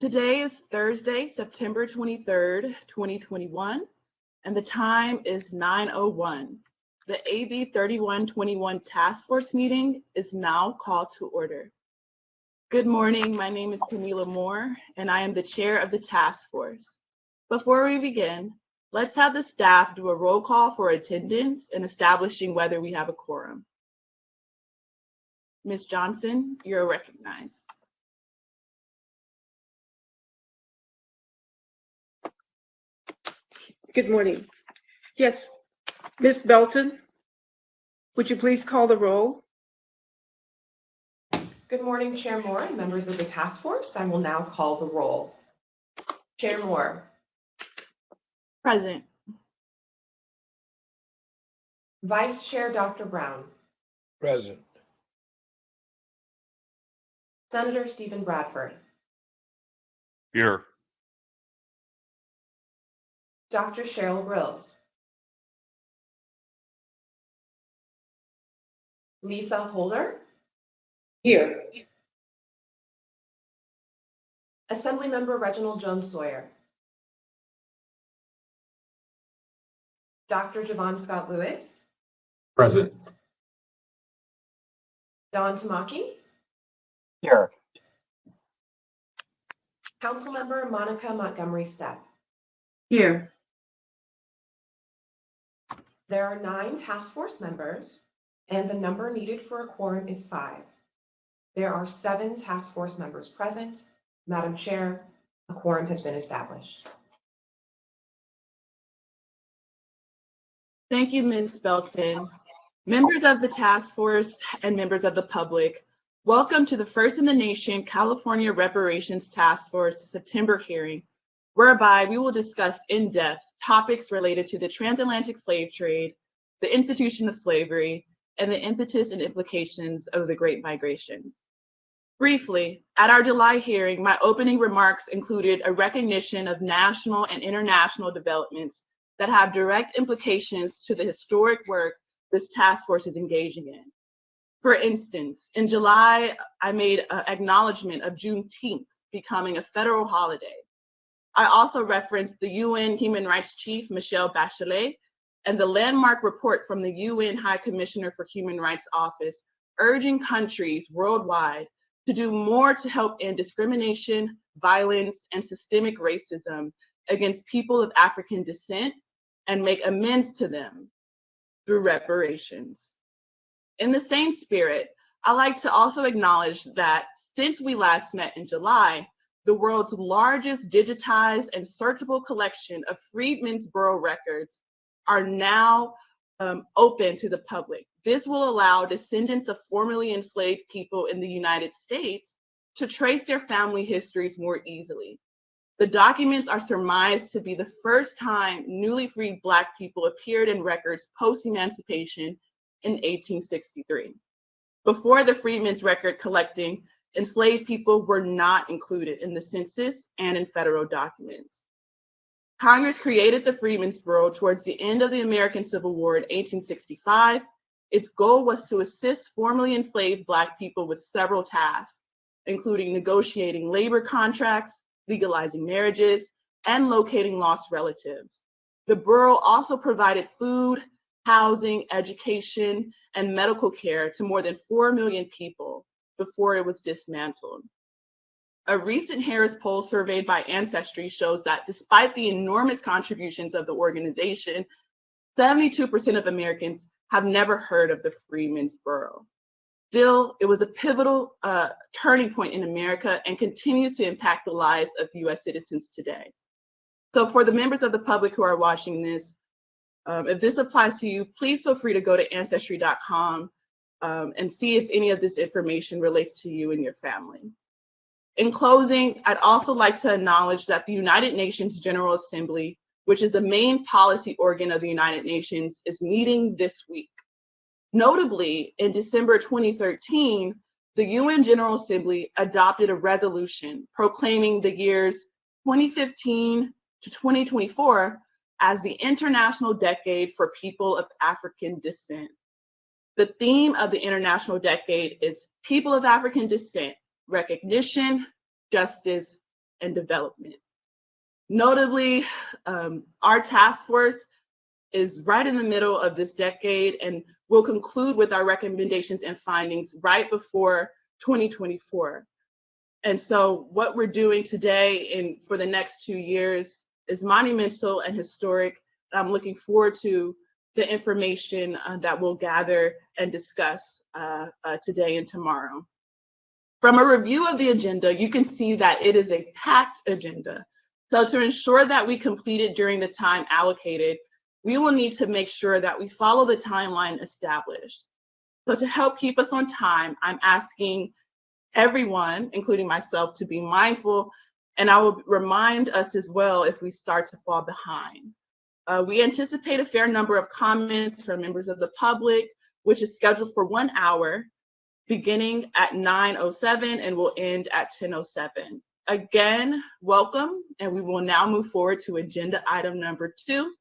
Today is Thursday, September 23rd, 2021, and the time is 9:01. The AB 3121 Task Force meeting is now called to order. Good morning, my name is Camila Moore, and I am the chair of the task force. Before we begin, let's have the staff do a roll call for attendance and establishing whether we have a quorum. Ms. Johnson, you're recognized. Good morning. Yes, Ms. Belton, would you please call the roll? Good morning, Chair Moore and members of the task force. I will now call the roll. Chair Moore. Present. Vice Chair Dr. Brown. Present. Senator Stephen Bradford. Here. Dr. Cheryl Grills. Lisa Holder. Here. Assemblymember Reginald Jones Sawyer. Dr. Javon Scott Lewis. Present. Don Tamaki. Here. Councilmember Monica Montgomery Stepp. Here. There are 9 task force members, and the number needed for a quorum is 5. There are 7 task force members present. Madam Chair, a quorum has been established. Thank you, Ms. Belton. Members of the task force and members of the public, welcome to the first in the nation California Reparations Task Force September hearing, whereby we will discuss in depth topics related to the transatlantic slave trade, the institution of slavery, and the impetus and implications of the Great Migrations. Briefly, at our July hearing, my opening remarks included a recognition of national and international developments that have direct implications to the historic work this task force is engaging in. For instance, in July, I made an acknowledgement of Juneteenth becoming a federal holiday. I also referenced the UN Human Rights Chief, Michelle Bachelet, and the landmark report from the UN High Commissioner for Human Rights Office urging countries worldwide to do more to help end discrimination, violence, and systemic racism against people of African descent and make amends to them through reparations. In the same spirit, I'd like to also acknowledge that since we last met in July, the world's largest digitized and searchable collection of Freedmen's Bureau records are now open to the public. This will allow descendants of formerly enslaved people in the United States to trace their family histories more easily. The documents are surmised to be the first time newly freed Black people appeared in records post-emancipation in 1863. Before the Freedmen's Record collecting, enslaved people were not included in the census and in federal documents. Congress created the Freedmen's Bureau towards the end of the American Civil War in 1865. Its goal was to assist formerly enslaved Black people with several tasks, including negotiating labor contracts, legalizing marriages, and locating lost relatives. The Bureau also provided food, housing, education, and medical care to more than 4 million people before it was dismantled. A recent Harris poll surveyed by Ancestry shows that despite the enormous contributions of the organization, 72% of Americans have never heard of the Freedmen's Bureau. Still, it was a pivotal turning point in America and continues to impact the lives of US citizens today. So for the members of the public who are watching this, if this applies to you, please feel free to go to Ancestry.com and see if any of this information relates to you and your family. In closing, I'd also like to acknowledge that the United Nations General Assembly, which is the main policy organ of the United Nations, is meeting this week. Notably, in December 2013, the UN General Assembly adopted a resolution proclaiming the years 2015 to 2024 as the International Decade for People of African Descent. The theme of the International Decade is People of African Descent, Recognition, Justice, and development. Notably, our task force is right in the middle of this decade and will conclude with our recommendations and findings right before 2024. And so what we're doing today and for the next 2 years is monumental and historic. I'm looking forward to the information that we'll gather and discuss today and tomorrow. From a review of the agenda, you can see that it is a packed agenda. So to ensure that we complete it during the time allocated, we will need to make sure that we follow the timeline established. So to help keep us on time, I'm asking everyone, including myself, to be mindful, and I will remind us as well if we start to fall behind. We anticipate a fair number of comments from members of the public, which is scheduled for 1 hour, beginning at 9:07 and will end at 10:07. Again, welcome, and we will now move forward to agenda item number 2,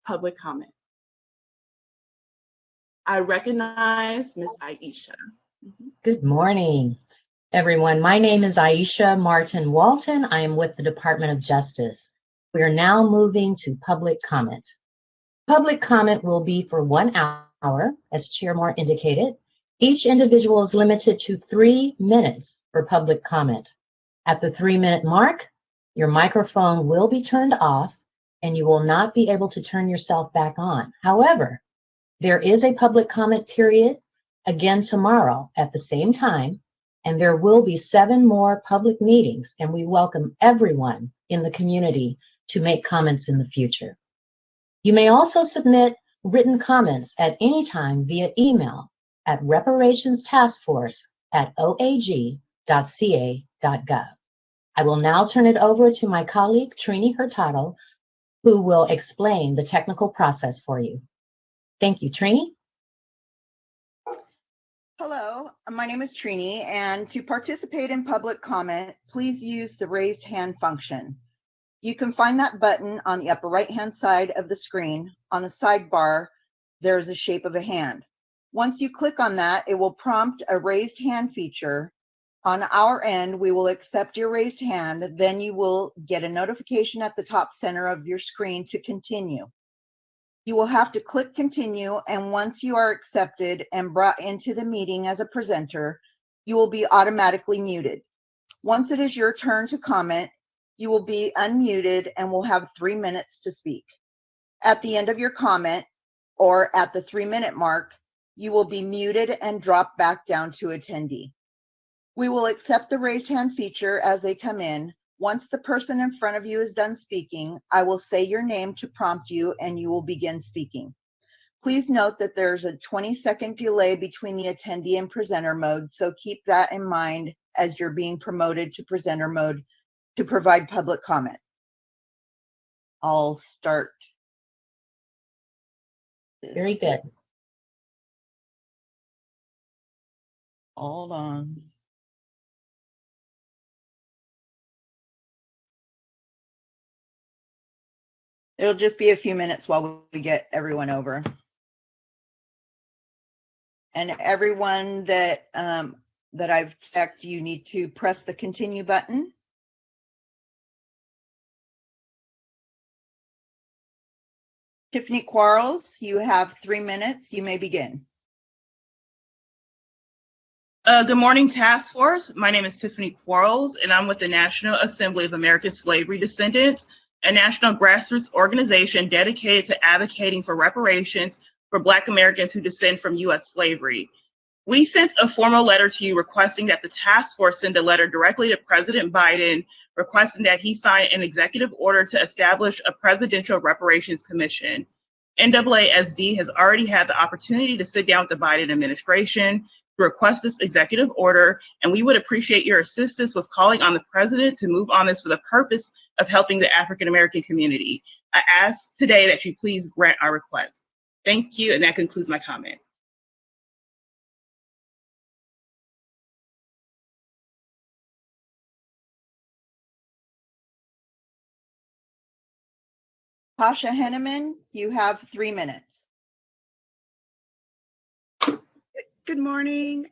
public comment. I recognize Ms. Aisha. Good morning, everyone. My name is Aisha Martin Walton. I am with the Department of Justice. We are now moving to public comment. Public comment will be for 1 hour, as Chair Moore indicated. Each individual is limited to 3 minutes for public comment. At the 3-minute mark, your microphone will be turned off and you will not be able to turn yourself back on. However, there is a public comment period again tomorrow at the same time, and there will be 7 more public meetings, and we welcome everyone in the community to make comments in the future. You may also submit written comments at any time via email at reparationstaskforce@oag.ca.gov. I will now turn it over to my colleague, Trini Hurtado, who will explain the technical process for you. Thank you, Trini. Hello, my name is Trini, and to participate in public comment, please use the raised hand function. You can find that button on the upper right-hand side of the screen. On the sidebar, there's a shape of a hand. Once you click on that, it will prompt a raised hand feature. On our end, we will accept your raised hand, then you will get a notification at the top center of your screen to continue. You will have to click continue, and once you are accepted and brought into the meeting as a presenter, you will be automatically muted. Once it is your turn to comment, you will be unmuted and will have 3 minutes to speak. At the end of your comment, or at the 3-minute mark, you will be muted and drop back down to attendee. We will accept the raised hand feature as they come in. Once the person in front of you is done speaking, I will say your name to prompt you and you will begin speaking. Please note that there's a 20-second delay between the attendee and presenter mode, so keep that in mind as you're being promoted to presenter mode to provide public comment. I'll start. Very good. Hold on. It'll just be a few minutes while we get everyone over. And everyone that I've checked, you need to press the continue button. Tiffany Quarles, you have 3 minutes. You may begin. Good morning, Task Force. My name is Tiffany Quarles, and I'm with the National Assembly of American Slavery Descendants, a national grassroots organization dedicated to advocating for reparations for Black Americans who descend from U.S. slavery. We sent a formal letter to you requesting that the task force send a letter directly to President Biden requesting that he sign an executive order to establish a presidential reparations commission. NAASD has already had the opportunity to sit down with the Biden administration to request this executive order, and we would appreciate your assistance with calling on the president to move on this for the purpose of helping the African American community. I ask today that you please grant our request. Thank you, and that concludes my comment. Tasha Henneman, you have 3 minutes. Good morning.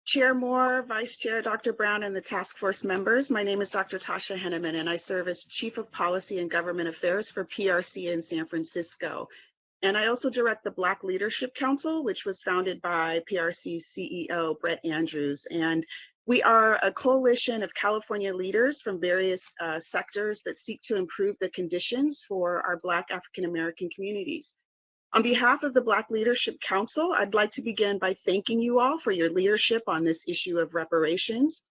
Chair Moore, Vice Chair Dr. Brown, and the task force members. My name is Dr. Tasha Henneman, and I serve as Chief of Policy and Government Affairs for PRC in San Francisco. And I also direct the Black Leadership Council, which was founded by PRC's CEO, Brett Andrews. And we are a coalition of California leaders from various sectors that seek to improve the conditions for our Black African American communities. On behalf of the Black Leadership Council, I'd like to begin by thanking you all for your leadership on this issue of reparations.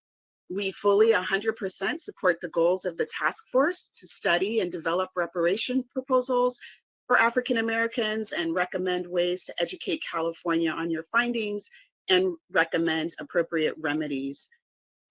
We fully 100% support the goals of the task force to study and develop reparation proposals for African Americans and recommend ways to educate California on your findings and recommend appropriate remedies.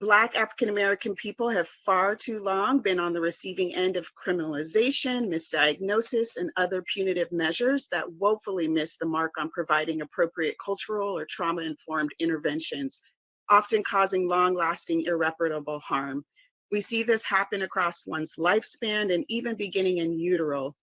Black African American people have far too long been on the receiving end of criminalization, misdiagnosis, and other punitive measures that woefully miss the mark on providing appropriate cultural or trauma-informed interventions, often causing long-lasting irreparable harm. We see this happen across one's lifespan and even beginning in utero,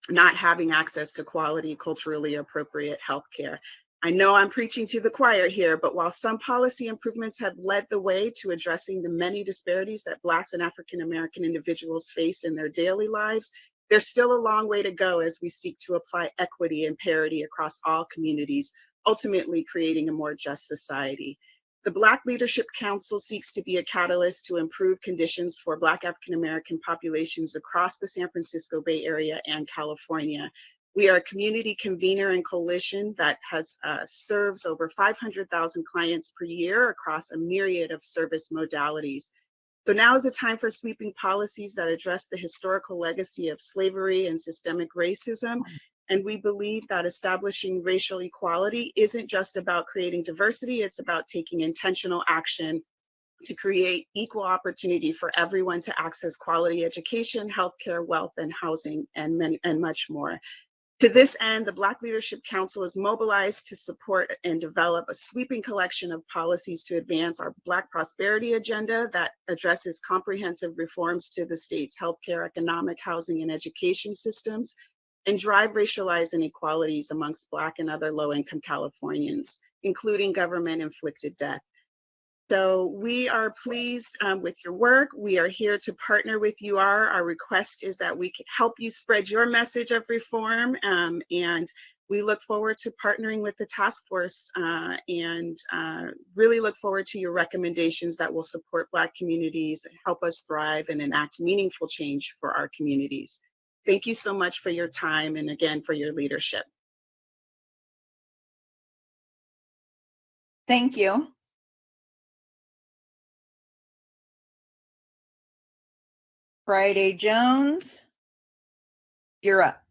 not having access to quality, culturally appropriate healthcare. I know I'm preaching to the choir here, but while some policy improvements have led the way to addressing the many disparities that Blacks and African American individuals face in their daily lives, there's still a long way to go as we seek to apply equity and parity across all communities, ultimately creating a more just society. The Black Leadership Council seeks to be a catalyst to improve conditions for Black African American populations across the San Francisco Bay Area and California. We are a community convener and coalition that has serves over 500,000 clients per year across a myriad of service modalities. So now is the time for sweeping policies that address the historical legacy of slavery and systemic racism. And we believe that establishing racial equality isn't just about creating diversity, it's about taking intentional action to create equal opportunity for everyone to access quality education, healthcare, wealth, and housing, and much more. To this end, the Black Leadership Council is mobilized to support and develop a sweeping collection of policies to advance our Black prosperity agenda that addresses comprehensive reforms to the state's healthcare, economic, housing, and education systems, and drive racialized inequalities amongst Black and other low-income Californians, including government-inflicted death. So we are pleased with your work. We are here to partner with you. Our request is that we can help you spread your message of reform, and we look forward to partnering with the task force and really look forward to your recommendations that will support Black communities, help us thrive, and enact meaningful change for our communities. Thank you so much for your time and again for your leadership. Thank you. Friday Jones, you're up.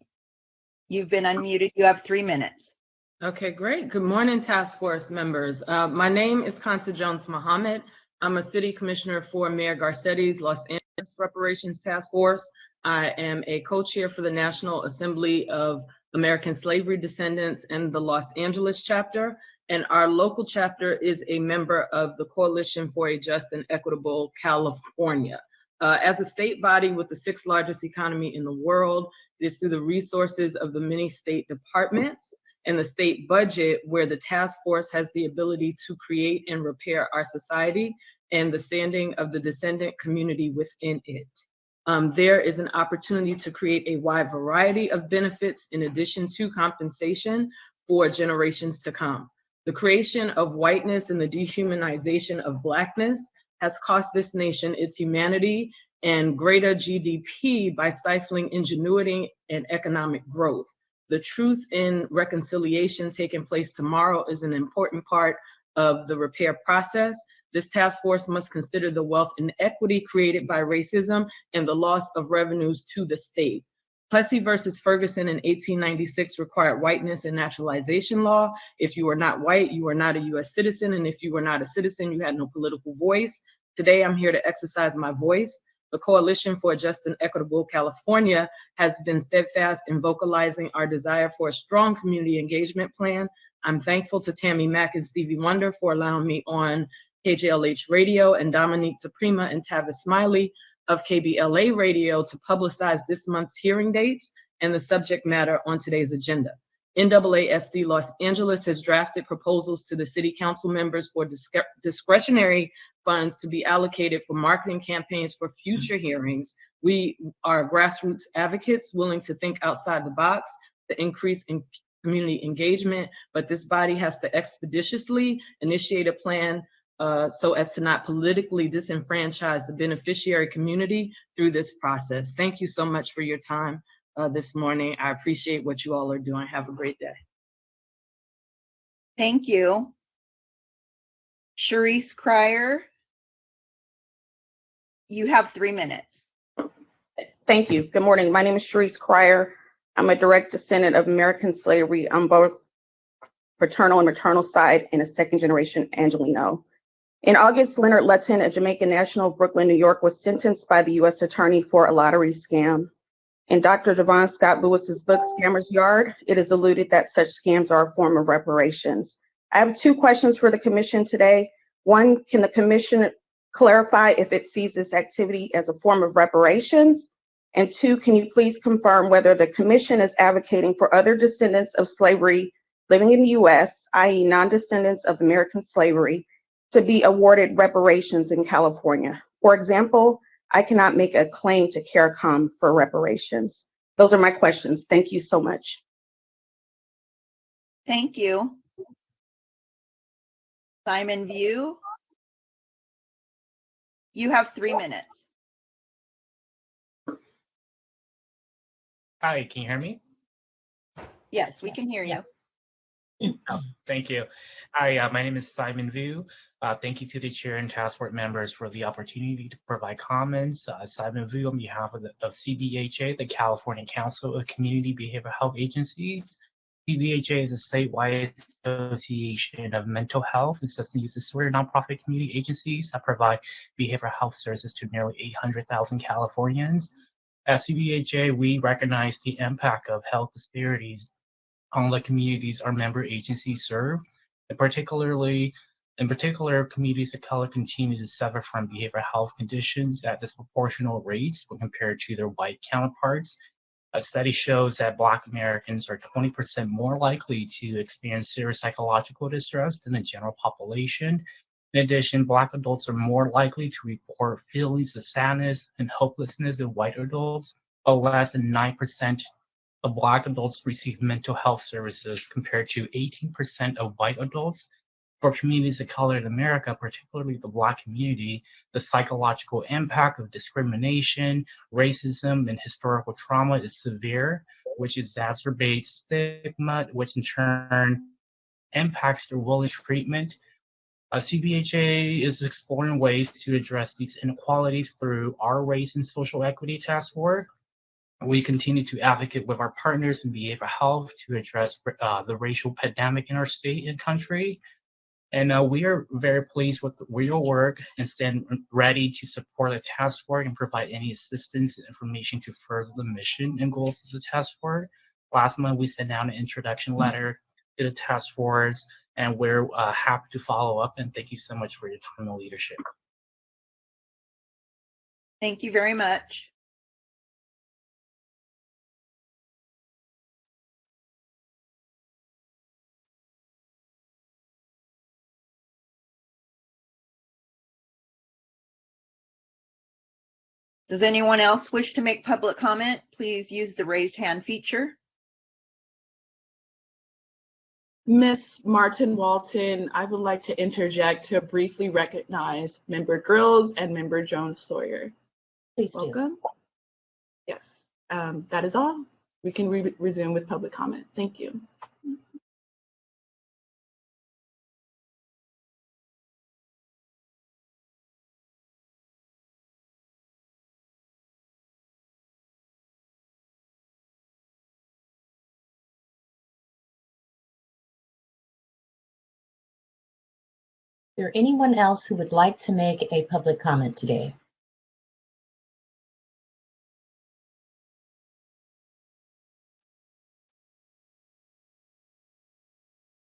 You've been unmuted. You have 3 minutes. Okay, great. Good morning, task force members. My name is Constance Jones Mohammed. I'm a city commissioner for Mayor Garcetti's Los Angeles Reparations Task Force. I am a co-chair for the National Assembly of American Slavery Descendants and the Los Angeles chapter. And our local chapter is a member of the Coalition for a Just and Equitable California. As a state body with the 6th largest economy in the world, it is through the resources of the many state departments and the state budget where the task force has the ability to create and repair our society and the standing of the descendant community within it. There is an opportunity to create a wide variety of benefits in addition to compensation for generations to come. The creation of whiteness and the dehumanization of Blackness has cost this nation its humanity and greater GDP by stifling ingenuity and economic growth. The truth and reconciliation taking place tomorrow is an important part of the repair process. This task force must consider the wealth inequity created by racism and the loss of revenues to the state. Plessy versus Ferguson in 1896 required whiteness in naturalization law. If you were not white, you were not a US citizen, and if you were not a citizen, you had no political voice. Today, I'm here to exercise my voice. The Coalition for a Just and Equitable California has been steadfast in vocalizing our desire for a strong community engagement plan. I'm thankful to Tammy Mack and Stevie Wonder for allowing me on KJLH Radio, and Dominique Suprema and Tavis Smiley of KBLA Radio to publicize this month's hearing dates and the subject matter on today's agenda. NAASD Los Angeles has drafted proposals to the city council members for discretionary funds to be allocated for marketing campaigns for future hearings. We are grassroots advocates willing to think outside the box to increase in community engagement, but this body has to expeditiously initiate a plan so as to not politically disenfranchise the beneficiary community through this process. Thank you so much for your time this morning. I appreciate what you all are doing. Have a great day. Thank you. Charisse Crier, you have 3 minutes. Thank you. Good morning. My name is Charisse Crier. I'm a direct descendant of American slavery on both paternal and maternal side and a second generation Angelino. In August, Leonard Lutton, a Jamaican national of Brooklyn, New York, was sentenced by the U.S. attorney for a lottery scam. In Dr. Javon Scott Lewis's book, Scammer's Yard, it is alluded that such scams are a form of reparations. I have 2 questions for the commission today. One, can the commission clarify if it sees this activity as a form of reparations? And 2, can you please confirm whether the commission is advocating for other descendants of slavery living in the U.S., i.e. non-descendants of American slavery, to be awarded reparations in California? For example, I cannot make a claim to CARICOM for reparations. Those are my questions. Thank you so much. Thank you. Simon View, you have 3 minutes. Hi, can you hear me? Yes, we can hear you. Oh, thank you. Hi, my name is Simon Vu. Thank you to the chair and task force members for the opportunity to provide comments. Simon Vu on behalf of CBHA, the California Council of Community Behavioral Health Agencies. CBHA is a statewide association of mental health and substance use disorder nonprofit community agencies that provide behavioral health services to nearly 800,000 Californians. At CBHA, we recognize the impact of health disparities on the communities our member agencies serve, and in particular, communities of color continue to suffer from behavioral health conditions at disproportional rates when compared to their white counterparts. A study shows that Black Americans are 20% more likely to experience serious psychological distress than the general population. In addition, Black adults are more likely to report feelings of sadness and hopelessness than white adults, but less than 9% of Black adults receive mental health services compared to 18% of white adults. For communities of color in America, particularly the Black community, the psychological impact of discrimination, racism, and historical trauma is severe, which exacerbates stigma, which in turn impacts their willing treatment. CBHA is exploring ways to address these inequalities through our Race and Social Equity Task Force. We continue to advocate with our partners in behavioral health to address the racial pandemic in our state and country. And we are very pleased with your work and stand ready to support the task force and provide any assistance and information to further the mission and goals of the task force. Last month, we sent out an introduction letter to the task force, and we're happy to follow up. And thank you so much for your time and leadership. Thank you very much. Does anyone else wish to make public comment? Please use the raised hand feature. Ms. Martin Walton, I would like to interject to briefly recognize Member Grills and Member Jones Sawyer. Please do. Welcome. Yes, that is all. We can resume with public comment. Thank you. Is there anyone else who would like to make a public comment today?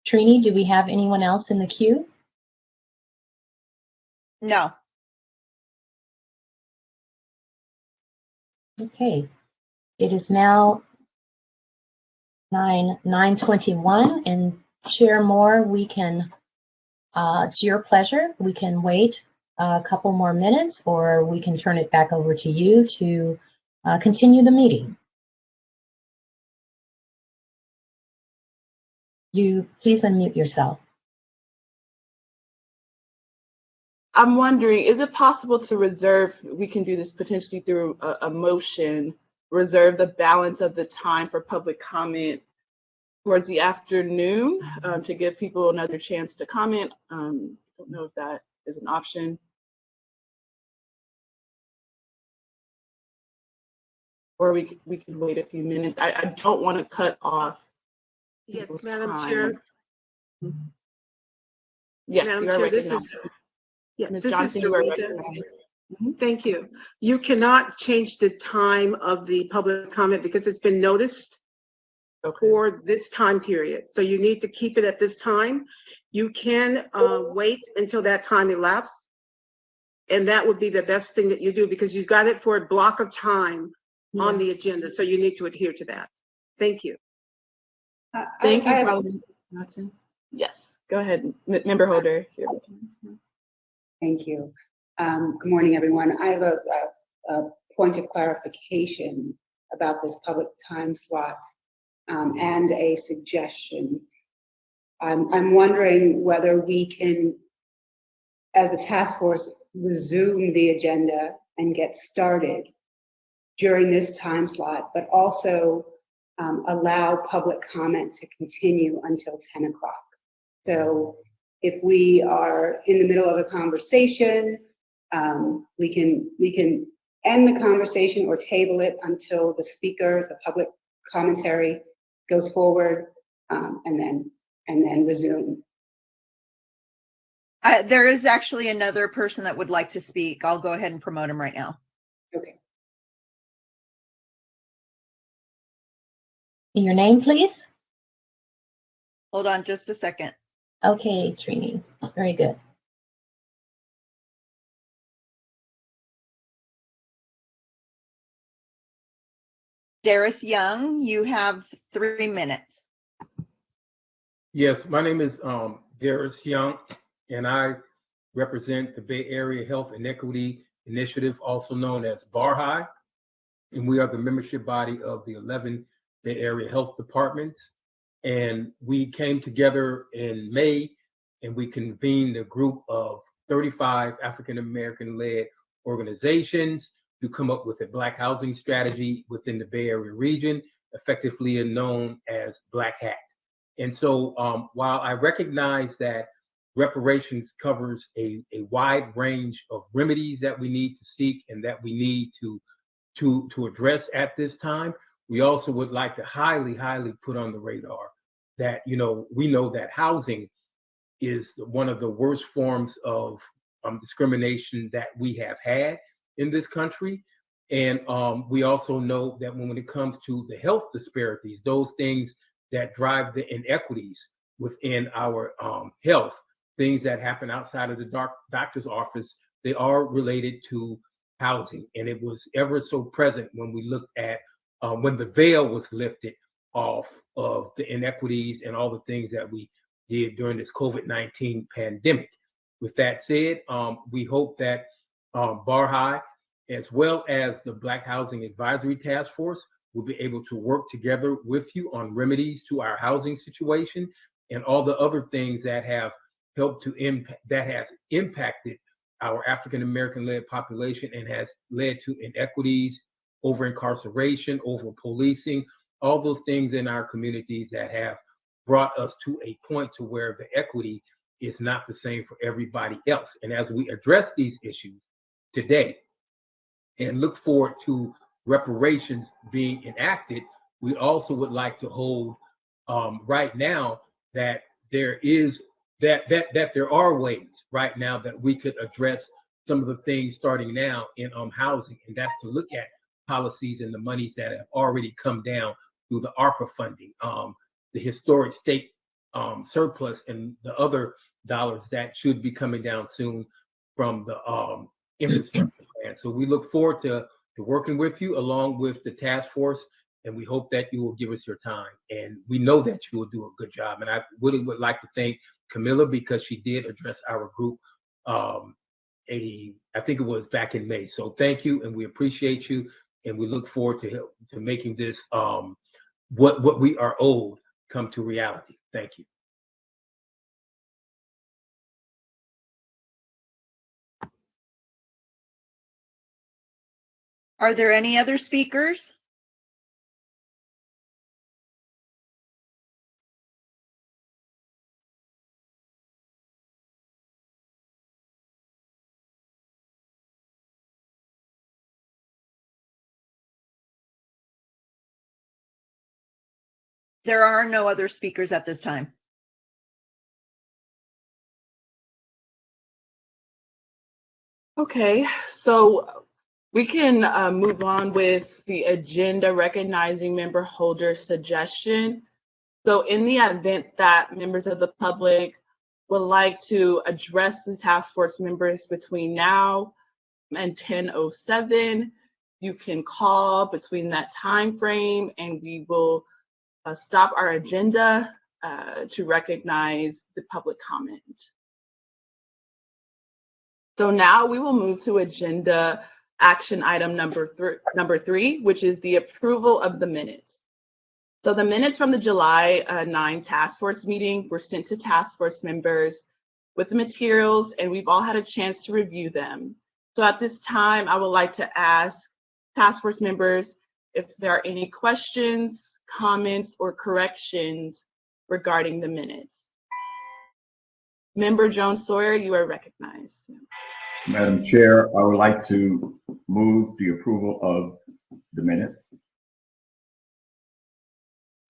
Trini, do we have anyone else in the queue? No. Okay. It is now 9:21, and Chair Moore, we can, it's your pleasure. We can wait a couple more minutes, or we can turn it back over to you to continue the meeting. You please unmute yourself. I'm wondering, is it possible to reserve, we can do this potentially through a motion, reserve the balance of the time for public comment towards the afternoon to give people another chance to comment? I don't know if that is an option. Or we can wait a few minutes. I don't want to cut off. Yes, people's Madam time. Chair. Yes, Madam you are Chair, this recognized. is, yes, Ms. this is Johnson, you are Dorita. recognized. Thank you. You cannot change the time of the public comment because it's been noticed for this time period. So you need to keep it at this time. You can wait until that time elapses. And that would be the best thing that you do because you've got it for a block of time on the agenda. So you need to adhere to that. Thank you. Thank you, Parliament Johnson. Yes, go ahead, Member Holder. Thank you. Good morning, everyone. I have a point of clarification about this public time slot and a suggestion. I'm wondering whether we can, as a task force, resume the agenda and get started during this time slot, but also allow public comment to continue until 10 o'clock. So if we are in the middle of a conversation, we can end the conversation or table it until the speaker, the public commentary goes forward, and then resume. There is actually another person that would like to speak. I'll go ahead and promote him right now. Okay. Your name, please? Hold on just a second. Okay, Trini, very good. Garrus Young, you have 3 minutes. Yes, my name is Garrus Young, and I represent the Bay Area Health and Equity Initiative, also known as BARHI, and we are the membership body of the 11 Bay Area Health Departments. And we came together in May, and we convened a group of 35 African-American-led organizations to come up with a Black housing strategy within the Bay Area region, effectively known as Black Hat. And so while I recognize that reparations covers a wide range of remedies that we need to seek and that we need to address at this time, we also would like to highly put on the radar that, we know that housing is one of the worst forms of discrimination that we have had in this country. And we also know that when it comes to the health disparities, those things that drive the inequities within our health, things that happen outside of the doctor's office, they are related to housing. And it was ever so present when we looked at when the veil was lifted off of the inequities and all the things that we did during this COVID-19 pandemic. With that said, we hope that BARHI, as well as the Black Housing Advisory Task Force, will be able to work together with you on remedies to our housing situation and all the other things that have helped to that has impacted our African-American-led population and has led to inequities, over incarceration, over policing, all those things in our communities that have brought us to a point to where the equity is not the same for everybody else. And as we address these issues today and look forward to reparations being enacted, we also would like to hold right now that there is that there are ways right now that we could address some of the things starting now in housing, and that's to look at policies and the monies that have already come down through the ARPA funding, the historic state surplus, and the other dollars that should be coming down soon from the infrastructure plan. So we look forward to working with you along with the task force and we hope that you will give us your time. And we know that you will do a good job. And I really would like to thank Camilla because she did address our group. I think it was back in May. So thank you, and we appreciate you, and we look forward to making this what we are owed come to reality. Thank you. Are there any other speakers? There are no other speakers at this time. Okay, so we can move on with the agenda recognizing member holder suggestion. So in the event that members of the public would like to address the task force members between now and 10:07, you can call between that time frame, and we will stop our agenda to recognize the public comment. So now we will move to agenda action item number three, which is the approval of the minutes. So the minutes from the July 9 task force meeting were sent to task force members with the materials, and we've all had a chance to review them. So at this time, I would like to ask task force members if there are any questions, comments, or corrections regarding the minutes. Member Jones-Sawyer, you are recognized. Madam Chair, I would like to move the approval of the minutes.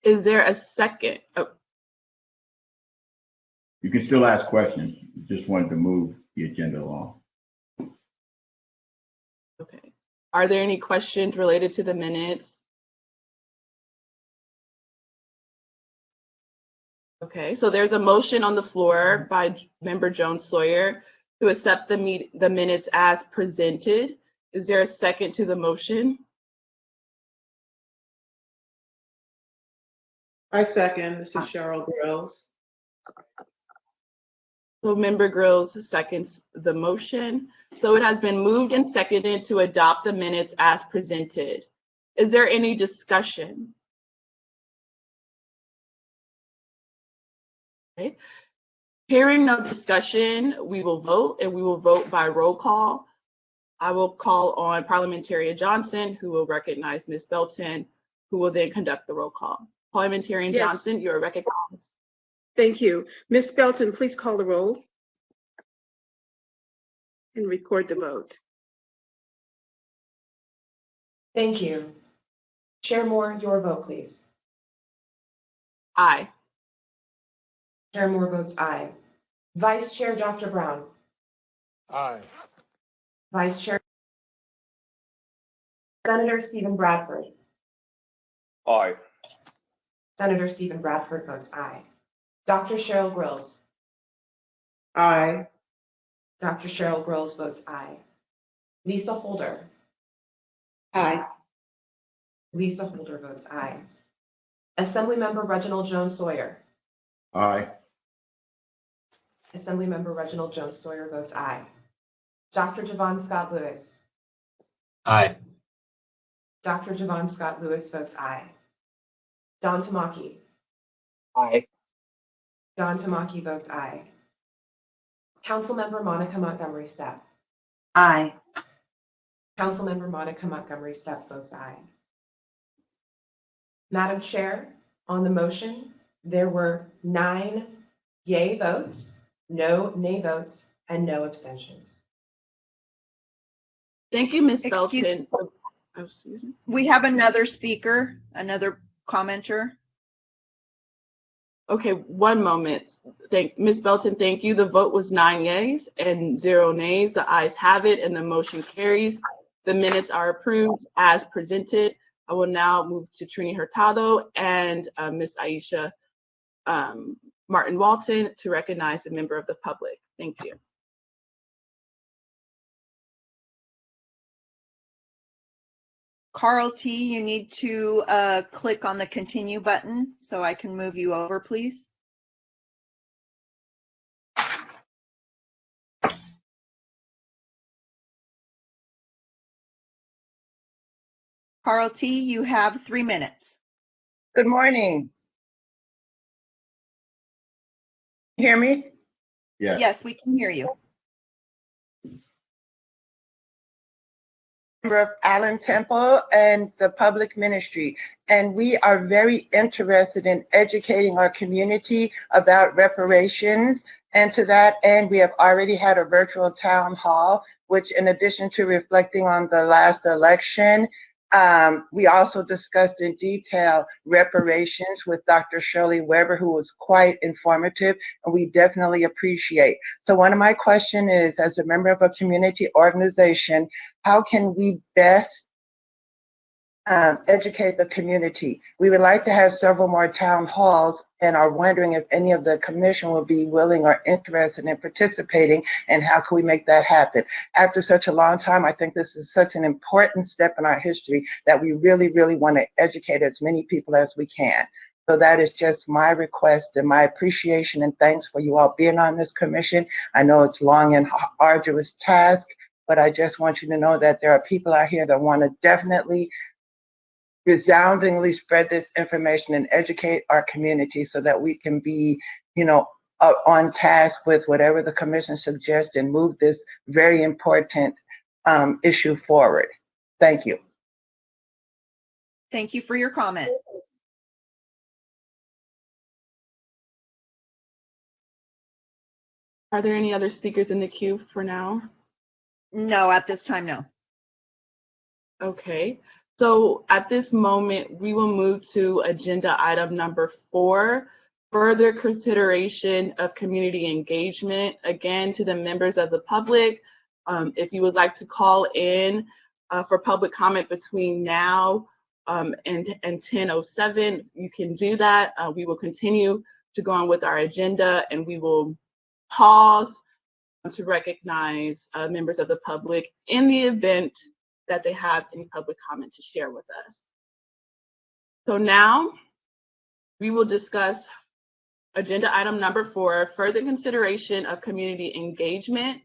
Is there a second? Oh. You can still ask questions. Just wanted to move the agenda along. Okay. Are there any questions related to the minutes? Okay, so there's a motion on the floor by Member Jones-Sawyer to accept the minutes as presented. Is there a second to the motion? I second. This is Cheryl Grills. So Member Grills seconds the motion. So it has been moved and seconded to adopt the minutes as presented. Is there any discussion? Okay. Hearing no discussion, we will vote, and we will vote by roll call. I will call on Parliamentarian Johnson, who will recognize Ms. Belton, who will then conduct the roll call. Parliamentarian Yes. Johnson, you are recognized. Thank you. Ms. Belton, please call the roll and record the vote. Thank you. Chair Moore, your vote, please. Aye. Chair Moore votes aye. Vice Chair Dr. Brown. Aye. Vice Chair. Senator Stephen Bradford. Aye. Senator Stephen Bradford votes aye. Dr. Cheryl Grills. Aye. Dr. Cheryl Grills votes aye. Lisa Holder. Aye. Lisa Holder votes aye. Assemblymember Reginald Jones-Sawyer. Aye. Assemblymember Reginald Jones-Sawyer votes aye. Dr. Javon Scott Lewis. Aye. Dr. Javon Scott Lewis votes aye. Don Tamaki. Aye. Don Tamaki votes aye. Councilmember Monica Montgomery Stepp. Aye. Councilmember Monica Montgomery Stepp votes aye. Madam Chair, on the motion, there were 9 yay votes, no nay votes, and no abstentions. Thank you, Ms. Excuse- Belton. Oh, excuse me. We have another speaker, another commenter. Okay, one moment. Ms. Belton, thank you. The vote was 9 yeas and 0 nays. The ayes have it, and the motion carries. The minutes are approved as presented. I will now move to Trini Hurtado and Ms. Aisha Martin Walton to recognize a member of the public. Thank you. Carl T., you need to click on the continue button so I can move you over, please. Carl T., you have 3 minutes. Good morning. Hear me? Yes. Yes, we can hear you. Member of Allen Temple and the public ministry, and we are very interested in educating our community about reparations. And to that end, we have already had a virtual town hall, which in addition to reflecting on the last election, we also discussed in detail reparations with Dr. Shirley Weber, who was quite informative, and we definitely appreciate. So one of my questions is, as a member of a community organization, how can we best educate the community? We would like to have several more town halls and are wondering if any of the commission will be willing or interested in participating, and how can we make that happen? After such a long time, I think this is such an important step in our history that we really, really want to educate as many people as we can. So that is just my request and my appreciation and thanks for you all being on this commission. I know it's long and arduous task, but I just want you to know that there are people out here that want to definitely resoundingly spread this information and educate our community so that we can be, on task with whatever the commission suggests and move this very important issue forward. Thank you. Thank you for your comment. Are there any other speakers in the queue for now? No, at this time, no. Okay, so at this moment, we will move to agenda item number 4, further consideration of community engagement. Again, to the members of the public, if you would like to call in for public comment between now and 10:07, you can do that. We will continue to go on with our agenda, and we will pause to recognize members of the public in the event that they have any public comment to share with us. So now we will discuss agenda item number 4, further consideration of community engagement.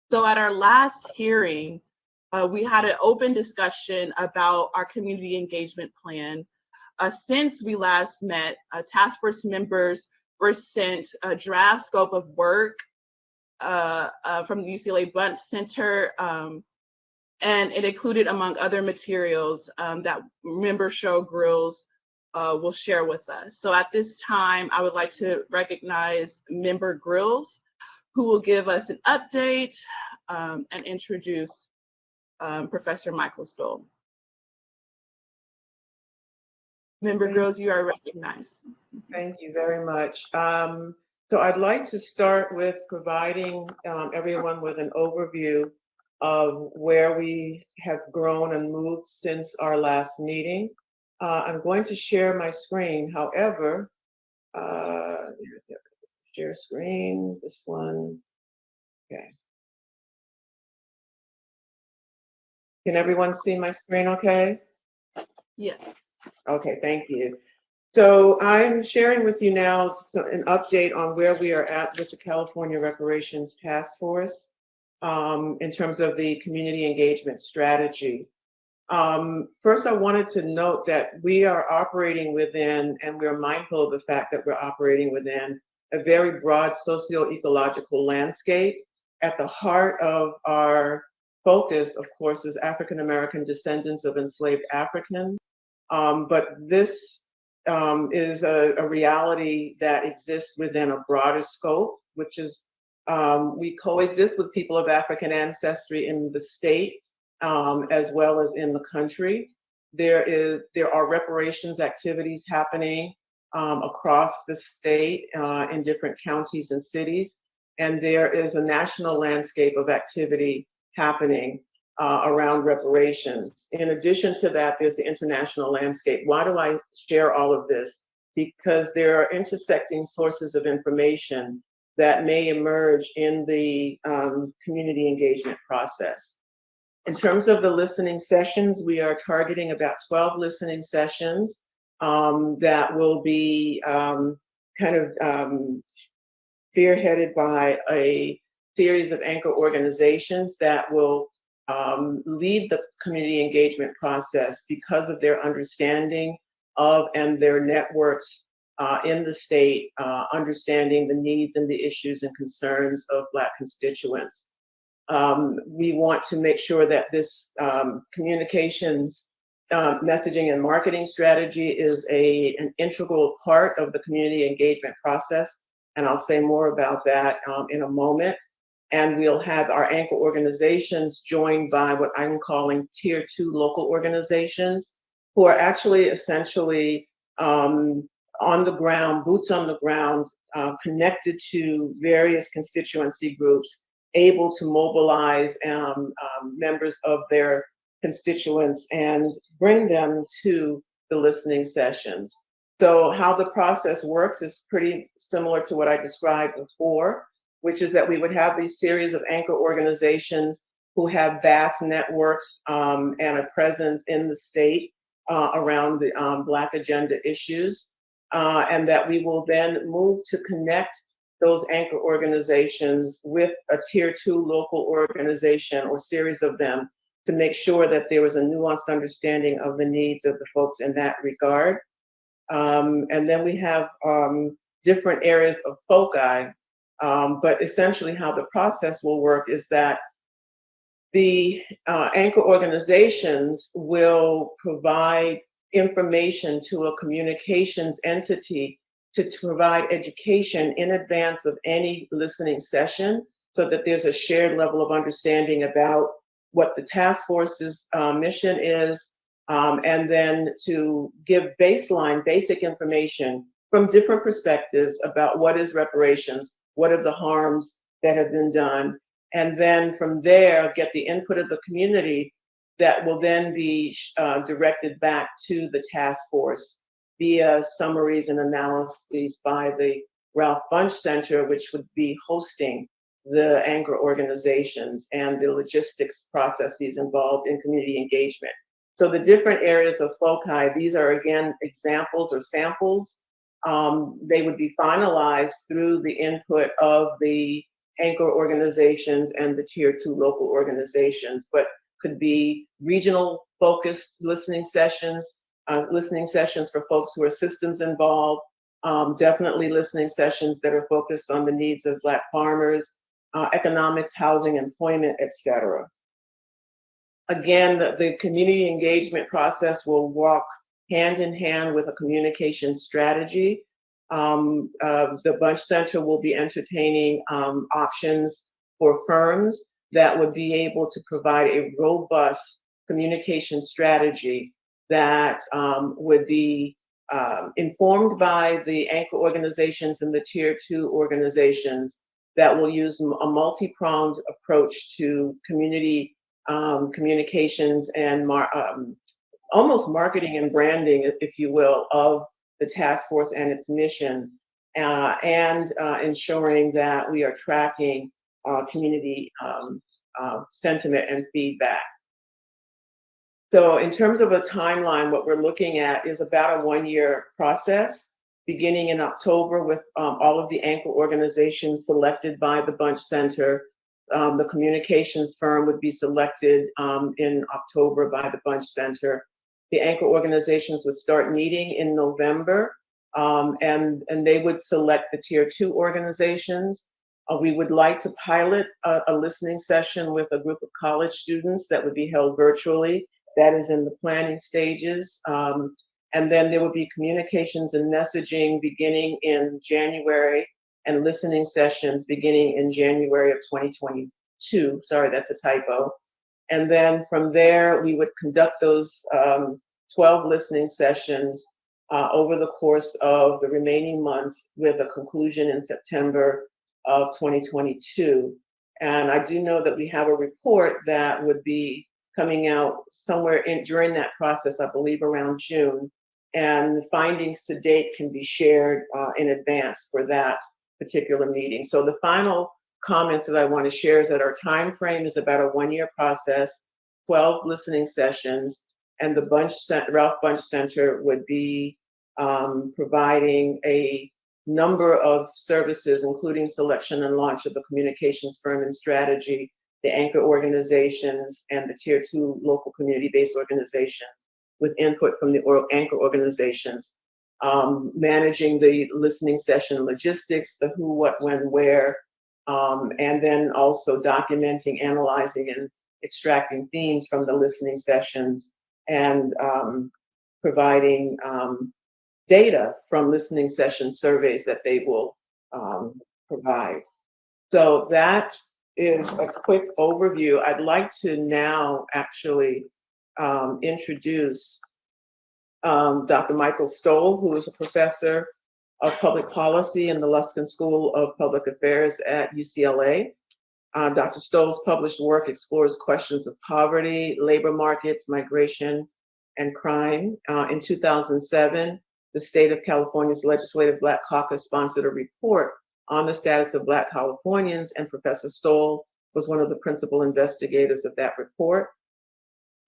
So at our last hearing, we had an open discussion about our community engagement plan. Since we last met, task force members were sent a draft scope of work from the UCLA Bunch Center, and it included, among other materials, that member Cheryl Grills will share with us. So at this time, I would like to recognize member Grills, who will give us an update and introduce Professor Michael Stowell. Member Grills, you are recognized. Thank you very much. So I'd like to start with providing everyone with an overview of where we have grown and moved since our last meeting. I'm going to share my screen. However, share screen, this one. Okay. Can everyone see my screen okay? Yes. Okay, thank you. So I'm sharing with you now an update on where we are at with the California Reparations Task Force in terms of the community engagement strategy. First, I wanted to note that we are operating within, and we're mindful of the fact that we're operating within a very broad socio-ecological landscape. At the heart of our focus, of course, is African-American descendants of enslaved Africans. But this is a reality that exists within a broader scope, which is we coexist with people of African ancestry in the state as well as in the country. There are reparations activities happening across the state in different counties and cities, and there is a national landscape of activity happening around reparations. In addition to that, there's the international landscape. Why do I share all of this? Because there are intersecting sources of information that may emerge in the community engagement process. In terms of the listening sessions, we are targeting about 12 listening sessions that will be spearheaded by a series of anchor organizations that will lead the community engagement process because of their understanding of and their networks in the state, understanding the needs and the issues and concerns of Black constituents. We want to make sure that this communications, messaging and marketing strategy is an integral part of the community engagement process. And I'll say more about that in a moment. And we'll have our anchor organizations joined by what I'm calling tier 2 local organizations, who are actually essentially on the ground, boots on the ground, connected to various constituency groups, able to mobilize members of their constituents and bring them to the listening sessions. So how the process works is pretty similar to what I described before, which is that we would have these series of anchor organizations who have vast networks and a presence in the state around the Black agenda issues, and that we will then move to connect those anchor organizations with a tier 2 local organization or series of them to make sure that there was a nuanced understanding of the needs of the folks in that regard. And then we have different areas of foci, but essentially how the process will work is that the anchor organizations will provide information to a communications entity to provide education in advance of any listening session so that there's a shared level of understanding about what the task force's mission is, and then to give baseline, basic information from different perspectives about what is reparations, what are the harms that have been done, and then from there get the input of the community that will then be directed back to the task force via summaries and analyses by the Ralph Bunche Center, which would be hosting the anchor organizations and the logistics processes involved in community engagement. So the different areas of foci, these are again examples or samples. They would be finalized through the input of the anchor organizations and the tier 2 local organizations, but could be regional focused listening sessions for folks who are systems involved, definitely listening sessions that are focused on the needs of Black farmers, economics, housing, employment, etc. Again, the community engagement process will walk hand in hand with a communication strategy. The Bunche Center will be entertaining options for firms that would be able to provide a robust communication strategy that would be informed by the anchor organizations and the tier 2 organizations that will use a multi-pronged approach to community communications and almost marketing and branding, if you will, of the task force and its mission, and ensuring that we are tracking community sentiment and feedback. So in terms of a timeline, what we're looking at is about a 1-year process, beginning in October with all of the anchor organizations selected by the Bunche Center. The communications firm would be selected in October by the Bunche Center. The anchor organizations would start meeting in November, and they would select the tier 2 organizations. We would like to pilot a listening session with a group of college students that would be held virtually. That is in the planning stages. And then there would be communications and messaging beginning in January and listening sessions beginning in January of 2022. Sorry, that's a typo. And then from there, we would conduct those 12 listening sessions over the course of the remaining months with a conclusion in September of 2022. And I do know that we have a report that would be coming out somewhere during that process, I believe around June. And findings to date can be shared in advance for that particular meeting. So the final comments that I want to share is that our time frame is about a 1-year process. 12 listening sessions, and the Ralph Bunche Center would be providing a number of services, including selection and launch of the communications firm and strategy, the anchor organizations, and the Tier 2 local community-based organizations, with input from the anchor organizations, managing the listening session logistics, the who, what, when, where, and then also documenting, analyzing, and extracting themes from the listening sessions, and providing data from listening session surveys that they will provide. So that is a quick overview. I'd like to now actually introduce Dr. Michael Stowell, who is a professor of public policy in the Luskin School of Public Affairs at UCLA. Dr. Stoll's published work explores questions of poverty, labor markets, migration, and crime. In 2007, the state of California's Legislative Black Caucus sponsored a report on the status of Black Californians, and Professor Stoll was one of the principal investigators of that report.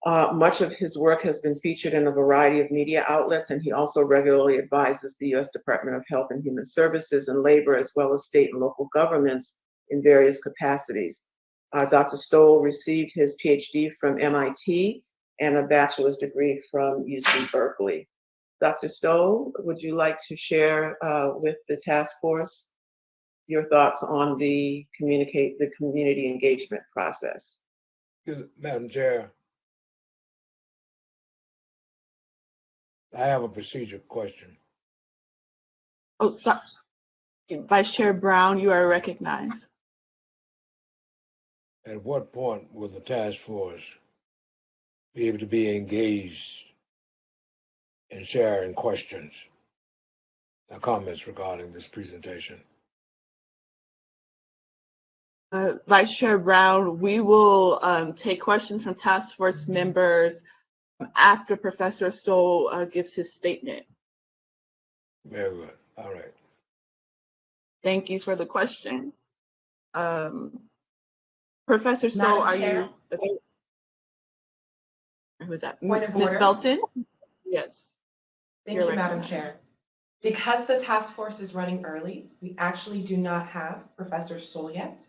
Much of his work has been featured in a variety of media outlets, and he also regularly advises the U.S. Department of Health and Human Services and Labor, as well as state and local governments in various capacities. Dr. Stoll received his PhD from MIT and a bachelor's degree from UC Berkeley. Dr. Stoll, would you like to share with the task force your thoughts on the community engagement process? Madam Chair, I have a procedure question. Oh, sorry. Vice Chair Brown, you are recognized. At what point will the task force be able to be engaged in sharing questions or comments regarding this presentation? Vice Chair Brown, we will take questions from task force members after Professor Stoll gives his statement. Very good. All right. Thank you for the question. Professor Stoll, are you available? Who is that? Ms. Belton? Yes. Thank you, Madam Chair. Because the task force is running early, we actually do not have Professor Stoll yet.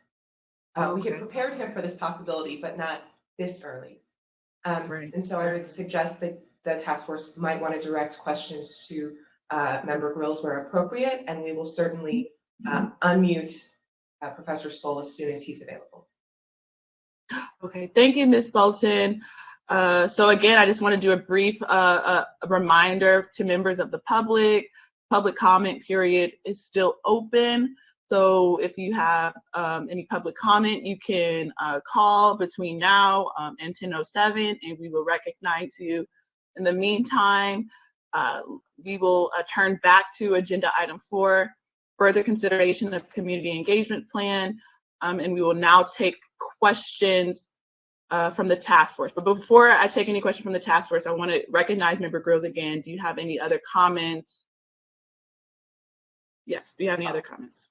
We had prepared him for this possibility, but not this early. And so I would suggest that the task force might want to direct questions to Member Grills where appropriate, and we will certainly unmute Professor Stoll as soon as he's available. Okay, thank you, Ms. Belton. So again, I just want to do a brief reminder to members of the public. Public comment period is still open. So if you have any public comment, you can call between now and 10:07, and we will recognize you. In the meantime, we will turn back to agenda item 4, further consideration of community engagement plan, and we will now take questions from the task force. But before I take any question from the task force, I want to recognize Member Grills again. Do you have any other comments? Yes, do you have any other comments?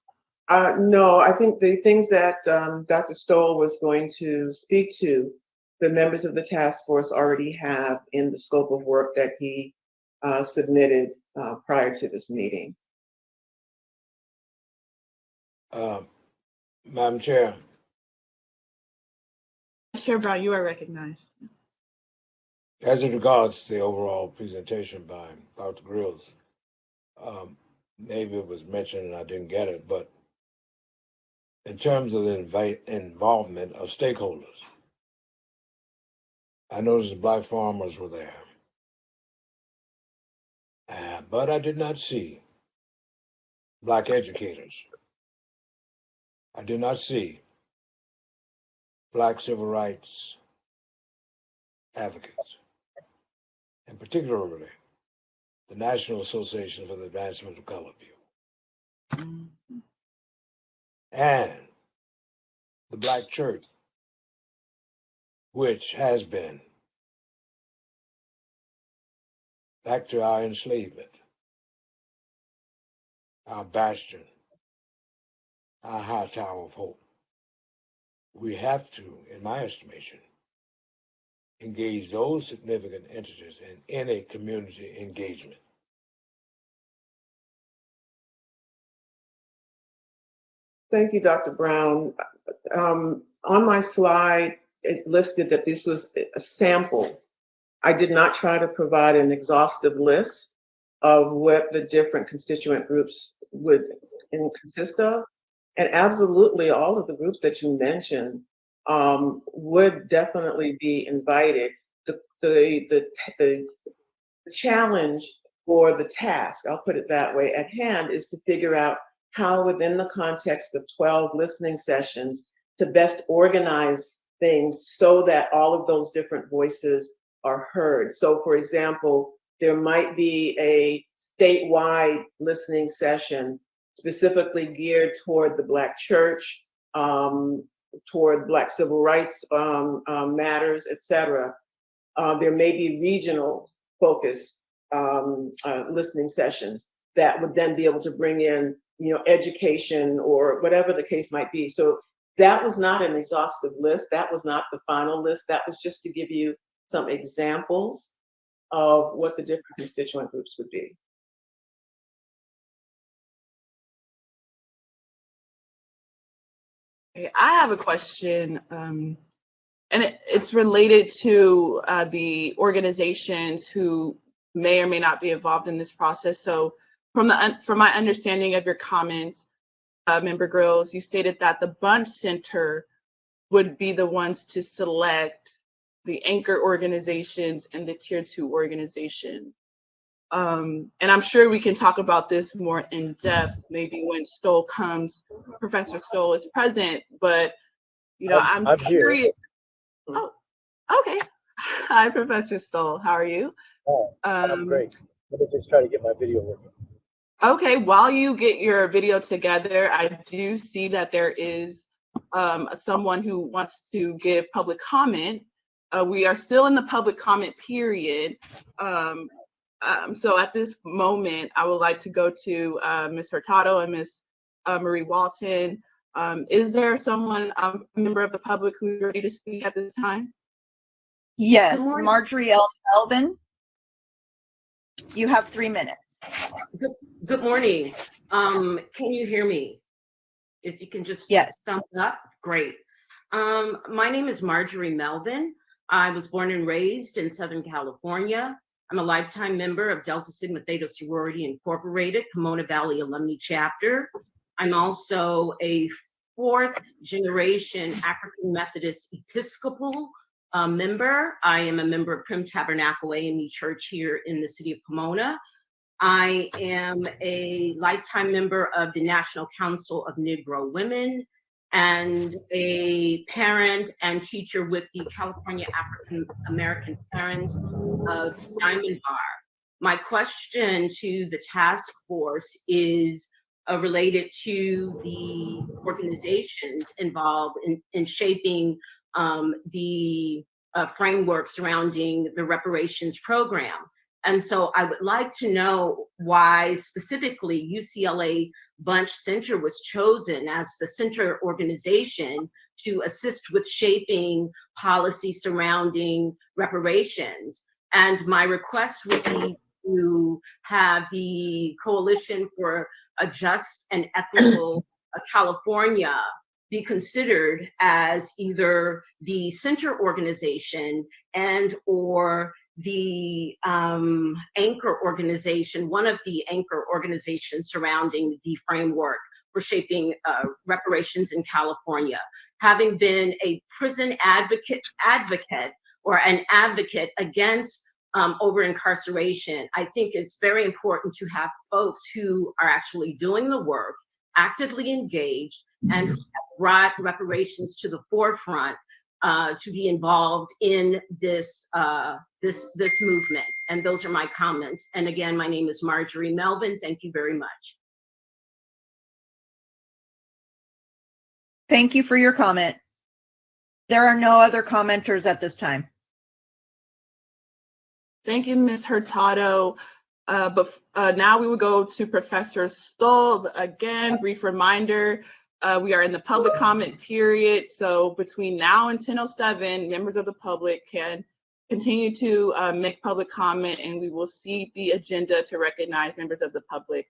No, I think the things that Dr. Stoll was going to speak to, the members of the task force already have in the scope of work that he submitted prior to this meeting. Madam Chair. Chair Brown, you are recognized. As it regards the overall presentation by Dr. Grills, maybe it was mentioned and I didn't get it, but in terms of the involvement of stakeholders, I noticed the Black farmers were there, but I did not see Black educators. I did not see Black civil rights advocates, and particularly the National Association for the Advancement of Colored People, and the Black church, which has been, back to our enslavement, our bastion, our high tower of hope. We have to, in my estimation, engage those significant entities in any community engagement. Thank you, Dr. Brown. On my slide, it listed that this was a sample. I did not try to provide an exhaustive list of what the different constituent groups would consist of. And absolutely all of the groups that you mentioned would definitely be invited. The challenge or the task, I'll put it that way, at hand is to figure out how within the context of 12 listening sessions to best organize things so that all of those different voices are heard. So for example, there might be a statewide listening session specifically geared toward the Black church, toward Black civil rights matters, et cetera. There may be regional focused listening sessions that would then be able to bring in, education or whatever the case might be. So that was not an exhaustive list. That was not the final list. That was just to give you some examples of what the different constituent groups would be. Okay, I have a question, and it's related to the organizations who may or may not be involved in this process. So from my understanding of your comments, Member Grills, you stated that the Bunch Center would be the ones to select the anchor organizations and the tier 2 organizations. And I'm sure we can talk about this more in depth, maybe when Stoll comes, Professor Stoll is present, but I'm curious. Here. Oh, okay. Hi, Professor Stoll, how are you? Oh, I'm great. Let me just try to get my video working. Okay, while you get your video together, I do see that there is someone who wants to give public comment. We are still in the public comment period. So at this moment, I would like to go to Ms. Hurtado and Ms. Marie Walton. Is there someone, a member of the public who's ready to speak at this time? Yes, Marjorie L. Melvin. You have 3 minutes. Good morning. Can you hear me? If you can just thumbs up, great. My name is Marjorie Melvin. I was born and raised in Southern California. I'm a lifetime member of Delta Sigma Theta Sorority Incorporated, Pomona Valley Alumni Chapter. I'm also a 4th generation African Methodist Episcopal member. I am a member of Prim Tabernacle AME Church here in the city of Pomona. I am a lifetime member of the National Council of Negro Women and a parent and teacher with the California African American Parents of Diamond Bar. My question to the task force is related to the organizations involved in shaping the framework surrounding the reparations program. And so I would like to know why specifically UCLA Bunch Center was chosen as the center organization to assist with shaping policy surrounding reparations. And my request would be to have the Coalition for a Just and Equitable California be considered as either the center organization and or the anchor organization, one of the anchor organizations surrounding the framework for shaping reparations in California. Having been a prison advocate or an advocate against over-incarceration, I think it's very important to have folks who are actually doing the work, actively engaged, and have brought reparations to the forefront to be involved in this this movement. And those are my comments. And again, my name is Marjorie Melvin. Thank you very much. Thank you for your comment. There are no other commenters at this time. Thank you, Ms. Hurtado. Now we will go to Professor Stoll. Again, brief reminder, we are in the public comment period. So between now and 10:07, members of the public can continue to make public comment, and we will see the agenda to recognize members of the public.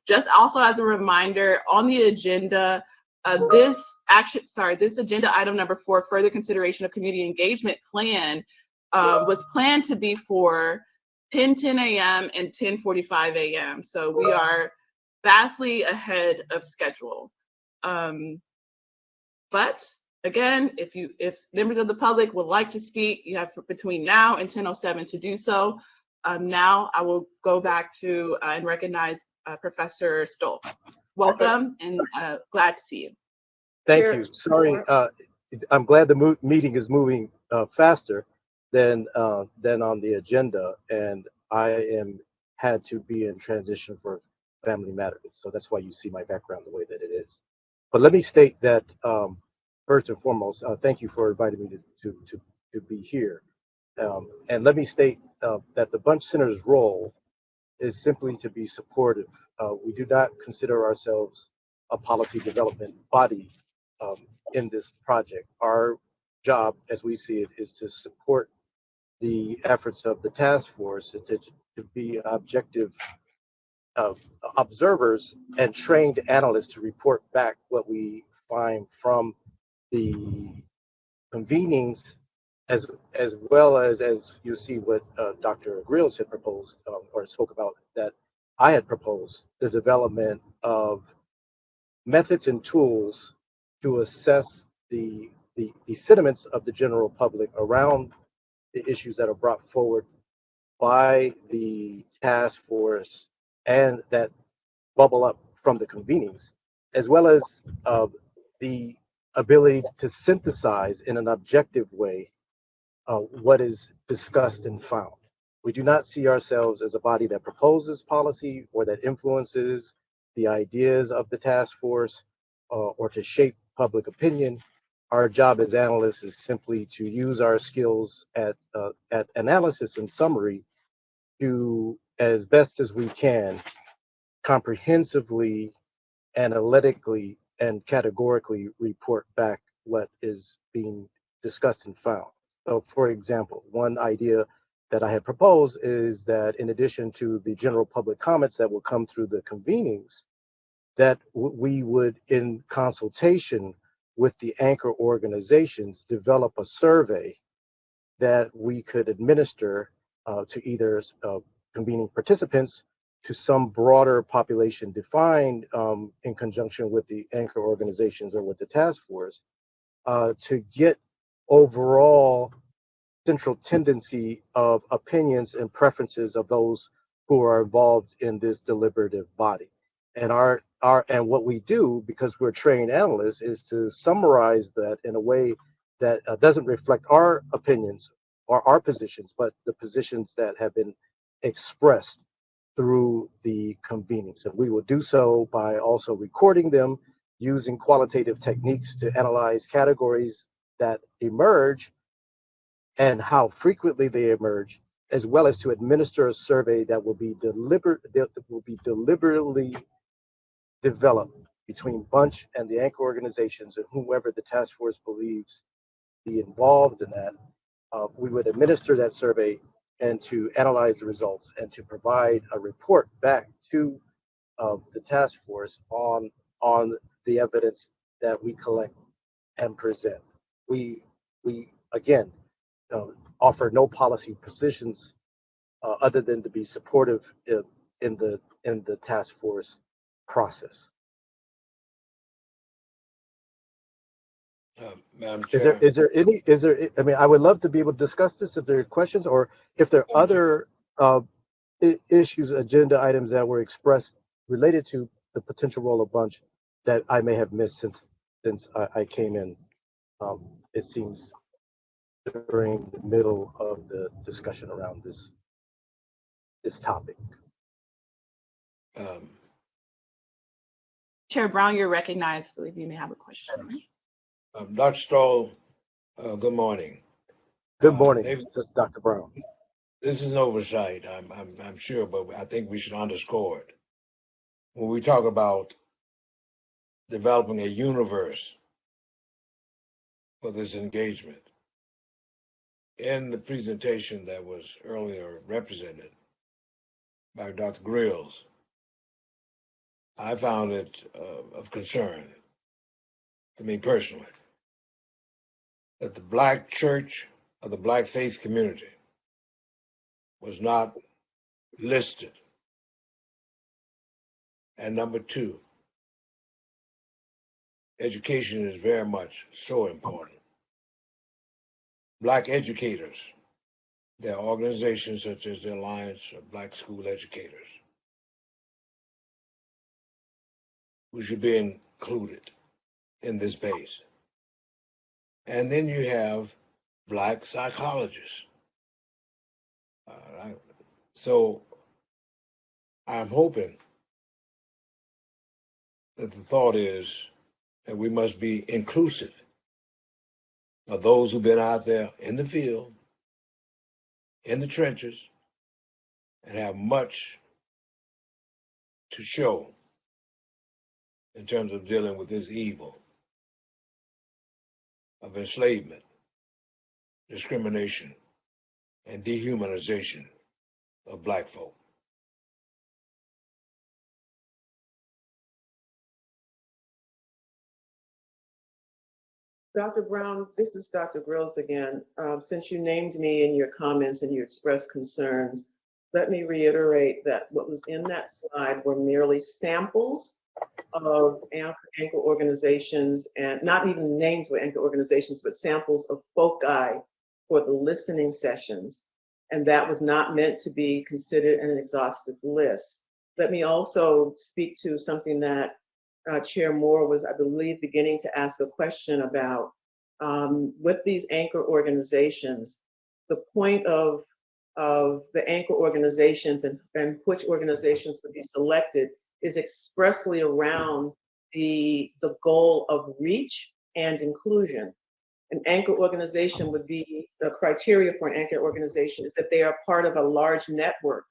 Just also as a reminder, on the agenda, this agenda item number 4, further consideration of community engagement plan, was planned to be for 10:10 a.m. and 10:45 a.m. So we are vastly ahead of schedule. But again, if members of the public would like to speak, you have between now and 10:07 to do so. Now I will go back to and recognize Professor Stoll. Welcome, and glad to see you. Thank you. Sorry, I'm glad the meeting is moving faster than on the agenda, and I had to be in transition for family matters, so that's why you see my background the way that it is. But let me state that first and foremost, thank you for inviting me to be here, and let me state that the Bunch Center's role is simply to be supportive. We do not consider ourselves a policy development body in this project. Our job, as we see it, is to support the efforts of the task force to be objective observers and trained analysts to report back what we find from the convenings, as well as you see what Dr. Grills had proposed or spoke about, that I had proposed, the development of methods and tools to assess the sentiments of the general public around the issues that are brought forward by the task force and that bubble up from the convenings, as well as the ability to synthesize in an objective way what is discussed and found. We do not see ourselves as a body that proposes policy or that influences the ideas of the task force or to shape public opinion. Our job as analysts is simply to use our skills at analysis and summary to, as best as we can, comprehensively, analytically, and categorically report back what is being discussed and found. So, for example, one idea that I had proposed is that in addition to the general public comments that will come through the convenings, that we would, in consultation with the anchor organizations, develop a survey that we could administer to either convening participants, to some broader population defined in conjunction with the anchor organizations or with the task force, to get overall central tendency of opinions and preferences of those who are involved in this deliberative body. And and what we do, because we're trained analysts, is to summarize that in a way that doesn't reflect our opinions or our positions, but the positions that have been expressed through the convenings. And we will do so by also recording them, using qualitative techniques to analyze categories that emerge and how frequently they emerge, as well as to administer a survey that will be deliberately developed between Bunch and the anchor organizations and whoever the task force believes be involved in that. We would administer that survey and to analyze the results and to provide a report back to the task force on the evidence that we collect and present. We again offer no policy positions other than to be supportive in the task force process. Madam Chair. I mean, I would love to be able to discuss this if there are questions, or if there are other issues, agenda items that were expressed related to the potential role of Bunch that I may have missed since I came in. It seems during the middle of the discussion around this topic. Chair Brown, you're recognized. I believe you may have a question. Dr. Stoll, good morning. Good morning, Dr. Brown. This is an oversight, I'm sure, but I think we should underscore it. When we talk about developing a universe for this engagement, in the presentation that was earlier represented by Dr. Grills, I found it of concern to me personally that the Black church or the Black faith community was not listed. And number two, education is very much so important. Black educators, there are organizations such as the Alliance of Black School Educators who should be included in this base. And then you have Black psychologists. So I'm hoping that the thought is that we must be inclusive of those who've been out there in the field, in the trenches, and have much to show in terms of dealing with this evil of enslavement, discrimination, and dehumanization of Black folk. Dr. Brown, this is Dr. Grills again. Since you named me in your comments and you expressed concerns, let me reiterate that what was in that slide were merely samples of anchor organizations, and not even names were anchor organizations, but samples of foci for the listening sessions. And that was not meant to be considered an exhaustive list. Let me also speak to something that Chair Moore was, I believe, beginning to ask a question about. With these anchor organizations, the point of the anchor organizations and which organizations would be selected is expressly around the goal of reach and inclusion. An anchor organization would be, the criteria for an anchor organization is that they are part of a large network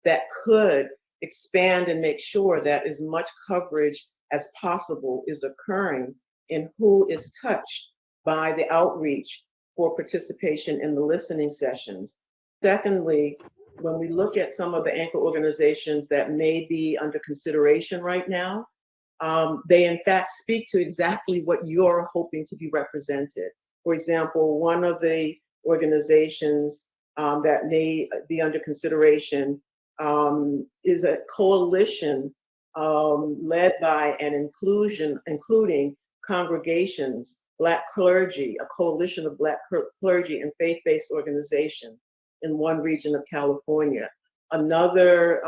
that could expand and make sure that as much coverage as possible is occurring in who is touched by the outreach for participation in the listening sessions. Secondly, when we look at some of the anchor organizations that may be under consideration right now, they in fact speak to exactly what you're hoping to be represented. For example, one of the organizations that may be under consideration is a coalition led by and including congregations, Black clergy, a coalition of Black clergy and faith-based organizations in one region of California. Another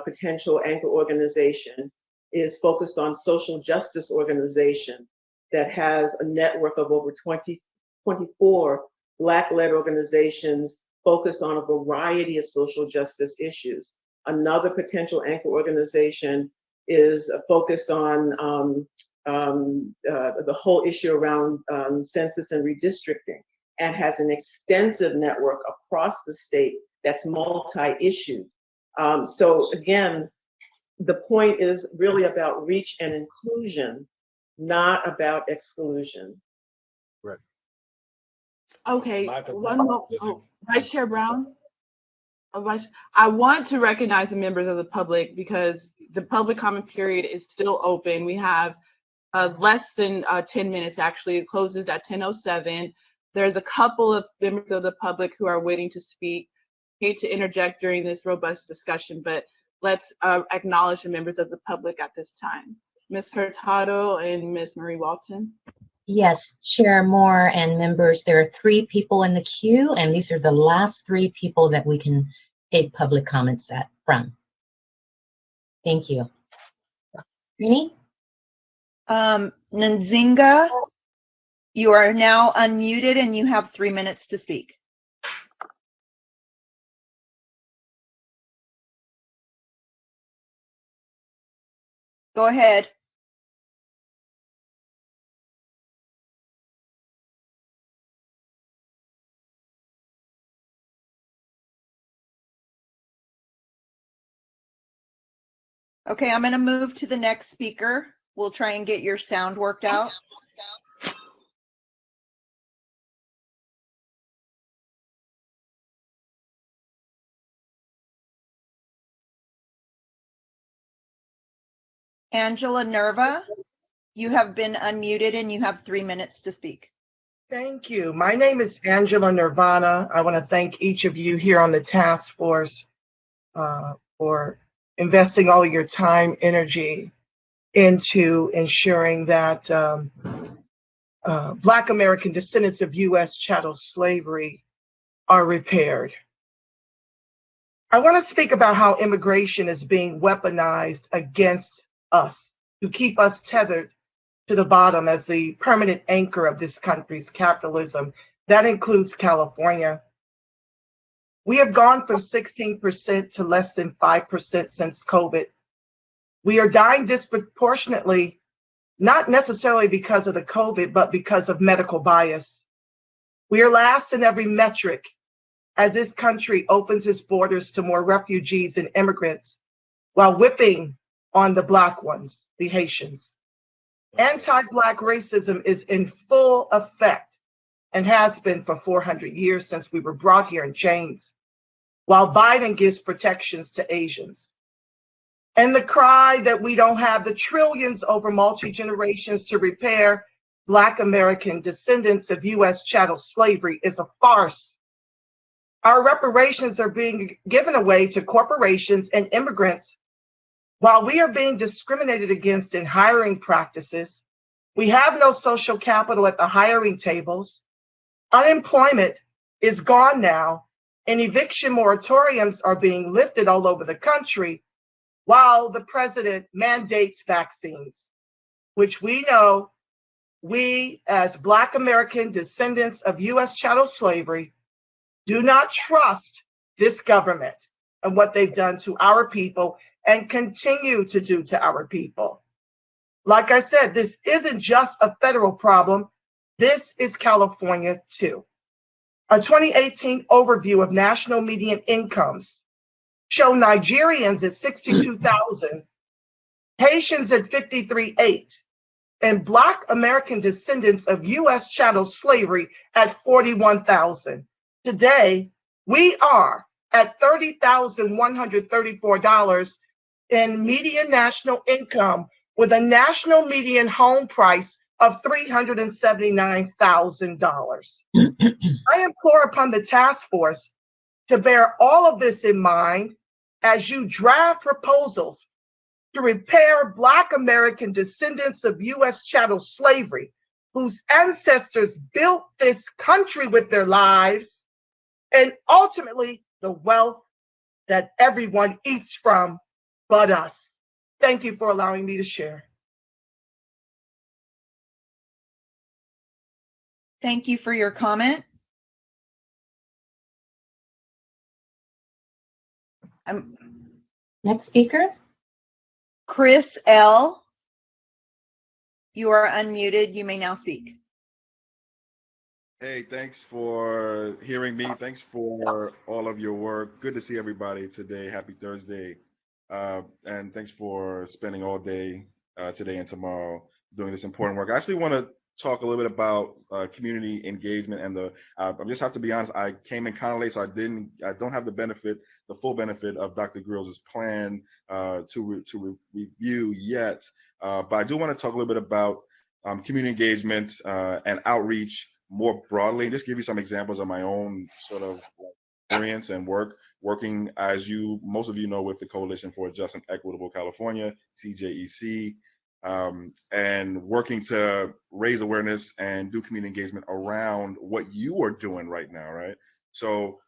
potential anchor organization is focused on social justice organization that has a network of over 24 Black-led organizations focused on a variety of social justice issues. Another potential anchor organization is focused on the whole issue around census and redistricting, and has an extensive network across the state that's multi-issue. So again, the point is really about reach and inclusion, not about exclusion. Right. Okay, one more. Oh, Vice Chair Brown. I want to recognize the members of the public because the public comment period is still open. We have less than 10 minutes, actually. It closes at 10:07. There's a couple of members of the public who are waiting to speak. Hate to interject during this robust discussion, but let's acknowledge the members of the public at this time. Ms. Hurtado and Ms. Marie Walton. Yes, Chair Moore and members, there are 3 people in the queue, and these are the last 3 people that we can take public comments from. Thank you. Rini? Nzinga, you are now unmuted and you have 3 minutes to speak. Go ahead. Okay, I'm going to move to the next speaker. We'll try and get your sound worked out. Angela Nerva, you have been unmuted and you have 3 minutes to speak. Thank you. My name is Angela Nirvana. I want to thank each of you here on the task force for investing all of your time, energy into ensuring that Black American descendants of U.S. chattel slavery are repaired. I want to speak about how immigration is being weaponized against us to keep us tethered to the bottom as the permanent anchor of this country's capitalism. That includes California. We have gone from 16% to less than 5% since COVID. We are dying disproportionately, not necessarily because of the COVID, but because of medical bias. We are last in every metric as this country opens its borders to more refugees and immigrants while whipping on the Black ones, the Haitians. Anti-Black racism is in full effect and has been for 400 years since we were brought here in chains, while Biden gives protections to Asians. And the cry that we don't have the trillions over multi-generations to repair Black American descendants of U.S. chattel slavery is a farce. Our reparations are being given away to corporations and immigrants while we are being discriminated against in hiring practices. We have no social capital at the hiring tables. Unemployment is gone now, and eviction moratoriums are being lifted all over the country while the president mandates vaccines, which we know we as Black American descendants of U.S. chattel slavery do not trust this government and what they've done to our people and continue to do to our people. Like I said, this isn't just a federal problem. This is California too. A 2018 overview of national median incomes show Nigerians at 62,000, Haitians at 53,800, and Black American descendants of U.S. chattel slavery at 41,000. Today, we are at $30,134 in median national income with a national median home price of $379,000. I implore upon the task force to bear all of this in mind as you draft proposals to repair Black American descendants of U.S. chattel slavery, whose ancestors built this country with their lives and ultimately the wealth that everyone eats from but us. Thank you for allowing me to share. Thank you for your comment. Next speaker. Chris L. You are unmuted. You may now speak. Hey, thanks for hearing me. Thanks for all of your work. Good to see everybody today. Happy Thursday. And thanks for spending all day today and tomorrow doing this important work. I actually want to talk a little bit about community engagement and I just have to be honest, I came in kind of late, so I don't have the full benefit of Dr. Grills' plan to review yet. But I do want to talk a little bit about community engagement and outreach more broadly, and just give you some examples of my own sort of experience and working, as most of you know, with the Coalition for a Just and Equitable California, CJEC, and working to raise awareness and do community engagement around what you are doing right now, right? So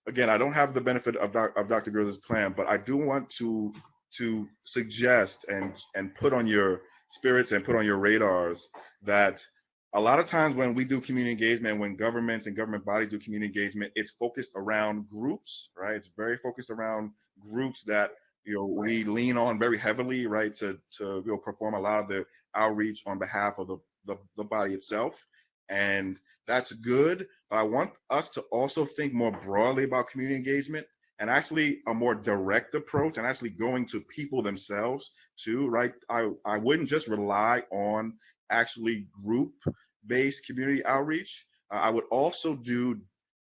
again, I don't have the benefit of Dr. Grills' plan, but I do want to suggest and put on your spirits and put on your radars that a lot of times when we do community engagement, when governments and government bodies do community engagement, it's focused around groups, right? It's very focused around groups that we lean on very heavily, right, to perform a lot of the outreach on behalf of the body itself. And that's good, but I want us to also think more broadly about community engagement and actually a more direct approach and actually going to people themselves too, right? I wouldn't just rely on actually group-based community outreach. I would also do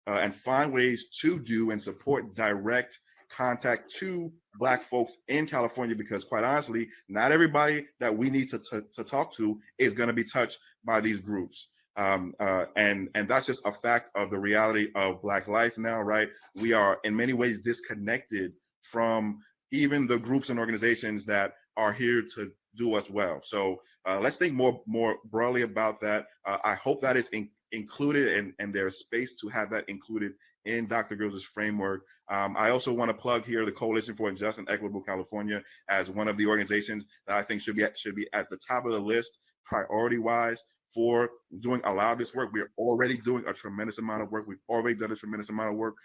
and find ways to do and support direct contact to Black folks in California, because quite honestly, not everybody that we need to talk to is going to be touched by these groups. And that's just a fact of the reality of Black life now, right? We are in many ways disconnected from even the groups and organizations that are here to do us well. So let's think more broadly about that. I hope that is included, and there's space to have that included in Dr. Grills' framework. I also want to plug here the Coalition for a Just and Equitable California as one of the organizations that I think should be at the top of the list, priority-wise, for doing a lot of this work. We're already doing a tremendous amount of work. We've already done a tremendous amount of work.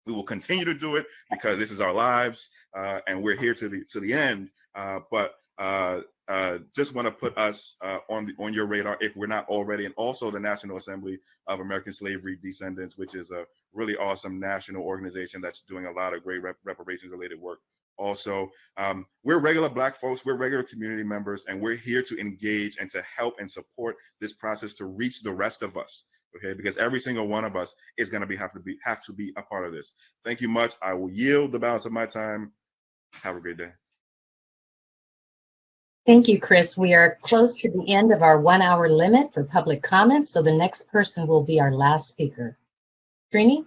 We will continue to do it because this is our lives, and we're here to the end. But just want to put us on your radar if we're not already, and also the National Assembly of American Slavery Descendants, which is a really awesome national organization that's doing a lot of great reparations related work. Also, we're regular Black folks, we're regular community members, and we're here to engage and to help and support this process to reach the rest of us. Okay, because every single one of us is going to have to be a part of this. Thank you much. I will yield the balance of my time. Have a great day. Thank you, Chris. We are close to the end of our 1 hour limit for public comments, so the next person will be our last speaker. Trini?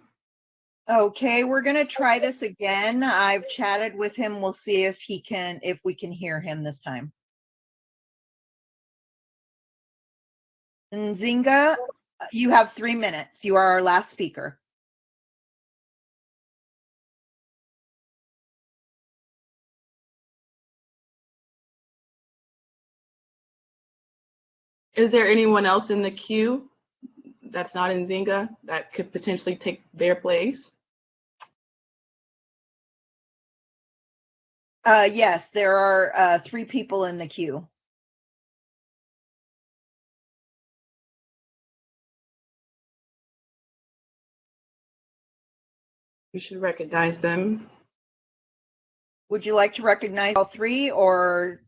Okay, we're gonna try this again. I've chatted with him. We'll see if we can hear him this time. Nzinga, you have 3 minutes. You are our last speaker. Is there anyone else in the queue that's not Nzinga that could potentially take their place? Yes, there are 3 people in the queue. You should recognize them. Would you like to recognize all 3 or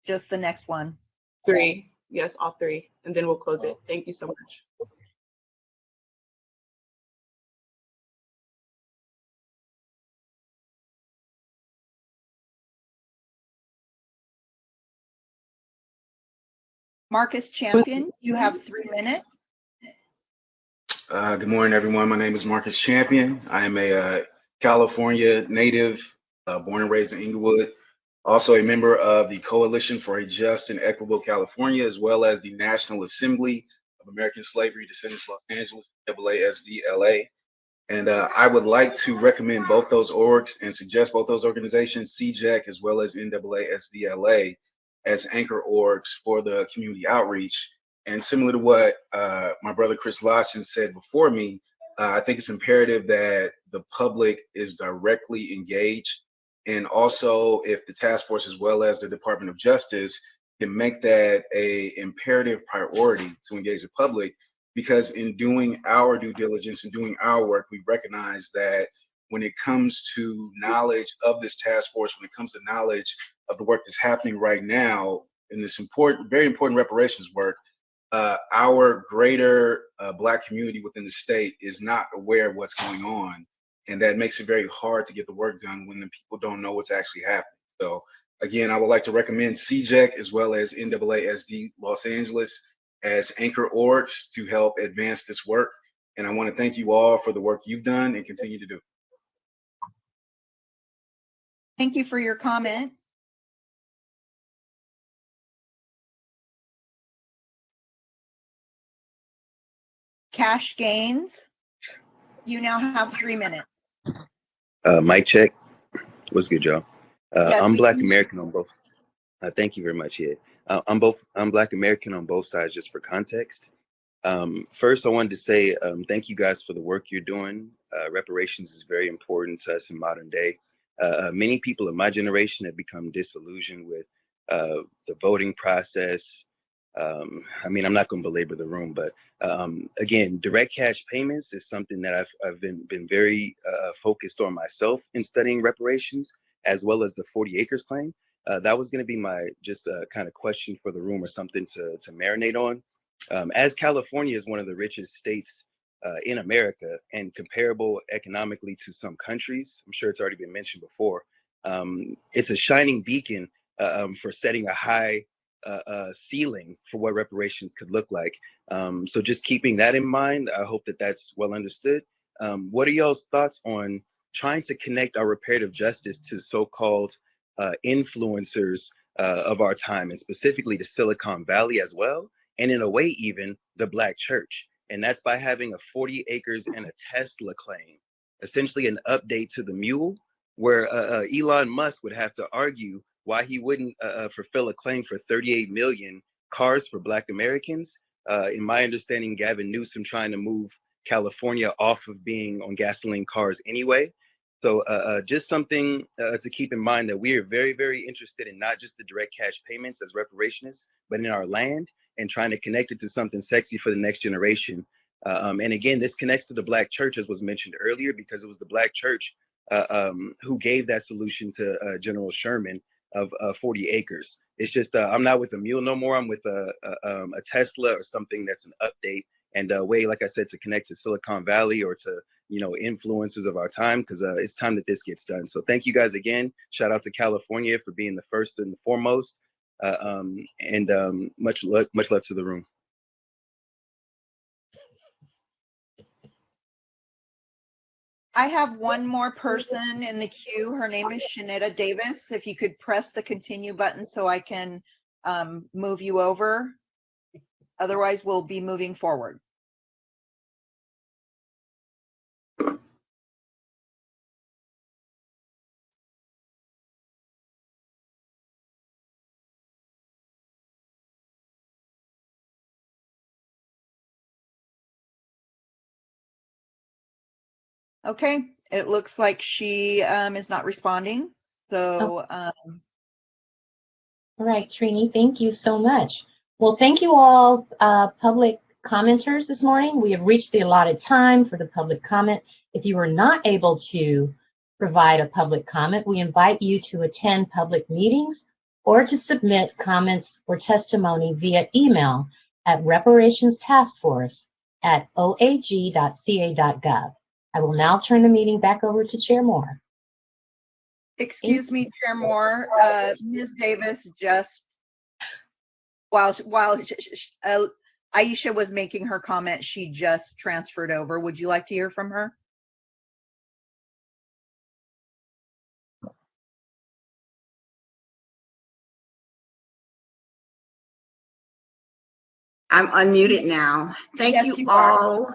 just the next one? 3. Yes, all 3. And then we'll close it. Thank you so much. Marcus Champion, you have 3 minutes. Good morning, everyone. My name is Marcus Champion. I am a California native, born and raised in Inglewood. Also a member of the Coalition for a Just and Equitable California, as well as the National Assembly of American Slavery Descendants, Los Angeles, NAASD-LA. And I would like to recommend both those orgs and suggest both those organizations, CJEC as well as NAASD-LA, as anchor orgs for the community outreach. And similar to what my brother Chris Lodgen said before me, I think it's imperative that the public is directly engaged. And also, if the task force as well as the Department of Justice can make that a imperative priority to engage the public, because in doing our due diligence and doing our work, we recognize that when it comes to knowledge of this task force, when it comes to knowledge of the work that's happening right now in this important, very important reparations work, our greater Black community within the state is not aware of what's going on. And that makes it very hard to get the work done when the people don't know what's actually happening. So again, I would like to recommend CJEC as well as NAASD Los Angeles as anchor orgs to help advance this work. And I want to thank you all for the work you've done and continue to do. Thank you for your comment. Cash Gains, you now have 3 minutes. Mic check. What's good, y'all? Yes, I'm Black American on both. Thank you very much. Yeah, I'm Black American on both sides, just for context. First, I wanted to say thank you guys for the work you're doing. Reparations is very important to us in modern day. Many people in my generation have become disillusioned with the voting process. I mean, I'm not going to belabor the room, but again, direct cash payments is something that I've been very focused on myself in studying reparations, as well as the 40 acres claim. That was going to be my just kind of question for the room, or something to marinate on. As California is one of the richest states in America and comparable economically to some countries. I'm sure it's already been mentioned before. It's a shining beacon for setting a high ceiling for what reparations could look like. So just keeping that in mind, I hope that that's well understood. What are y'all's thoughts on trying to connect our reparative justice to so-called influencers of our time, and specifically the Silicon Valley as well, and in a way even the Black church? And that's by having a 40 acres and a Tesla claim, essentially an update to the mule, where Elon Musk would have to argue why he wouldn't fulfill a claim for 38 million cars for Black Americans. In my understanding, Gavin Newsom trying to move California off of being on gasoline cars anyway. So just something to keep in mind, that we are very, very interested in not just the direct cash payments as reparationists, but in our land, and trying to connect it to something sexy for the next generation. And again, this connects to the Black church, as was mentioned earlier, because it was the Black church who gave that solution to General Sherman of 40 acres. It's just, I'm not with a mule no more. I'm with a Tesla or something that's an update, and a way, like I said, to connect to Silicon Valley or to, you know, influencers of our time, because it's time that this gets done. So thank you guys again. Shout out to California for being the first and the foremost. Much love to the room. I have one more person in the queue. Her name is Shanita Davis. If you could press the continue button so I can move you over. Otherwise, we'll be moving forward. Okay, it looks like she is not responding. So, All right, Trini, thank you so much. Well, thank you all, public commenters this morning. We have reached the allotted time for the public comment. If you were not able to provide a public comment, we invite you to attend public meetings or to submit comments or testimony via email at reparationstaskforce@oag.ca.gov. I will now turn the meeting back over to Chair Moore. excuse me, Chair Moore, Ms. Davis just, while Aisha was making her comment, she just transferred over. Would you like to hear from her? I'm unmuted now. Thank Yes, you you are. all.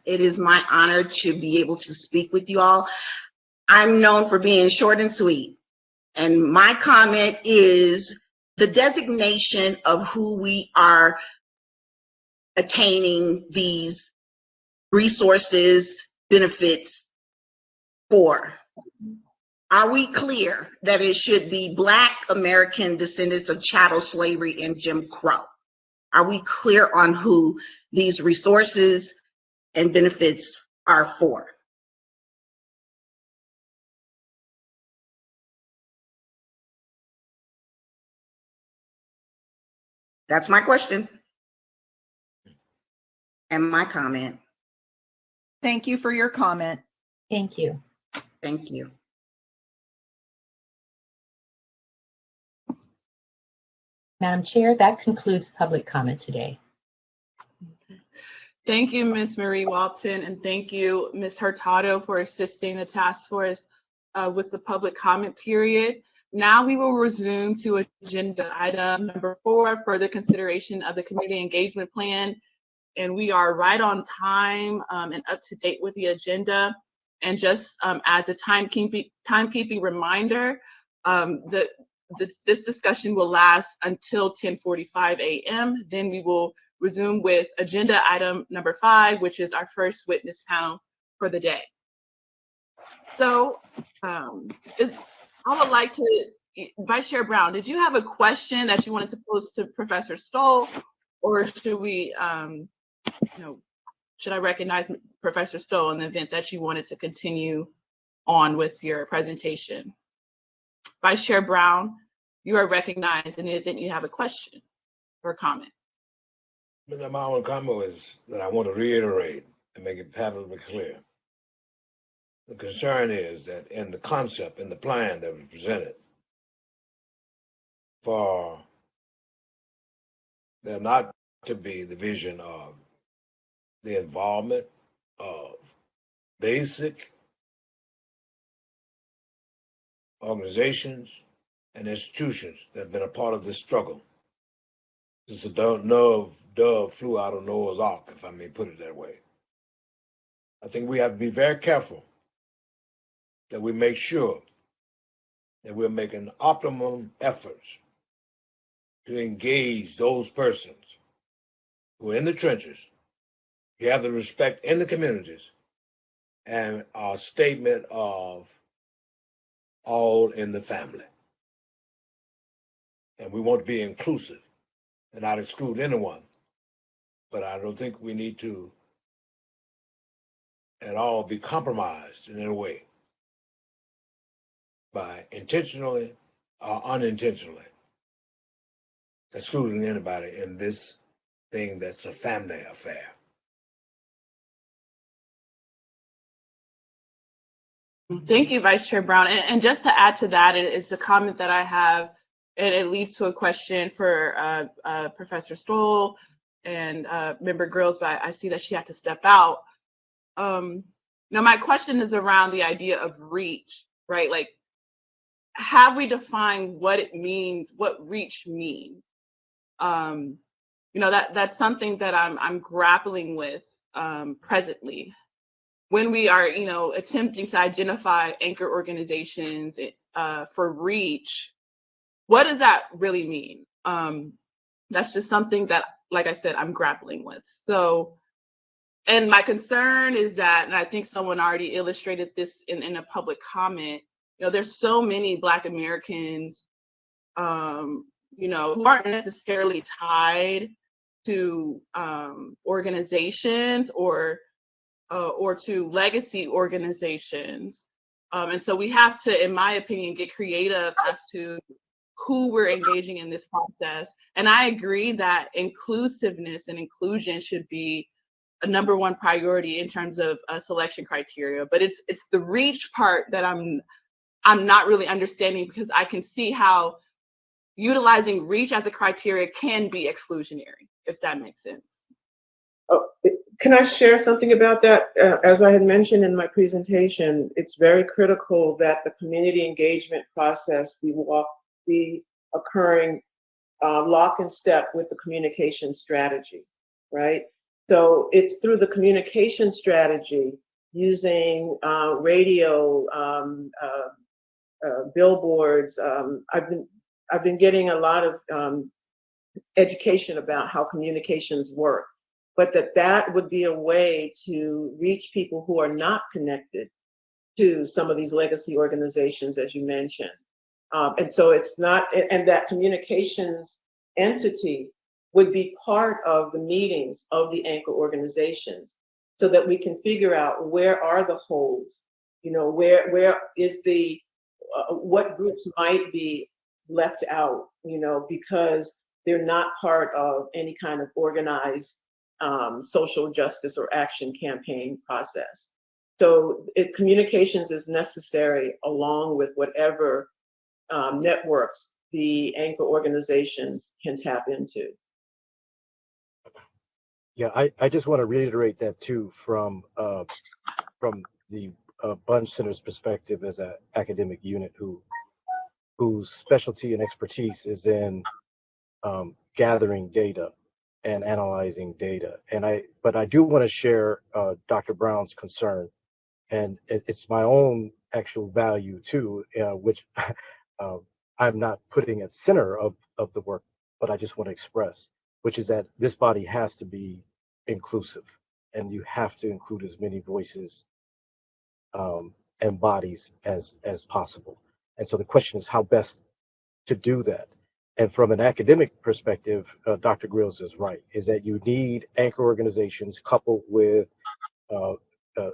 It is my honor to be able to speak with you all. I'm known for being short and sweet. And my comment is the designation of who we are attaining these resources, benefits for. Are we clear that it should be Black American descendants of chattel slavery and Jim Crow? Are we clear on who these resources and benefits are for? That's my question and my comment. Thank you for your comment. Thank you. Thank you. Madam Chair, that concludes public comment today. Thank you, Ms. Marie Walton, and thank you, Ms. Hurtado, for assisting the task force with the public comment period. Now we will resume to agenda item number 4, further consideration of the community engagement plan. And we are right on time and up to date with the agenda. And just as a timekeeping reminder, this discussion will last until 10:45 a.m. Then we will resume with agenda item number 5, which is our first witness panel for the day. So I would like to, Vice Chair Brown, did you have a question that you wanted to pose to Professor Stoll, or should we, should I recognize Professor Stoll in the event that you wanted to continue on with your presentation? Vice Chair Brown, you are recognized in the event you have a question or comment. My only comment is that I want to reiterate and make it patently clear. The concern is that in the concept, in the plan that was presented, for there not to be the vision of the involvement of basic organizations and institutions that have been a part of this struggle since the dove flew out of Noah's Ark, if I may put it that way. I think we have to be very careful that we make sure that we're making optimum efforts to engage those persons who are in the trenches, gather respect in the communities, and our statement of all in the family. And we want to be inclusive and not exclude anyone. But I don't think we need to at all be compromised in any way by intentionally or unintentionally excluding anybody in this thing that's a family affair. Thank you, Vice Chair Brown. And just to add to that, it's a comment that I have, and it leads to a question for Professor Stoll and Member Grills, but I see that she had to step out. Now, my question is around the idea of reach, right? Like, have we defined what it means, what reach means? That's something that I'm grappling with presently. When we are, attempting to identify anchor organizations for reach, what does that really mean? That's just something that, like I said, I'm grappling with. So, and my concern is that, and I think someone already illustrated this in a public comment, there's so many Black Americans, who aren't necessarily tied to organizations or to legacy organizations. And so we have to, in my opinion, get creative as to who we're engaging in this process. And I agree that inclusiveness and inclusion should be a number one priority in terms of selection criteria. But it's the reach part that I'm not really understanding, because I can see how utilizing reach as a criteria can be exclusionary, if that makes sense. Oh, can I share something about that? As I had mentioned in my presentation, it's very critical that the community engagement process be occurring lock and step with the communication strategy, right? So it's through the communication strategy, using radio, billboards. I've been getting a lot of education about how communications work, but that would be a way to reach people who are not connected to some of these legacy organizations, as you mentioned. And so it's not, and that communications entity would be part of the meetings of the anchor organizations, so that we can figure out where are the holes, where is the, what groups might be left out, because they're not part of any kind of organized social justice or action campaign process. So communications is necessary along with whatever networks the anchor organizations can tap into. Yeah, I just want to reiterate that too, from the Bunge Center's perspective as an academic unit whose specialty and expertise is in gathering data and analyzing data. But I do want to share Dr. Brown's concern, and it's my own actual value too, which I'm not putting at center of the work, but I just want to express, which is that this body has to be inclusive, and you have to include as many voices and bodies as possible. And so the question is how best to do that. And from an academic perspective, Dr. Grills is right, is that you need anchor organizations coupled with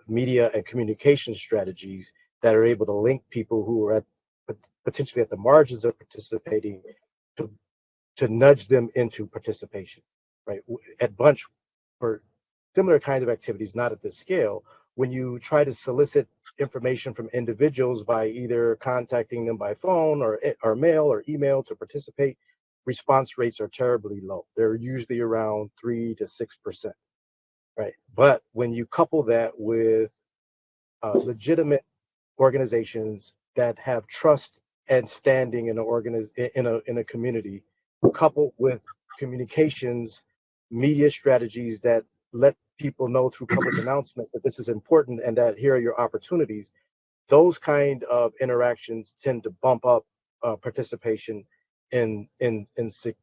media and communication strategies that are able to link people who are potentially at the margins of participating to nudge them into participation, right? At Bunge, for similar kinds of activities, not at this scale, when you try to solicit information from individuals by either contacting them by phone or mail or email to participate, response rates are terribly low. They're usually around 3 to 6%, right? But when you couple that with legitimate organizations that have trust and standing in a community, coupled with communications, media strategies that let people know through public announcements that this is important and that here are your opportunities, those kind of interactions tend to bump up participation in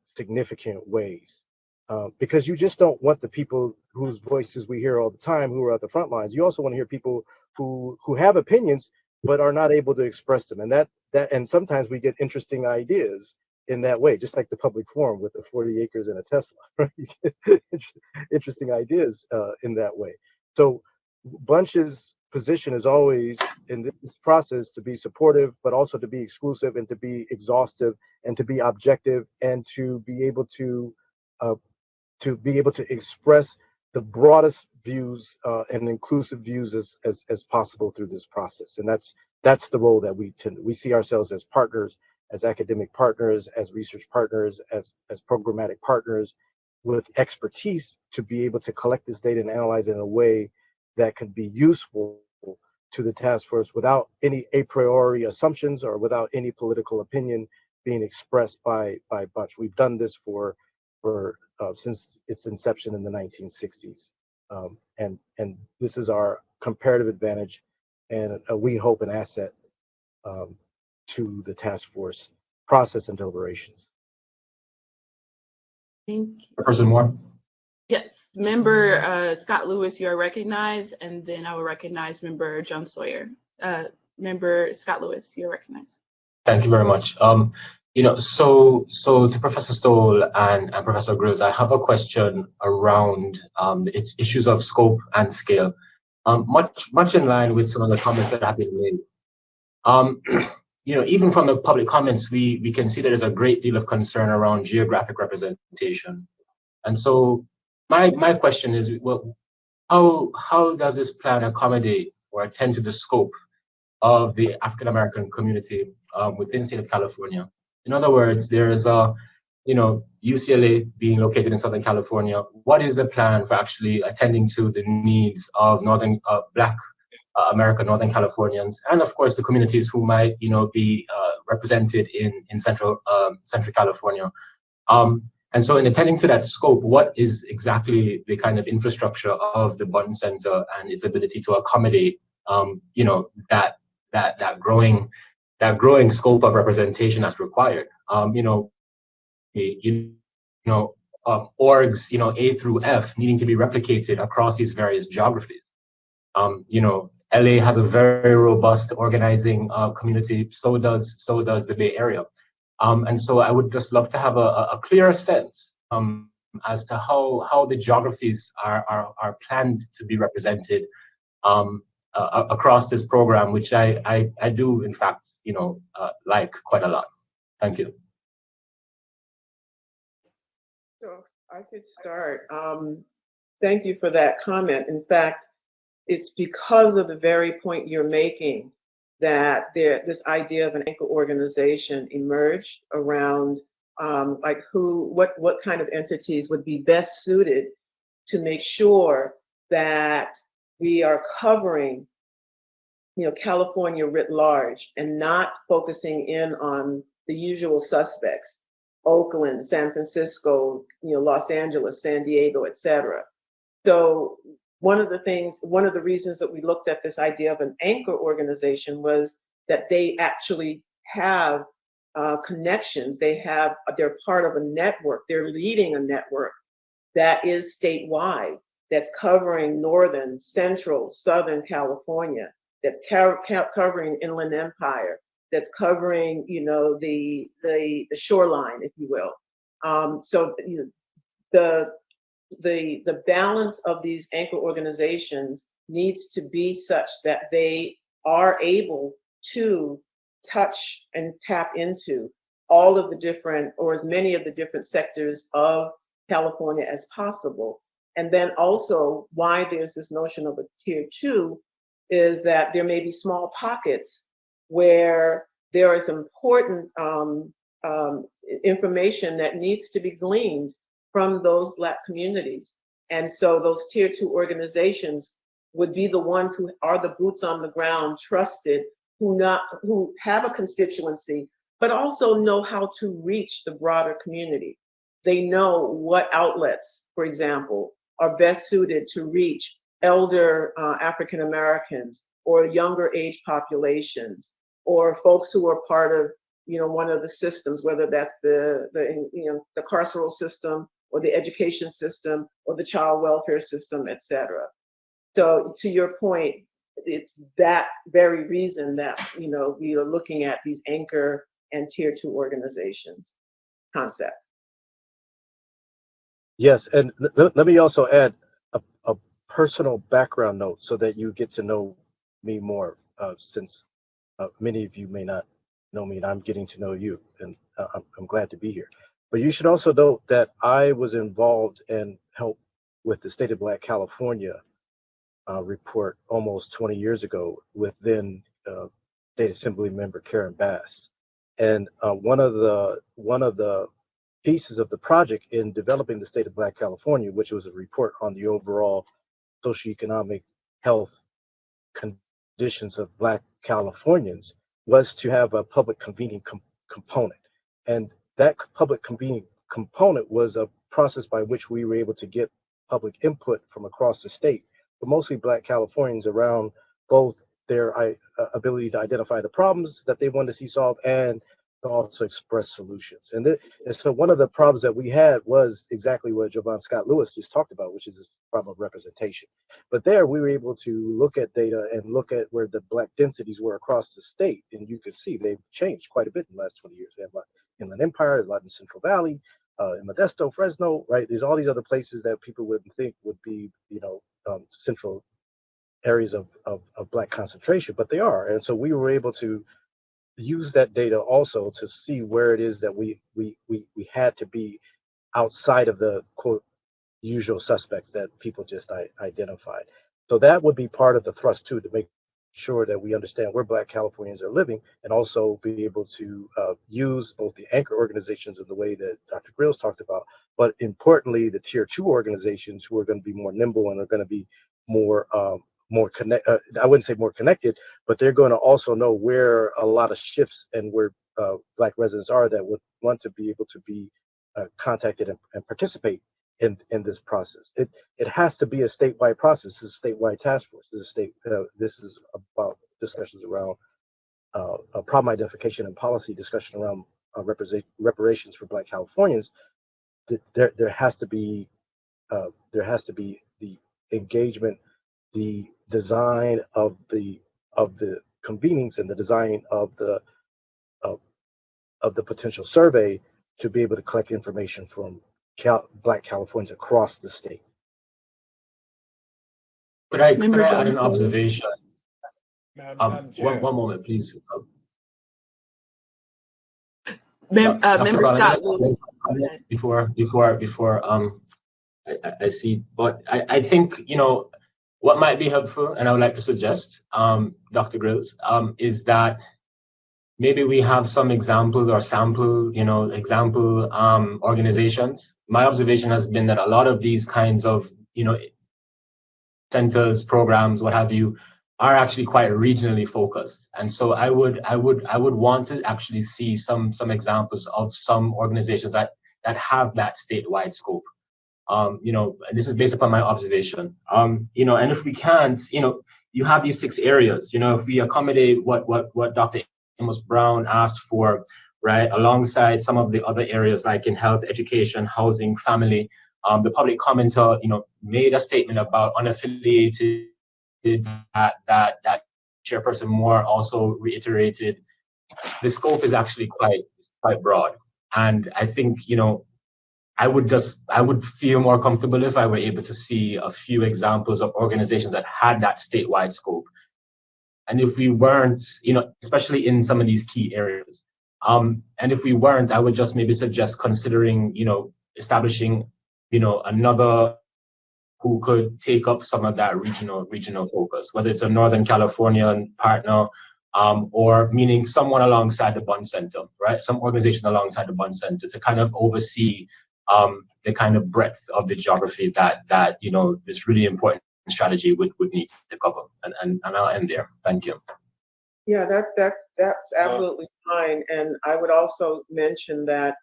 significant ways. Because you just don't want the people whose voices we hear all the time who are at the front lines. You also want to hear people who have opinions but are not able to express them, and sometimes we get interesting ideas in that way, just like the public forum with the 40 acres and a Tesla. Right? You get interesting ideas in that way. So Bunch's position is always in this process to be supportive, but also to be exclusive and to be exhaustive and to be objective and to be able to express the broadest views and inclusive views as possible through this process. And that's the role that we see ourselves as partners, as academic partners, as research partners, as programmatic partners with expertise to be able to collect this data and analyze it in a way that could be useful to the task force without any a priori assumptions or without any political opinion being expressed by Bunch. We've done this for since its inception in the 1960s. And this is our comparative advantage and we hope an asset to the task force process and deliberations. Thank you. Person Moore. Yes, Member Scott Lewis, you are recognized, and then I will recognize Member Joan Sawyer. Member Scott Lewis, you're recognized. Thank you very much. So to Professor Stoll and Professor Grills, I have a question around its issues of scope and scale, much in line with some of the comments that have been made. Even from the public comments, we can see there's a great deal of concern around geographic representation. And so my question is, well, how does this plan accommodate or attend to the scope of the African American community within the state of California? In other words, there is UCLA being located in Southern California. What is the plan for actually attending to the needs of Black American Northern Californians, and of course the communities who might be represented in Central California? And so in attending to that scope, what is exactly the kind of infrastructure of the Bunch Center and its ability to accommodate that growing scope of representation that's required? Orgs, A through F needing to be replicated across these various geographies. LA has a very robust organizing community. So does the Bay Area. And so I would just love to have a clearer sense as to how the geographies are planned to be represented across this program, which I do in fact like quite a lot. Thank you. So I could start. Thank you for that comment. In fact, it's because of the very point you're making that this idea of an anchor organization emerged around what kind of entities would be best suited to make sure that we are covering California writ large and not focusing in on the usual suspects, Oakland, San Francisco, Los Angeles, San Diego, et cetera. So one of the reasons that we looked at this idea of an anchor organization was that they actually have connections. They're part of a network. They're leading a network that is statewide, that's covering Northern, Central, Southern California, that's covering Inland Empire, that's covering, the shoreline, if you will. So the balance of these anchor organizations needs to be such that they are able to touch and tap into all of the different, or as many of the different sectors of California as possible. And then also why there's this notion of a tier 2 is that there may be small pockets where there is important information that needs to be gleaned from those Black communities. And so those tier 2 organizations would be the ones who are the boots on the ground, trusted, who have a constituency, but also know how to reach the broader community. They know what outlets, for example, are best suited to reach elder African Americans or younger age populations, or folks who are part of, one of the systems, whether that's the carceral system or the education system or the child welfare system, et cetera. So to your point, it's that very reason that, we are looking at these anchor and tier 2 organizations concept. Yes, and let me also add a personal background note so that you get to know me more, since many of you may not know me and I'm getting to know you, and I'm glad to be here. But you should also know that I was involved and helped with the State of Black California report almost 20 years ago with then State Assembly member Karen Bass. And one of the pieces of the project in developing the State of Black California, which was a report on the overall socioeconomic health conditions of Black Californians, was to have a public convening component. And that public convening component was a process by which we were able to get public input from across the state, but mostly Black Californians, around both their ability to identify the problems that they wanted to see solved and to also express solutions. And so one of the problems that we had was exactly what Jovan Scott Lewis just talked about, which is this problem of representation. But there we were able to look at data and look at where the Black densities were across the state. And you can see they've changed quite a bit in the last 20 years. We have a lot in Inland Empire, there's a lot in Central Valley, in Modesto, Fresno, right? There's all these other places that people wouldn't think would be, central areas of Black concentration, but they are. And so we were able to use that data also to see where it is that we had to be outside of the quote usual suspects that people just identified. So that would be part of the thrust too, to make sure that we understand where Black Californians are living, and also be able to use both the anchor organizations in the way that Dr. Grills talked about, but importantly the tier 2 organizations who are going to be more nimble and are going to be more I wouldn't say more connected, but they're going to also know where a lot of shifts and where Black residents are that would want to be able to be contacted and participate in this process. It has to be a statewide process. This is a statewide task force. This is about discussions around problem identification and policy discussion around reparations for Black Californians. There has to be the engagement, the design of the convenings, and the design of the potential survey to be able to collect information from Black Californians across the state. Could I add an observation? One moment, please. Member Scott, before I see, but I think, what might be helpful, and I would like to suggest, Dr. Grills, is that maybe we have some examples or sample, example organizations. My observation has been that a lot of these kinds of, centers, programs, what have you, are actually quite regionally focused. And so I would want to actually see some examples of some organizations that have that statewide scope. This is based upon my observation. And if we can't, you have these 6 areas. If we accommodate what Dr. Amos Brown asked for, right, alongside some of the other areas like in health, education, housing, family, the public commenter, made a statement about unaffiliated. That Chairperson Moore also reiterated. The scope is actually quite broad, and I think I would feel more comfortable if I were able to see a few examples of organizations that had that statewide scope. And if we weren't, especially in some of these key areas, and if we weren't, I would just maybe suggest considering, establishing, another who could take up some of that regional focus, whether it's a Northern Californian partner, or meaning someone alongside the Bunch Center, right? Some organization alongside the Bunch Center to kind of oversee the kind of breadth of the geography that this really important strategy would need to cover. And I'll end there. Thank you. Yeah, that's absolutely fine. And I would also mention that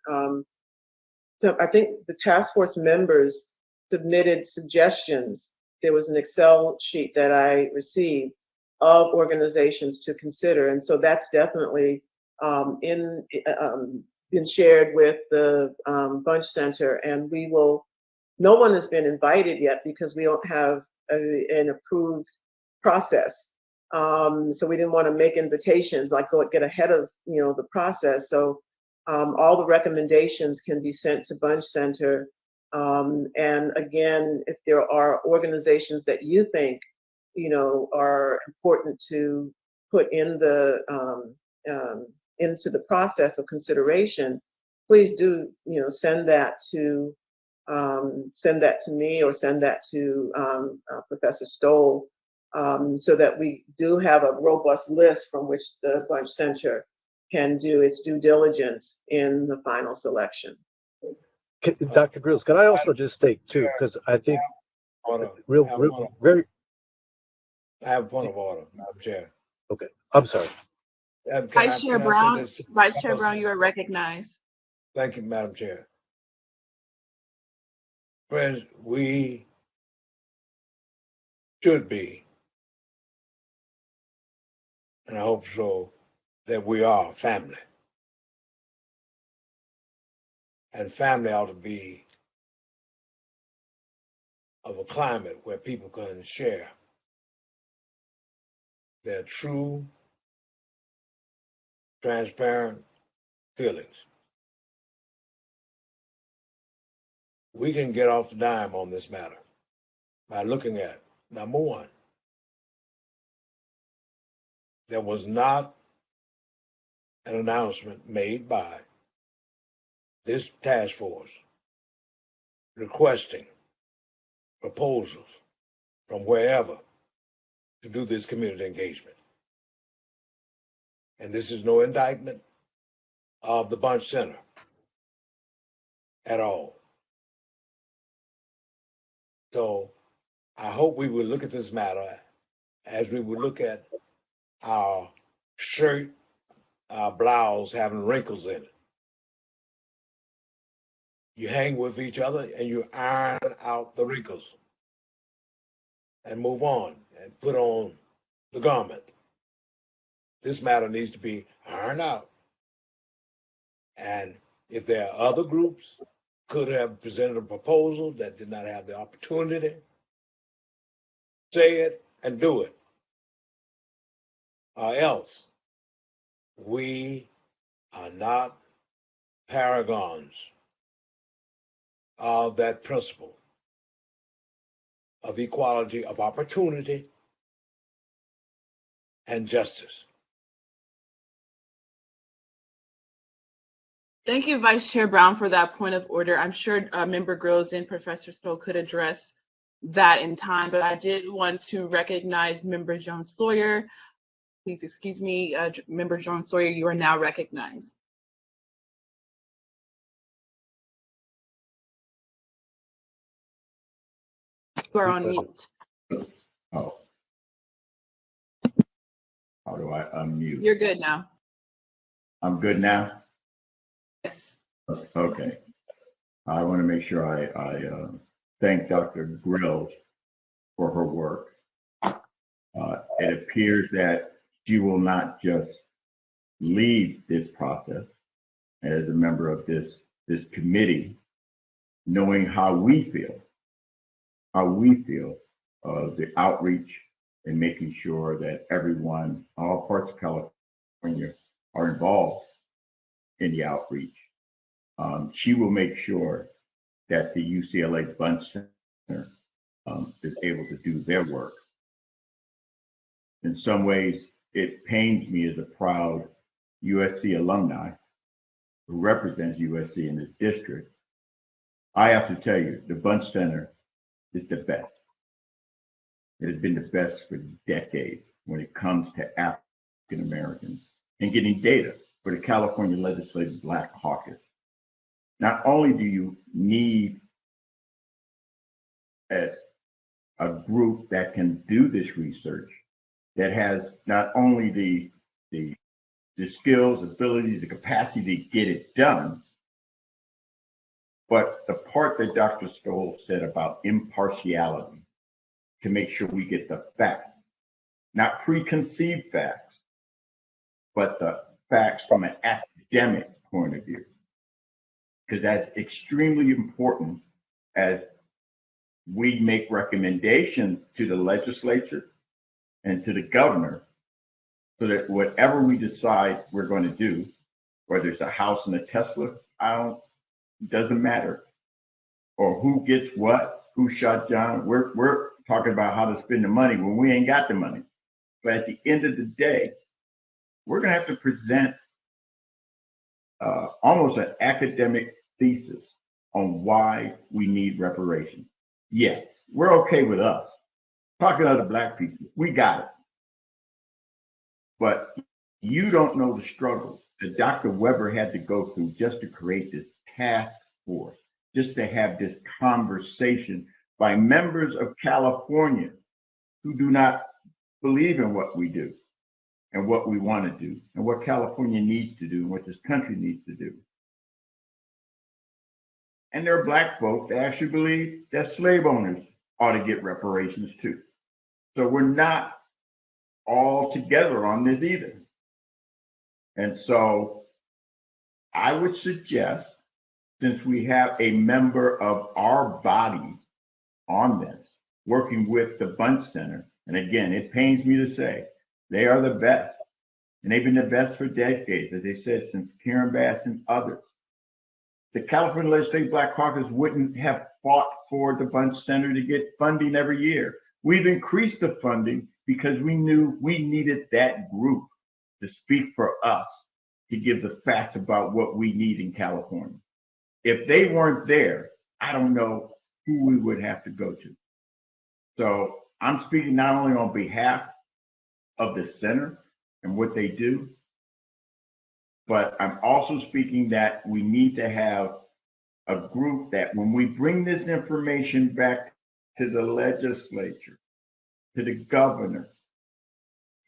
so I think the task force members submitted suggestions. There was an Excel sheet that I received of organizations to consider, and so that's definitely been shared with the Bunch Center, and we will. No one has been invited yet because we don't have an approved process. So we didn't want to make invitations, like get ahead of the process. So all the recommendations can be sent to Bunch Center. And again, if there are organizations that you think are important to put in into the process of consideration, please do send that to me or send that to Professor Stoll. So that we do have a robust list from which the Bunch Center can do its due diligence in the final selection. Dr. Grills, can I also just state too, because I think very. I have a point of order, Madam Chair. Okay, I'm sorry. Vice Chair Brown, Vice Chair Brown, you are recognized. Thank you, Madam Chair. Friends, we should be, and I hope so, that we are family. And family ought to be of a climate where people can share their true, transparent feelings. We can get off the dime on this matter by looking at, number one, there was not an announcement made by this task force requesting proposals from wherever to do this community engagement. And this is no indictment of the Bunch Center at all. So I hope we will look at this matter as we would look at our shirt, our blouse having wrinkles in it. You hang with each other and you iron out the wrinkles and move on and put on the garment. This matter needs to be ironed out. And if there are other groups could have presented a proposal that did not have the opportunity, say it and do it. Or else we are not paragons of that principle of equality of opportunity and justice. Thank you, Vice Chair Brown, for that point of order. I'm sure Member Grills and Professor Stoll could address that in time, but I did want to recognize Member Jones Sawyer. Please excuse me, Member Jones Sawyer, you are now recognized. You are on mute. Oh. How do I unmute? You're good now. I'm good now? Yes. Okay. I want to make sure I thank Dr. Grills for her work. It appears that she will not just lead this process as a member of this committee, knowing how we feel of the outreach and making sure that everyone, all parts of California, are involved in the outreach. She will make sure that the UCLA Bunch Center is able to do their work. In some ways, it pains me as a proud USC alumni who represents USC in this district. I have to tell you, the Bunch Center is the best. It has been the best for decades when it comes to African Americans and getting data for the California Legislative Black Caucus. Not only do you need a group that can do this research, that has not only the skills, abilities, the capacity to get it done, but the part that Dr. Stoll said about impartiality, to make sure we get the facts, not preconceived facts, but the facts from an academic point of view. Because that's extremely important as we make recommendations to the legislature and to the governor, so that whatever we decide we're going to do, whether it's a house and a Tesla, doesn't matter, or who gets what, who shot John. We're talking about how to spend the money when we ain't got the money. But at the end of the day, we're going to have to present almost an academic thesis on why we need reparations. Yes, we're okay with us. Talking to other Black people, we got it. But you don't know the struggle that Dr. Weber had to go through just to create this task force, just to have this conversation by members of California who do not believe in what we do and what we want to do and what California needs to do and what this country needs to do. And there are Black folk that actually believe that slave owners ought to get reparations too. So we're not all together on this either. And so I would suggest, since we have a member of our body on this, working with the Bunch Center, and again, it pains me to say, they are the best. And they've been the best for decades, as they said, since Karen Bass and others. The California Legislative Black Caucus wouldn't have fought for the Bunch Center to get funding every year. We've increased the funding because we knew we needed that group to speak for us, to give the facts about what we need in California. If they weren't there, I don't know who we would have to go to. So I'm speaking not only on behalf of the center and what they do, but I'm also speaking that we need to have a group that when we bring this information back to the legislature, to the governor,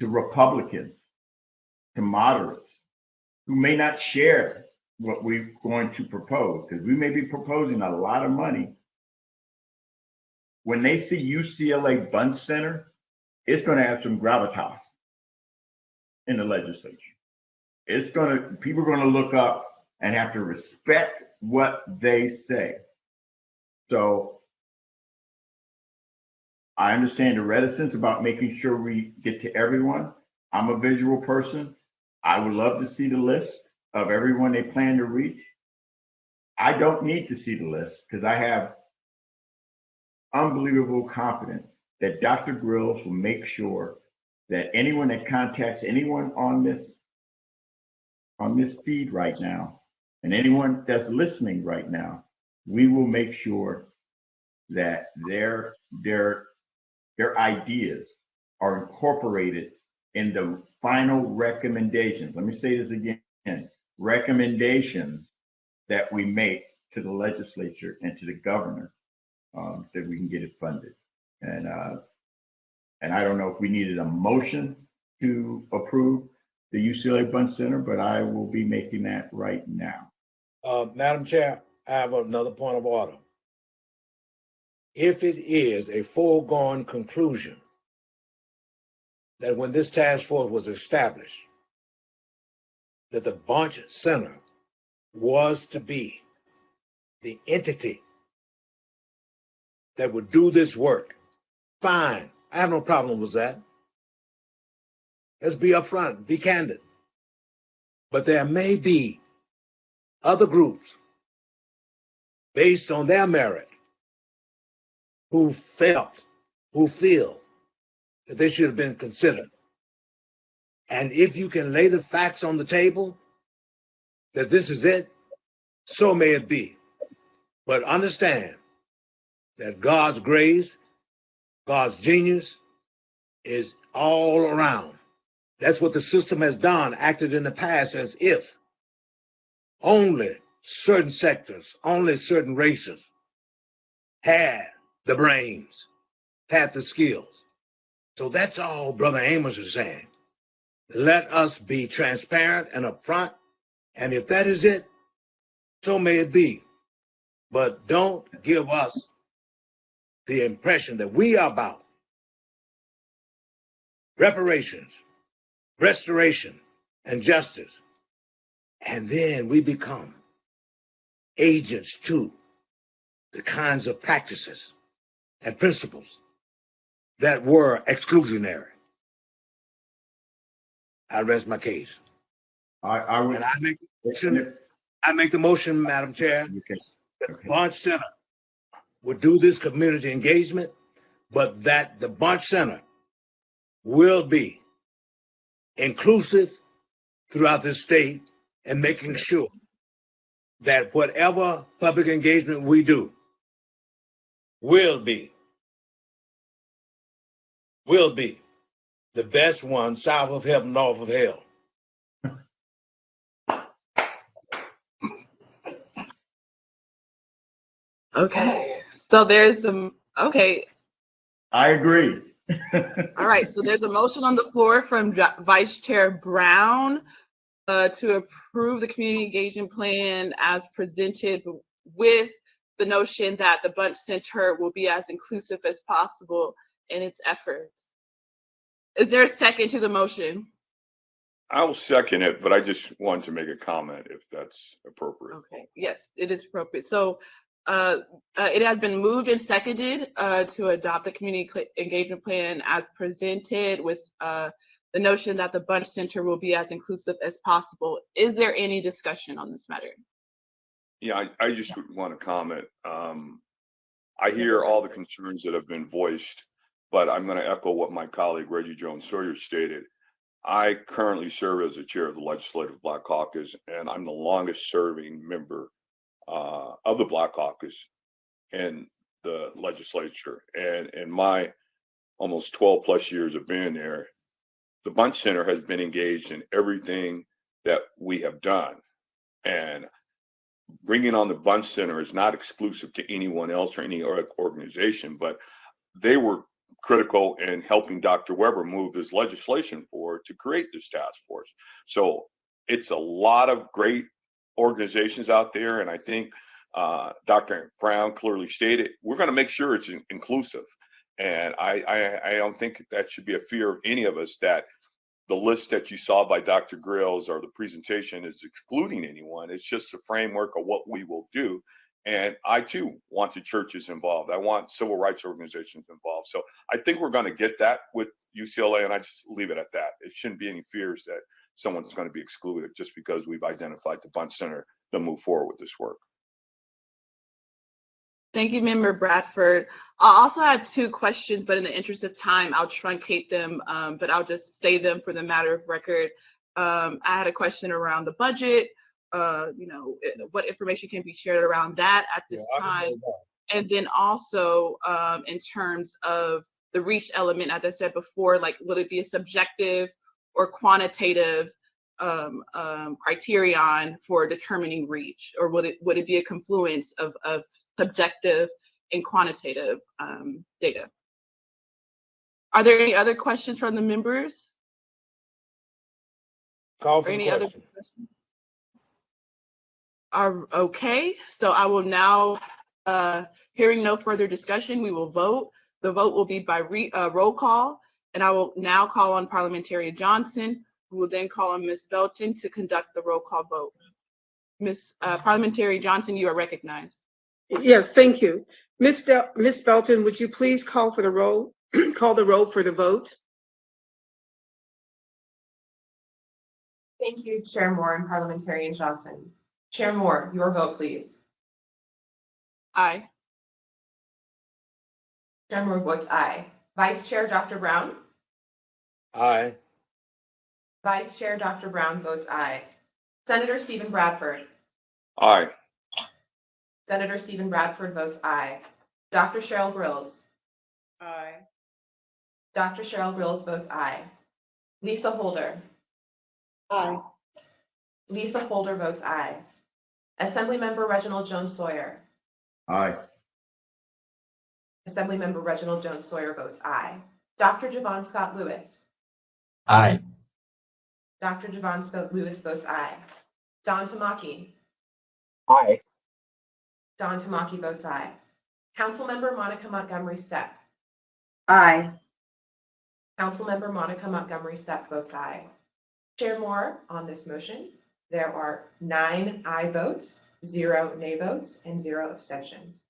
to Republicans, to moderates, who may not share what we're going to propose, because we may be proposing a lot of money. When they see UCLA Bunch Center, it's going to have some gravitas in the legislature. People are going to look up and have to respect what they say. So I understand the reticence about making sure we get to everyone. I'm a visual person. I would love to see the list of everyone they plan to reach. I don't need to see the list because I have unbelievable confidence that Dr. Grills will make sure that anyone that contacts anyone on this feed right now, and anyone that's listening right now, we will make sure that their ideas are incorporated in the final recommendations. Let me say this again, recommendations that we make to the legislature and to the governor, that we can get it funded. And I don't know if we needed a motion to approve the UCLA Bunch Center, but I will be making that right now. Madam Chair, I have another point of order. If it is a foregone conclusion that when this task force was established, that the Bunch Center was to be the entity that would do this work, fine. I have no problem with that. Let's be upfront, be candid. But there may be other groups based on their merit who feel that they should have been considered. And if you can lay the facts on the table that this is it, so may it be. But understand that God's grace, God's genius is all around. That's what the system has done, acted in the past as if only certain sectors, only certain races had the brains, had the skills. So that's all Brother Amos is saying. Let us be transparent and upfront, and if that is it, so may it be. But don't give us the impression that we are about reparations, restoration, and justice. And then we become agents to the kinds of practices and principles that were exclusionary. I rest my case. I would. And I make the motion, Madam Chair, that the Bunch Center would do this community engagement, but that the Bunch Center will be inclusive throughout the state and making sure that whatever public engagement we do will be the best one south of heaven, north of hell. Okay, so there's okay. I agree. All right, so there's a motion on the floor from Vice Chair Brown to approve the community engagement plan as presented with the notion that the Bunch Center will be as inclusive as possible in its efforts. Is there a second to the motion? I will second it, but I just wanted to make a comment if that's appropriate. Okay, yes, it is appropriate. So it has been moved and seconded to adopt the community engagement plan as presented with the notion that the Bunch Center will be as inclusive as possible. Is there any discussion on this matter? Yeah, I just would want to comment. I hear all the concerns that have been voiced, but I'm going to echo what my colleague Reggie Jones Sawyer stated. I currently serve as the chair of the Legislative Black Caucus, and I'm the longest serving member of the Black Caucus in the legislature. And in my almost 12 plus years of being there, the Bunch Center has been engaged in everything that we have done. And bringing on the Bunch Center is not exclusive to anyone else or any organization, but they were critical in helping Dr. Weber move this legislation forward to create this task force. So it's a lot of great organizations out there. And I think Dr. Brown clearly stated, we're going to make sure it's inclusive. And I don't think that should be a fear of any of us that the list that you saw by Dr. Grills or the presentation is excluding anyone. It's just a framework of what we will do. And I too want the churches involved. I want civil rights organizations involved. So I think we're going to get that with UCLA, and I just leave it at that. It shouldn't be any fears that someone's going to be excluded just because we've identified the Bunch Center to move forward with this work. Thank you, Member Bradford. I also have two questions, but in the interest of time, I'll truncate them, but I'll just say them for the matter of record. I had a question around the budget, what information can be shared around that at this time. And then also in terms of the reach element, as I said before, like, will it be a subjective or quantitative criterion for determining reach, or would it be a confluence of subjective and quantitative data? Are there any other questions from the members? Call for any question. other questions? Okay, so I will now, hearing no further discussion, we will vote. The vote will be by roll call, and I will now call on Parliamentarian Johnson, who will then call on Ms. Belton to conduct the roll call vote. Ms. Parliamentary Johnson, you are recognized. Yes, thank you. Ms. Belton, would you please call for the roll, call the roll for the vote? Thank you, Chair Moore and Parliamentarian Johnson. Chair Moore, your vote, please. Aye. Chair Moore votes aye. Vice Chair Dr. Brown? Aye. Vice Chair Dr. Brown votes aye. Senator Stephen Bradford? Aye. Senator Stephen Bradford votes aye. Dr. Cheryl Grills. Aye. Dr. Cheryl Grills votes aye. Lisa Holder. Aye. Lisa Holder votes aye. Assemblymember Reginald Jones Sawyer. Aye. Assemblymember Reginald Jones Sawyer votes aye. Dr. Javon Scott Lewis. Aye. Dr. Javon Scott Lewis votes aye. Don Tamaki. Aye. Don Tamaki votes aye. Councilmember Monica Montgomery Stepp. Aye. Councilmember Monica Montgomery Stepp votes aye. Chair Moore, on this motion, there are 9 aye votes, 0 nay votes, and 0 abstentions.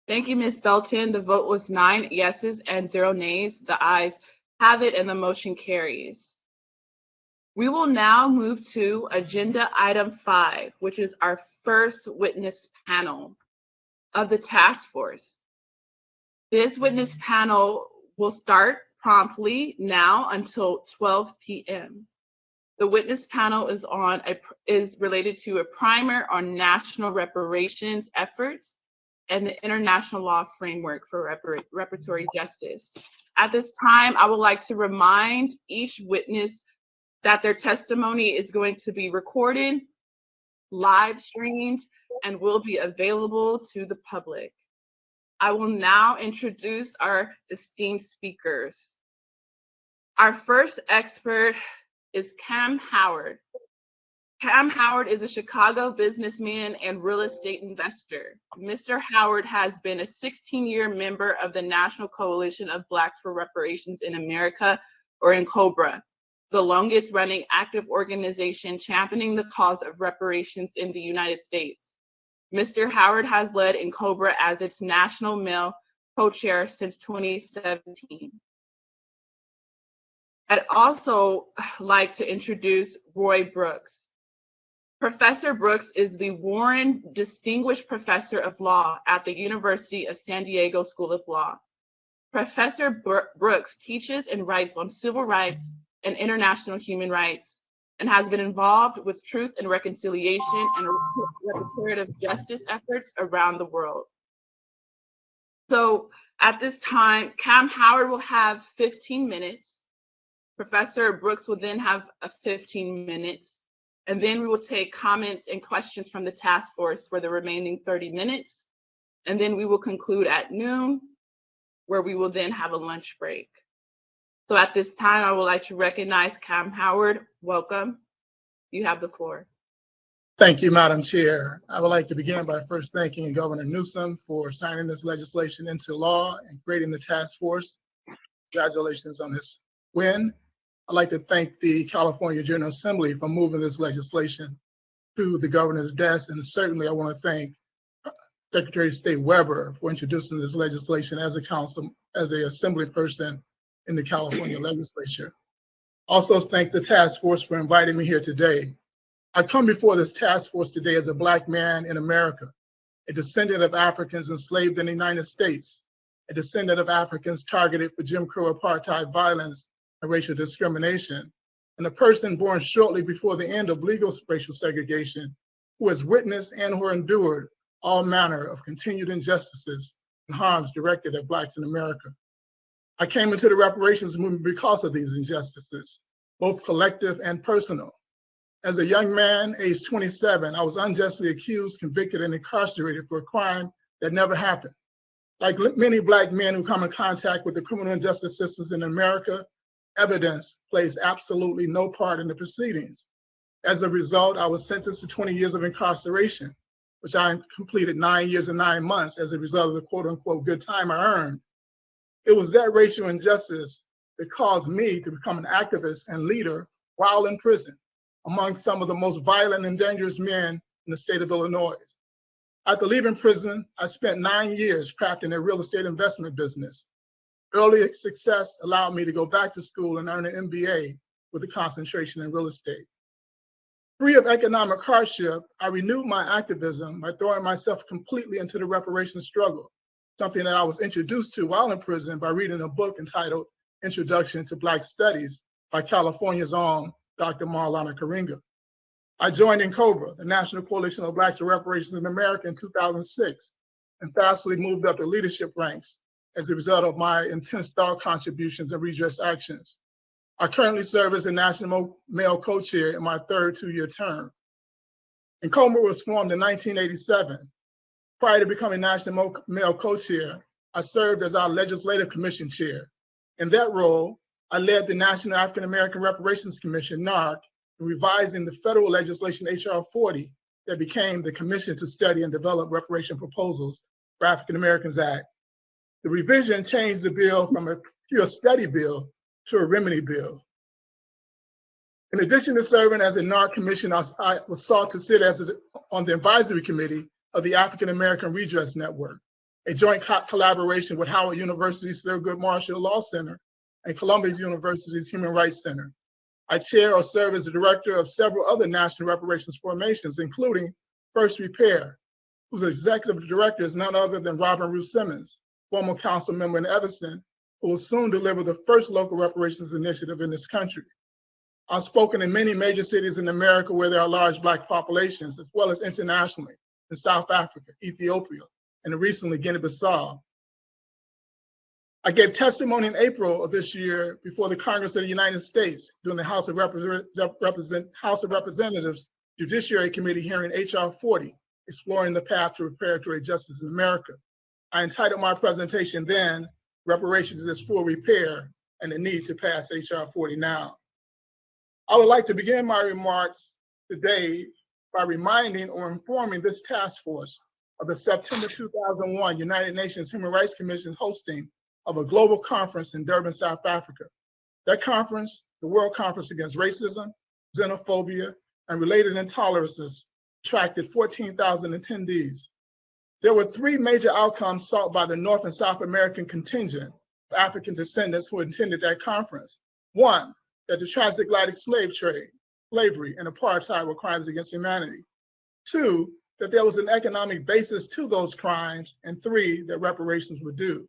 Thank you, Ms. Belton. The vote was 9 yeses and 0 nays. The ayes have it and the motion carries. We will now move to agenda item 5, which is our first witness panel of the task force. This witness panel will start promptly now until 12 p.m. The witness panel is related to a primer on national reparations efforts and the international law framework for reparatory justice. At this time, I would like to remind each witness that their testimony is going to be recorded, live streamed, and will be available to the public. I will now introduce our esteemed speakers. Our first expert is Cam Howard. Cam Howard is a Chicago businessman and real estate investor. Mr. Howard has been a 16-year member of the National Coalition of Blacks for Reparations in America, or NCOBRA, the longest running active organization championing the cause of reparations in the United States. Mr. Howard has led NCOBRA as its national male co-chair since 2017. I'd also like to introduce Roy Brooks. Professor Brooks is the Warren Distinguished Professor of Law at the University of San Diego School of Law. Professor Brooks teaches and writes on civil rights and international human rights, and has been involved with truth and reconciliation and reparative justice efforts around the world. So at this time, Cam Howard will have 15 minutes. Professor Brooks will then have 15 minutes. And then we will take comments and questions from the task force for the remaining 30 minutes. And then we will conclude at noon, where we will then have a lunch break. So at this time, I would like to recognize Cam Howard. Welcome. You have the floor. Thank you, Madam Chair. I would like to begin by first thanking Governor Newsom for signing this legislation into law and creating the task force. Congratulations on this win. I'd like to thank the California General Assembly for moving this legislation to the governor's desk, and certainly I want to thank Secretary of State Weber for introducing this legislation as an assembly person in the California legislature. Also thank the task force for inviting me here today. I come before this task force today as a Black man in America, a descendant of Africans enslaved in the United States, a descendant of Africans targeted for Jim Crow apartheid violence and racial discrimination, and a person born shortly before the end of legal racial segregation who has witnessed and who endured all manner of continued injustices and harms directed at Blacks in America. I came into the reparations movement because of these injustices, both collective and personal. As a young man, aged 27, I was unjustly accused, convicted, and incarcerated for a crime that never happened. Like many Black men who come in contact with the criminal justice systems in America, evidence plays absolutely no part in the proceedings. As a result, I was sentenced to 20 years of incarceration, which I completed 9 years and 9 months as a result of the quote unquote good time I earned. It was that racial injustice that caused me to become an activist and leader while in prison, among some of the most violent and dangerous men in the state of Illinois. After leaving prison, I spent 9 years crafting a real estate investment business. Early success allowed me to go back to school and earn an MBA with a concentration in real estate. Free of economic hardship, I renewed my activism by throwing myself completely into the reparations struggle, something that I was introduced to while in prison by reading a book entitled Introduction to Black Studies by California's own Dr. Maulana Karenga. I joined in COBRA, the National Coalition of Blacks for Reparations in America, in 2006, and fastly moved up the leadership ranks as a result of my intense thought contributions and redress actions. I currently serve as the National Male Co-Chair in my third two-year term. And COBRA was formed in 1987. Prior to becoming National Male Co-Chair, I served as our Legislative Commission Chair. In that role, I led the National African American Reparations Commission, NARC, in revising the federal legislation HR 40 that became the Commission to Study and Develop Reparation Proposals for African Americans Act. The revision changed the bill from a pure study bill to a remedy bill. In addition to serving as a NARC commission, I was sought to sit on the advisory committee of the African American Redress Network, a joint collaboration with Howard University's Thurgood Marshall Law Center and Columbia University's Human Rights Center. I chair or serve as the director of several other national reparations formations, including First Repair, whose executive director is none other than Robin Ruth Simmons, former council member in Evanston, who will soon deliver the first local reparations initiative in this country. I've spoken in many major cities in America where there are large Black populations, as well as internationally in South Africa, Ethiopia, and recently Guinea-Bissau. I gave testimony in April of this year before the Congress of the United States during the House of Representatives Judiciary Committee hearing HR 40, exploring the path to reparatory justice in America. I entitled my presentation then, Reparations is for Repair and the Need to Pass HR 40 Now. I would like to begin my remarks today by reminding or informing this task force of the September 2001 United Nations Human Rights Commission's hosting of a global conference in Durban, South Africa. That conference, the World Conference Against Racism, Xenophobia, and Related Intolerances, attracted 14,000 attendees. There were three major outcomes sought by the North and South American contingent of African descendants who attended that conference. One, that the transatlantic slave trade, slavery, and apartheid were crimes against humanity. Two, that there was an economic basis to those crimes. And three, that reparations were due.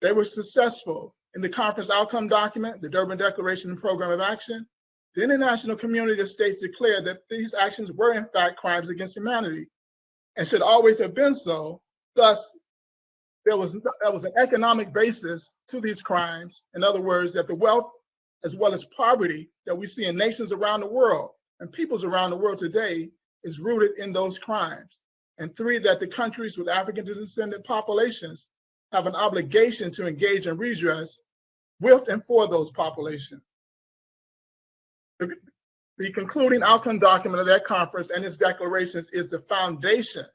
They were successful. In the conference outcome document, the Durban Declaration and Program of Action, the international community of states declared that these actions were in fact crimes against humanity and should always have been so. Thus, there was an economic basis to these crimes. In other words, that the wealth as well as poverty that we see in nations around the world and peoples around the world today is rooted in those crimes. And three, that the countries with African descendant populations have an obligation to engage in redress with and for those populations. The concluding outcome document of that conference and its declarations is the foundation,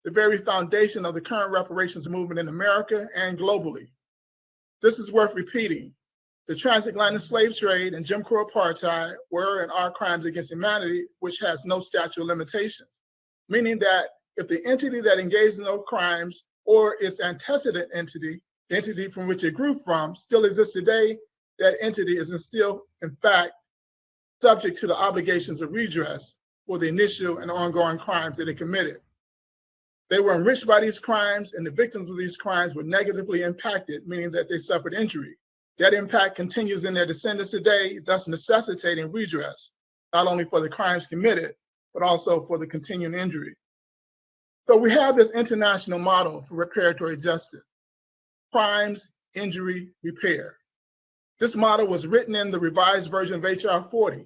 the very foundation of the current reparations movement in America and globally. This is worth repeating. The transatlantic slave trade and Jim Crow apartheid were and are crimes against humanity, which has no statute of limitations, meaning that if the entity that engaged in those crimes or its antecedent entity, the entity from which it grew from, still exists today, that entity is still, in fact, subject to the obligations of redress for the initial and ongoing crimes that it committed. They were enriched by these crimes, and the victims of these crimes were negatively impacted, meaning that they suffered injury. That impact continues in their descendants today, thus necessitating redress, not only for the crimes committed, but also for the continuing injury. So we have this international model for reparatory justice: crimes, injury, repair. This model was written in the revised version of HR 40.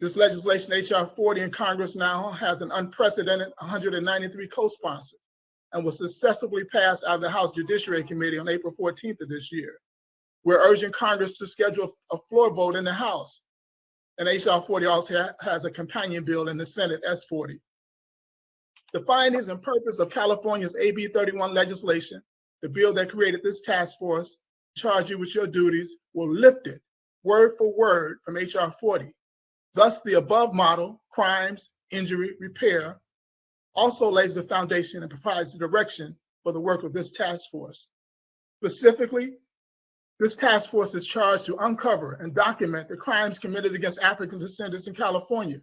This legislation, HR 40, in Congress now has an unprecedented 193 co-sponsors and was successfully passed out of the House Judiciary Committee on April 14th of this year. We're urging Congress to schedule a floor vote in the House. And HR 40 also has a companion bill in the Senate, S40. The findings and purpose of California's AB 31 legislation, the bill that created this task force, charge you with your duties, were lifted word for word from HR 40. Thus, the above model, crimes, injury, repair, also lays the foundation and provides the direction for the work of this task force. Specifically, this task force is charged to uncover and document the crimes committed against African descendants in California.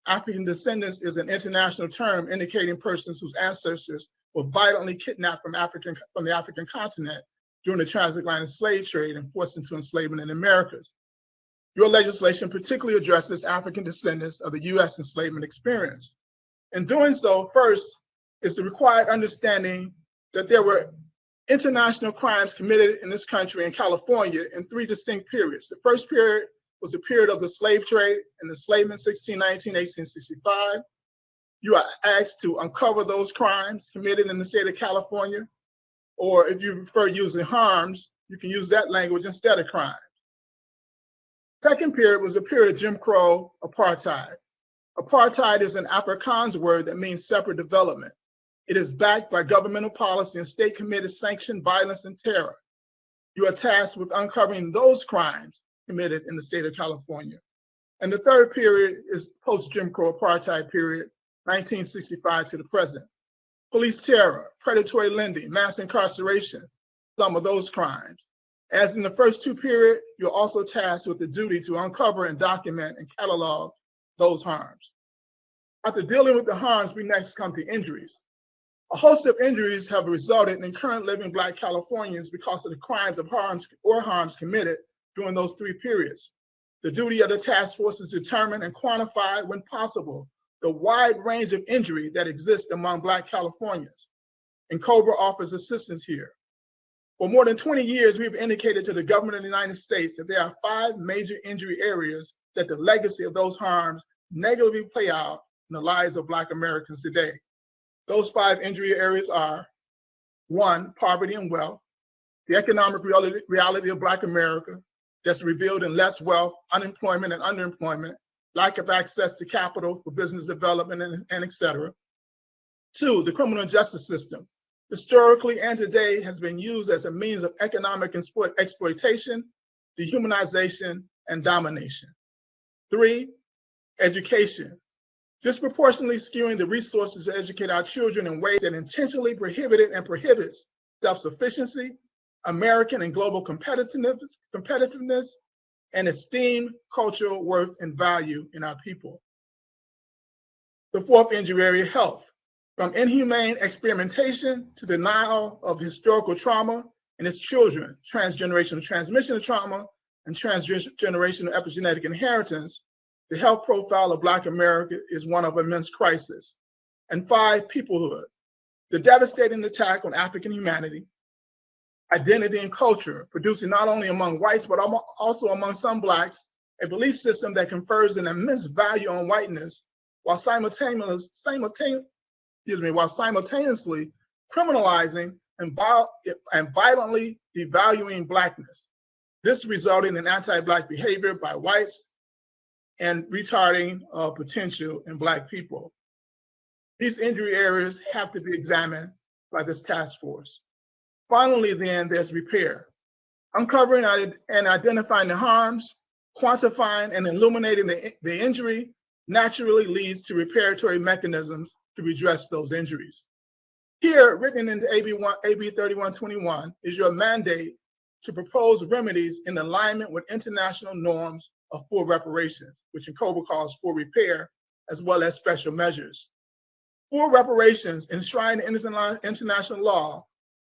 African descendants is an international term indicating persons whose ancestors were violently kidnapped from the African continent during the transatlantic slave trade and forced into enslavement in the Americas. Your legislation particularly addresses African descendants of the U.S. enslavement experience. In doing so, first is the required understanding that there were international crimes committed in this country in California in 3 distinct periods. The first period was the period of the slave trade and enslavement, 1619, 1865. You are asked to uncover those crimes committed in the state of California, or if you prefer using harms, you can use that language instead of crime. Second period was a period of Jim Crow apartheid. Apartheid is an Afrikaans word that means separate development. It is backed by governmental policy and state-committed sanctioned violence and terror. You are tasked with uncovering those crimes committed in the state of California. And the third period is post-Jim Crow apartheid period, 1965 to the present. Police terror, predatory lending, mass incarceration, some of those crimes. As in the first 2 periods, you're also tasked with the duty to uncover and document and catalog those harms. After dealing with the harms, we next come to injuries. A host of injuries have resulted in current living Black Californians because of the crimes of harms committed during those 3 periods. The duty of the task force is to determine and quantify, when possible, the wide range of injury that exists among Black Californians. And COBRA offers assistance here. For more than 20 years, we've indicated to the government of the United States that there are 5 major injury areas that the legacy of those harms negatively play out in the lives of Black Americans today. Those 5 injury areas are: 1, poverty and wealth, the economic reality of Black America that's revealed in less wealth, unemployment and underemployment, lack of access to capital for business development, and et cetera. 2, the criminal justice system, historically and today has been used as a means of economic exploitation, dehumanization, and domination. 3, education, disproportionately skewing the resources to educate our children in ways that intentionally prohibited and prohibits self-sufficiency, American and global competitiveness, and esteem, cultural worth, and value in our people. The 4th injury area, health, from inhumane experimentation to denial of historical trauma and its children, transgenerational transmission of trauma, and transgenerational epigenetic inheritance, the health profile of Black America is one of immense crisis. And 5, peoplehood, the devastating attack on African humanity, identity and culture, producing not only among whites, but also among some Blacks, a belief system that confers an immense value on whiteness while simultaneously criminalizing and violently devaluing Blackness. This resulting in anti-Black behavior by whites and retarding potential in Black people. These injury areas have to be examined by this task force. Finally, then, there's repair. Uncovering and identifying the harms, quantifying and illuminating the injury naturally leads to reparatory mechanisms to redress those injuries. Here, written into AB 3121, is your mandate to propose remedies in alignment with international norms of full reparations, which in COBRA calls full repair, as well as special measures. Full reparations enshrined in international law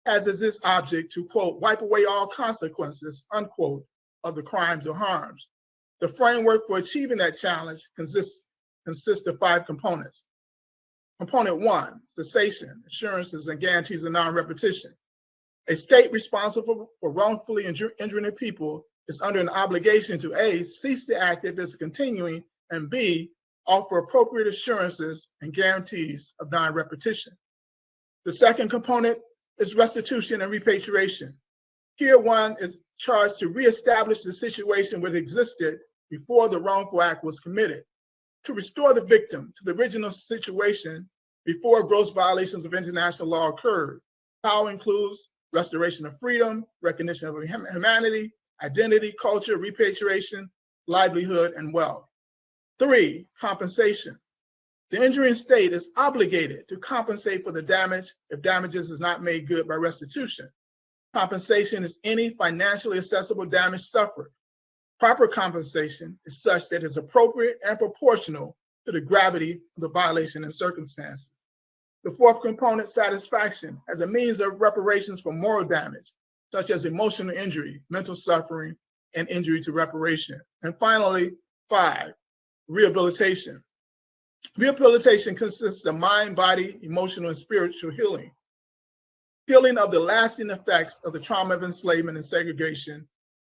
has as its object to, quote, wipe away all consequences, unquote, of the crimes or harms. The framework for achieving that challenge consists of 5 components. Component 1, cessation, assurances, and guarantees of non-repetition. A state responsible for wrongfully injuring a people is under an obligation to A, cease the act if it's continuing, and B, offer appropriate assurances and guarantees of non-repetition. The second component is restitution and repatriation. Here, one is charged to reestablish the situation which existed before the wrongful act was committed, to restore the victim to the original situation before gross violations of international law occurred. How includes restoration of freedom, recognition of humanity, identity, culture, repatriation, livelihood, and wealth. 3, compensation. The injuring state is obligated to compensate for the damage if damages is not made good by restitution. Compensation is any financially accessible damage suffered. Proper compensation is such that it's appropriate and proportional to the gravity of the violation and circumstances. The 4th component, satisfaction, as a means of reparations for moral damage, such as emotional injury, mental suffering, and injury to reparation. And finally, 5, rehabilitation. Rehabilitation consists of mind, body, emotional, and spiritual healing. Healing of the lasting effects of the trauma of enslavement and segregation,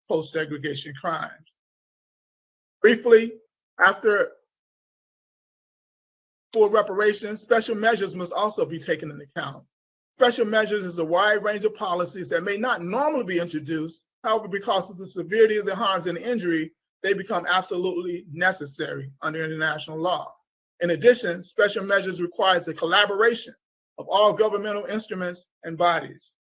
post-segregation crimes. Briefly, for reparations, special measures must also be taken into account. Special measures is a wide range of policies that may not normally be introduced. However, because of the severity of the harms and injury, they become absolutely necessary under international law. In addition, special measures requires the collaboration of all governmental instruments and bodies.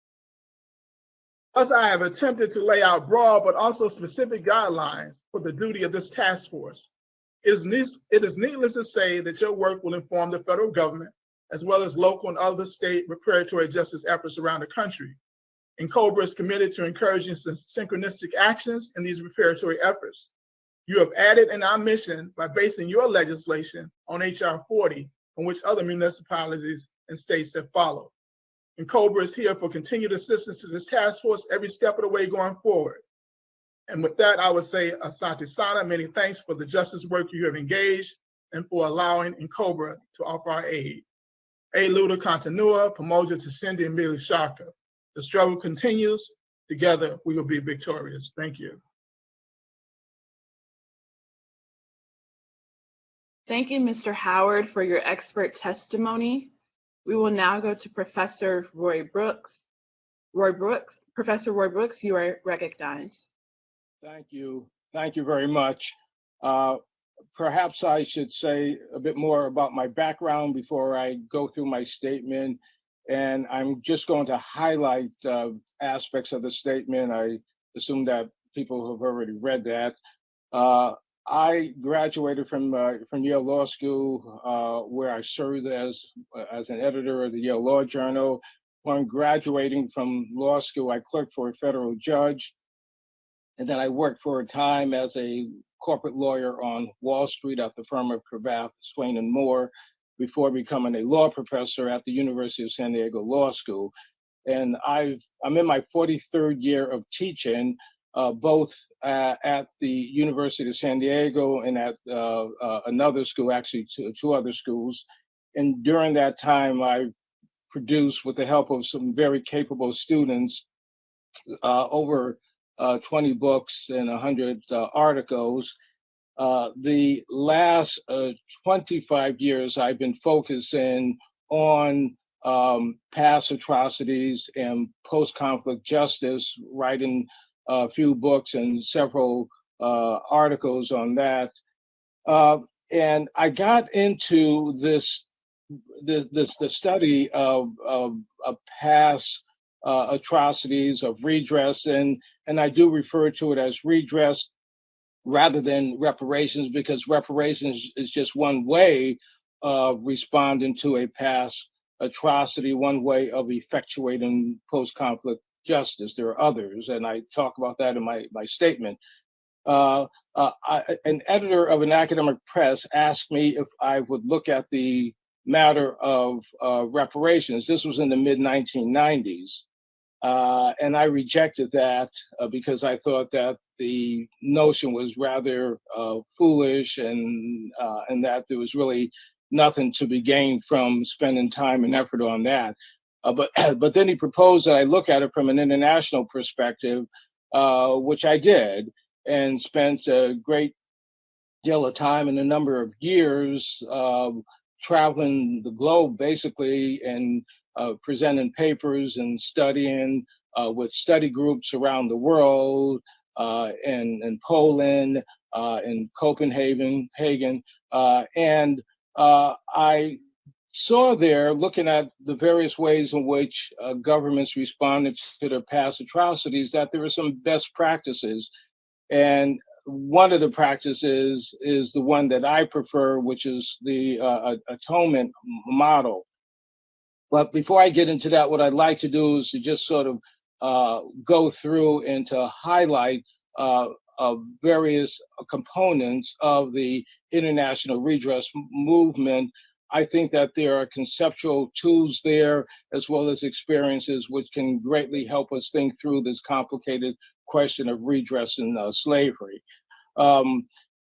Thus, I have attempted to lay out broad but also specific guidelines for the duty of this task force. It is needless to say that your work will inform the federal government, as well as local and other state reparatory justice efforts around the country. And COBRA is committed to encouraging synchronistic actions in these reparatory efforts. You have added in our mission by basing your legislation on HR 40, from which other municipalities and states have followed. And COBRA is here for continued assistance to this task force every step of the way going forward. And with that, I would say, Asante Sana, many thanks for the justice work you have engaged and for allowing COBRA to offer our aid. A Luda Continua, Pamoja Tashindi, and Mili Shaka. The struggle continues. Together, we will be victorious. Thank you. Thank you, Mr. Howard, for your expert testimony. We will now go to Professor Roy Brooks. Professor Roy Brooks, you are recognized. Thank you. Thank you very much. Perhaps I should say a bit more about my background before I go through my statement. And I'm just going to highlight aspects of the statement. I assume that people have already read that. I graduated from Yale Law School, where I served as an editor of the Yale Law Journal. Upon graduating from law school, I clerked for a federal judge. And then I worked for a time as a corporate lawyer on Wall Street at the firm of Cravath, Swain and Moore, before becoming a law professor at the University of San Diego Law School. And I'm in my 43rd year of teaching, both at the University of San Diego and at another school, actually two other schools. And during that time, I produced, with the help of some very capable students, over 20 books and 100 articles. The last 25 years, I've been focusing on past atrocities and post-conflict justice, writing a few books and several articles on that. And I got into the study of past atrocities, of redress, and I do refer to it as redress rather than reparations, because reparations is just one way of responding to a past atrocity, one way of effectuating post-conflict justice. There are others, and I talk about that in my statement. An editor of an academic press asked me if I would look at the matter of reparations. This was in the mid-1990s. And I rejected that because I thought that the notion was rather foolish and that there was really nothing to be gained from spending time and effort on that. But then he proposed that I look at it from an international perspective, which I did, and spent a great deal of time and a number of years traveling the globe, basically, and presenting papers and studying with study groups around the world, in Poland, in Copenhagen, and I saw there, looking at the various ways in which governments responded to their past atrocities, that there were some best practices. And one of the practices is the one that I prefer, which is the atonement model. But before I get into that, what I'd like to do is to just sort of go through and to highlight various components of the international redress movement. I think that there are conceptual tools there, as well as experiences, which can greatly help us think through this complicated question of redress in slavery.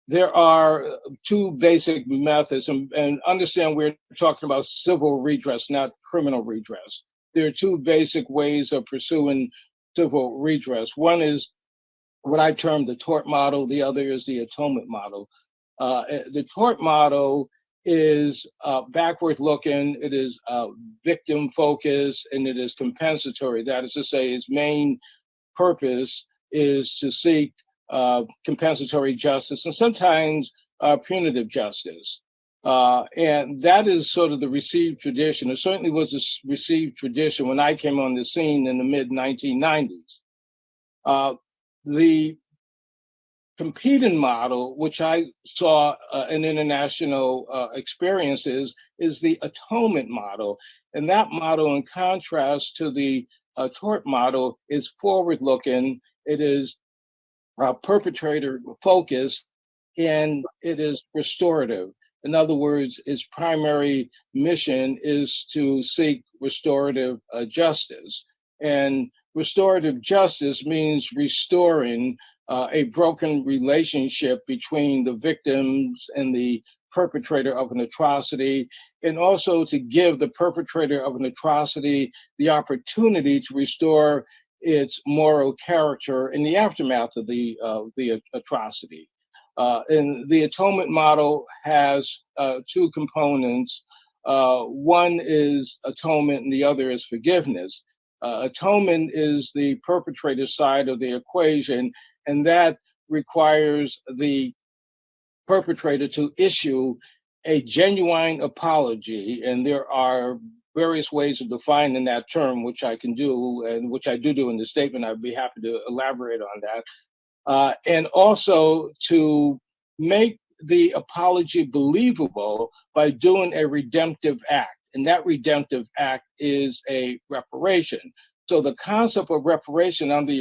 There are two basic methods, and understand we're talking about civil redress, not criminal redress. There are two basic ways of pursuing civil redress. One is what I term the tort model, the other is the atonement model. The tort model is backward looking, it is victim focused, and it is compensatory. That is to say, its main purpose is to seek compensatory justice and sometimes punitive justice. And that is sort of the received tradition. It certainly was a received tradition when I came on the scene in the mid 1990s. The competing model, which I saw in international experiences, is the atonement model. And that model, in contrast to the tort model, is forward-looking. It is perpetrator focused, and it is restorative. In other words, its primary mission is to seek restorative justice. And restorative justice means restoring a broken relationship between the victims and the perpetrator of an atrocity, and also to give the perpetrator of an atrocity the opportunity to restore its moral character in the aftermath of the atrocity. And the atonement model has two components. One is atonement and the other is forgiveness. Atonement is the perpetrator side of the equation, and that requires the perpetrator to issue a genuine apology. And there are various ways of defining that term, which I can do, and which I do in the statement. I'd be happy to elaborate on that. And also to make the apology believable by doing a redemptive act. And that redemptive act is a reparation. So the concept of reparation under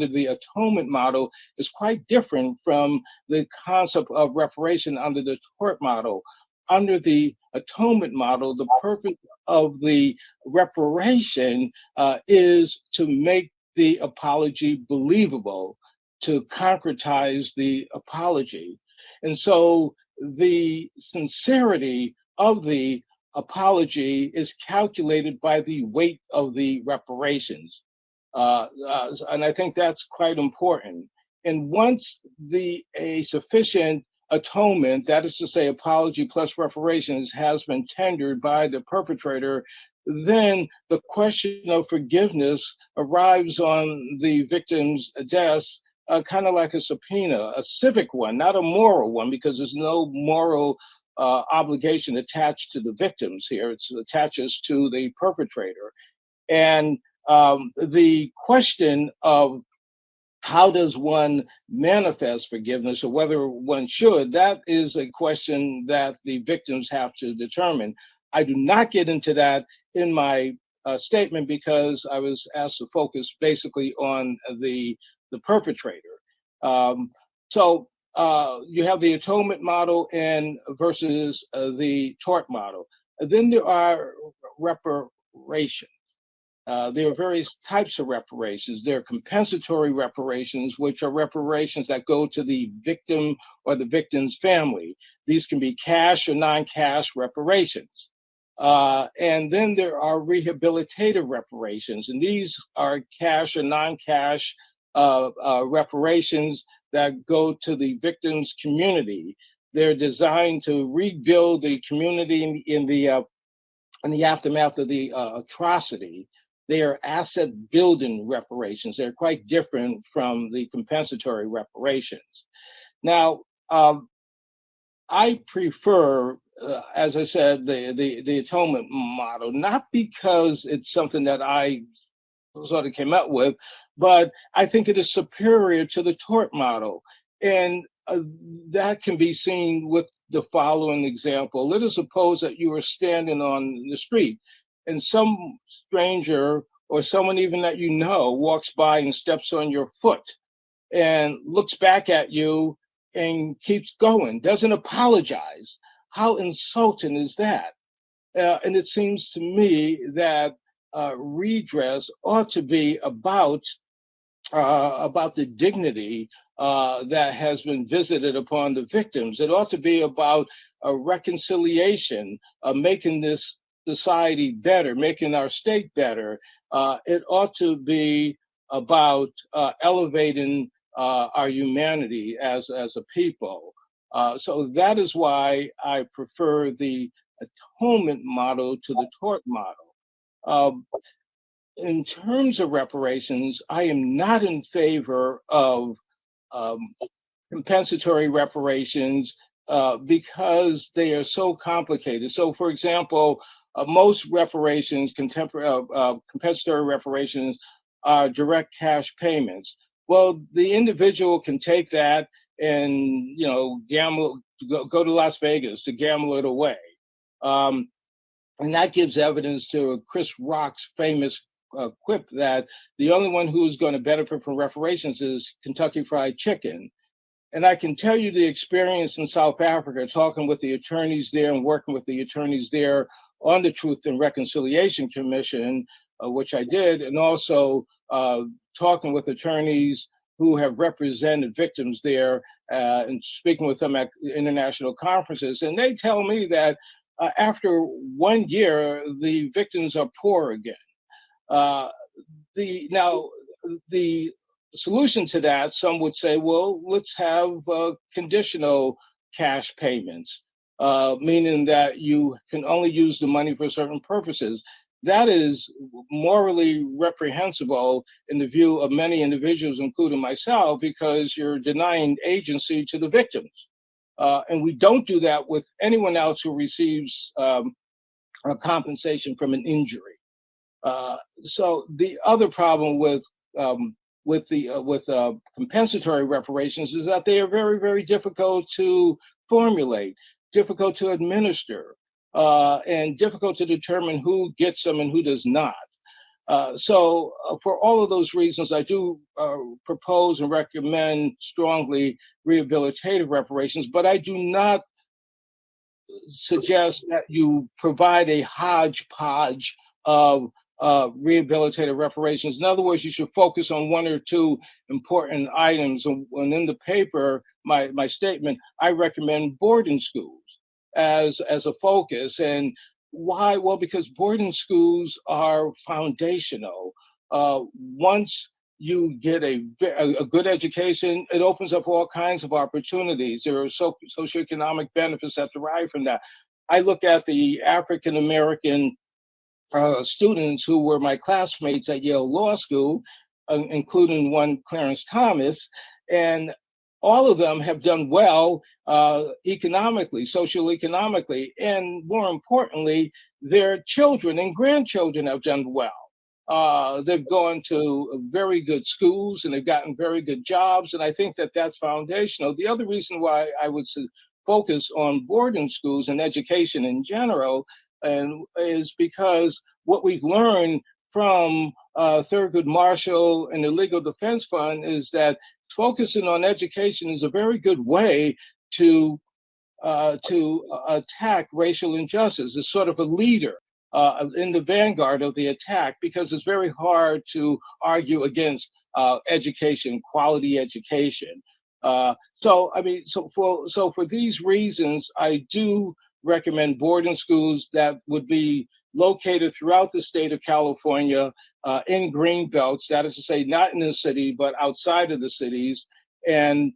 the atonement model is quite different from the concept of reparation under the tort model. Under the atonement model, the purpose of the reparation is to make the apology believable, to concretize the apology. And so the sincerity of the apology is calculated by the weight of the reparations. And I think that's quite important. And once a sufficient atonement, that is to say apology plus reparations, has been tendered by the perpetrator, then the question of forgiveness arrives on the victim's desk, kind of like a subpoena, a civic one, not a moral one, because there's no moral obligation attached to the victims here. It attaches to the perpetrator. And the question of how does one manifest forgiveness, or whether one should, that is a question that the victims have to determine. I do not get into that in my statement because I was asked to focus basically on the perpetrator. So you have the atonement model and versus the tort model. And then there are reparations. There are various types of reparations. There are compensatory reparations, which are reparations that go to the victim or the victim's family. These can be cash or non-cash reparations. And then there are rehabilitative reparations, and these are cash or non-cash reparations that go to the victim's community. They're designed to rebuild the community in the aftermath of the atrocity. They are asset building reparations. They're quite different from the compensatory reparations. Now, I prefer, as I said, the atonement model, not because it's something that I sort of came up with, but I think it is superior to the tort model. And that can be seen with the following example. Let us suppose that you are standing on the street and some stranger or someone even that you know walks by and steps on your foot and looks back at you and keeps going, doesn't apologize. How insulting is that? And it seems to me that redress ought to be about about the dignity that has been visited upon the victims. It ought to be about a reconciliation, making this society better, making our state better. It ought to be about elevating our humanity as a people. So that is why I prefer the atonement model to the tort model. In terms of reparations, I am not in favor of compensatory reparations because they are so complicated. So, for example, most reparations, compensatory reparations, are direct cash payments. Well, the individual can take that and gamble, go to Las Vegas to gamble it away, and that gives evidence to Chris Rock's famous quip that the only one who's going to benefit from reparations is Kentucky Fried Chicken. And I can tell you the experience in South Africa, talking with the attorneys there and working with the attorneys there on the Truth and Reconciliation Commission, which I did, and also talking with attorneys who have represented victims there and speaking with them at international conferences. And they tell me that after 1 year, the victims are poor again. The solution to that, some would say, well, let's have conditional cash payments, meaning that you can only use the money for certain purposes. That is morally reprehensible in the view of many individuals, including myself, because you're denying agency to the victims. And we don't do that with anyone else who receives a compensation from an injury. So the other problem with compensatory reparations is that they are very, very difficult to formulate, difficult to administer, and difficult to determine who gets them and who does not. So for all of those reasons, I do propose and recommend strongly rehabilitative reparations, but I do not suggest that you provide a hodgepodge of rehabilitative reparations. In other words, you should focus on one or two important items. And in the paper, my statement, I recommend boarding schools as a focus. And why? Well, because boarding schools are foundational. Once you get a good education, it opens up all kinds of opportunities. There are socioeconomic benefits that derive from that. I look at the African American students who were my classmates at Yale Law School, including one Clarence Thomas, and all of them have done well economically, socioeconomically, and more importantly, their children and grandchildren have done well. They've gone to very good schools and they've gotten very good jobs, and I think that that's foundational. The other reason why I would focus on boarding schools and education in general is because what we've learned from Thurgood Marshall and the Legal Defense Fund is that focusing on education is a very good way to attack racial injustice. It's sort of a leader in the vanguard of the attack, because it's very hard to argue against education, quality education. So for these reasons, I do recommend boarding schools that would be located throughout the state of California in green belts, that is to say, not in the city, but outside of the cities. And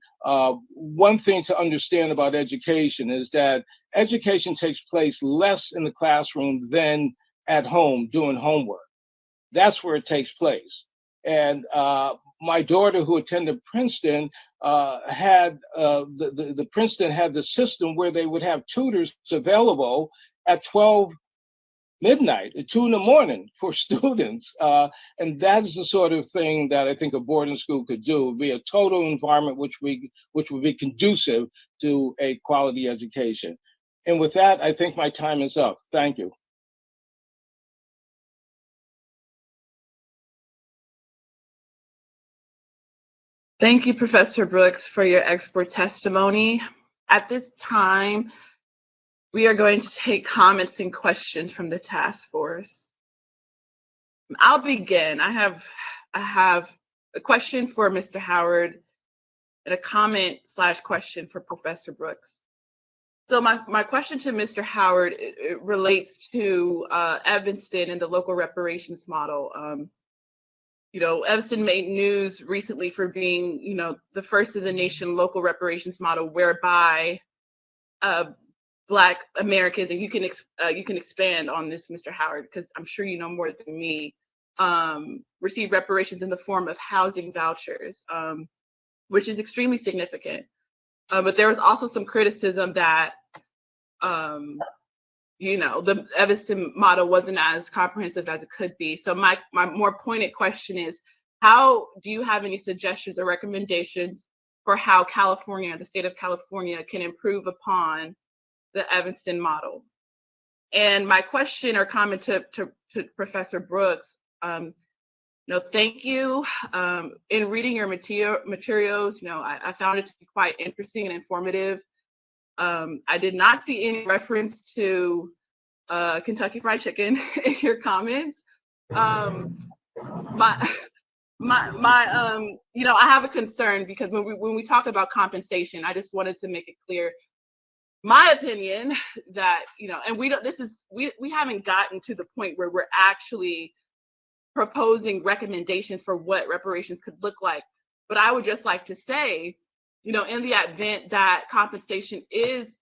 one thing to understand about education is that education takes place less in the classroom than at home doing homework. That's where it takes place. And my daughter, who attended Princeton, Princeton had the system where they would have tutors available at 12 midnight at 2 a.m. for students. And that's the sort of thing that I think a boarding school could do. It would be a total environment which would be conducive to a quality education. And with that, I think my time is up. Thank you. Thank you, Professor Brooks, for your expert testimony. At this time, we are going to take comments and questions from the task force. I'll begin. I have a question for Mr. Howard and a comment/question for Professor Brooks. So my question to Mr. Howard, it relates to Evanston and the local reparations model. Evanston made news recently for being, the first in the nation local reparations model whereby Black Americans, and you can expand on this, Mr. Howard, because I'm sure you know more than me, receive reparations in the form of housing vouchers, which is extremely significant. But there was also some criticism that, the Evanston model wasn't as comprehensive as it could be. So my more pointed question is, how do you have any suggestions or recommendations for how California, the state of California, can improve upon the Evanston model? And my question or comment to Professor Brooks, thank you. In reading your materials, I found it to be quite interesting and informative. I did not see any reference to Kentucky Fried Chicken in your comments. I have a concern because when we talk about compensation, I just wanted to make it clear, my opinion, that and we haven't gotten to the point where we're actually proposing recommendations for what reparations could look like. But I would just like to say, in the event that compensation is,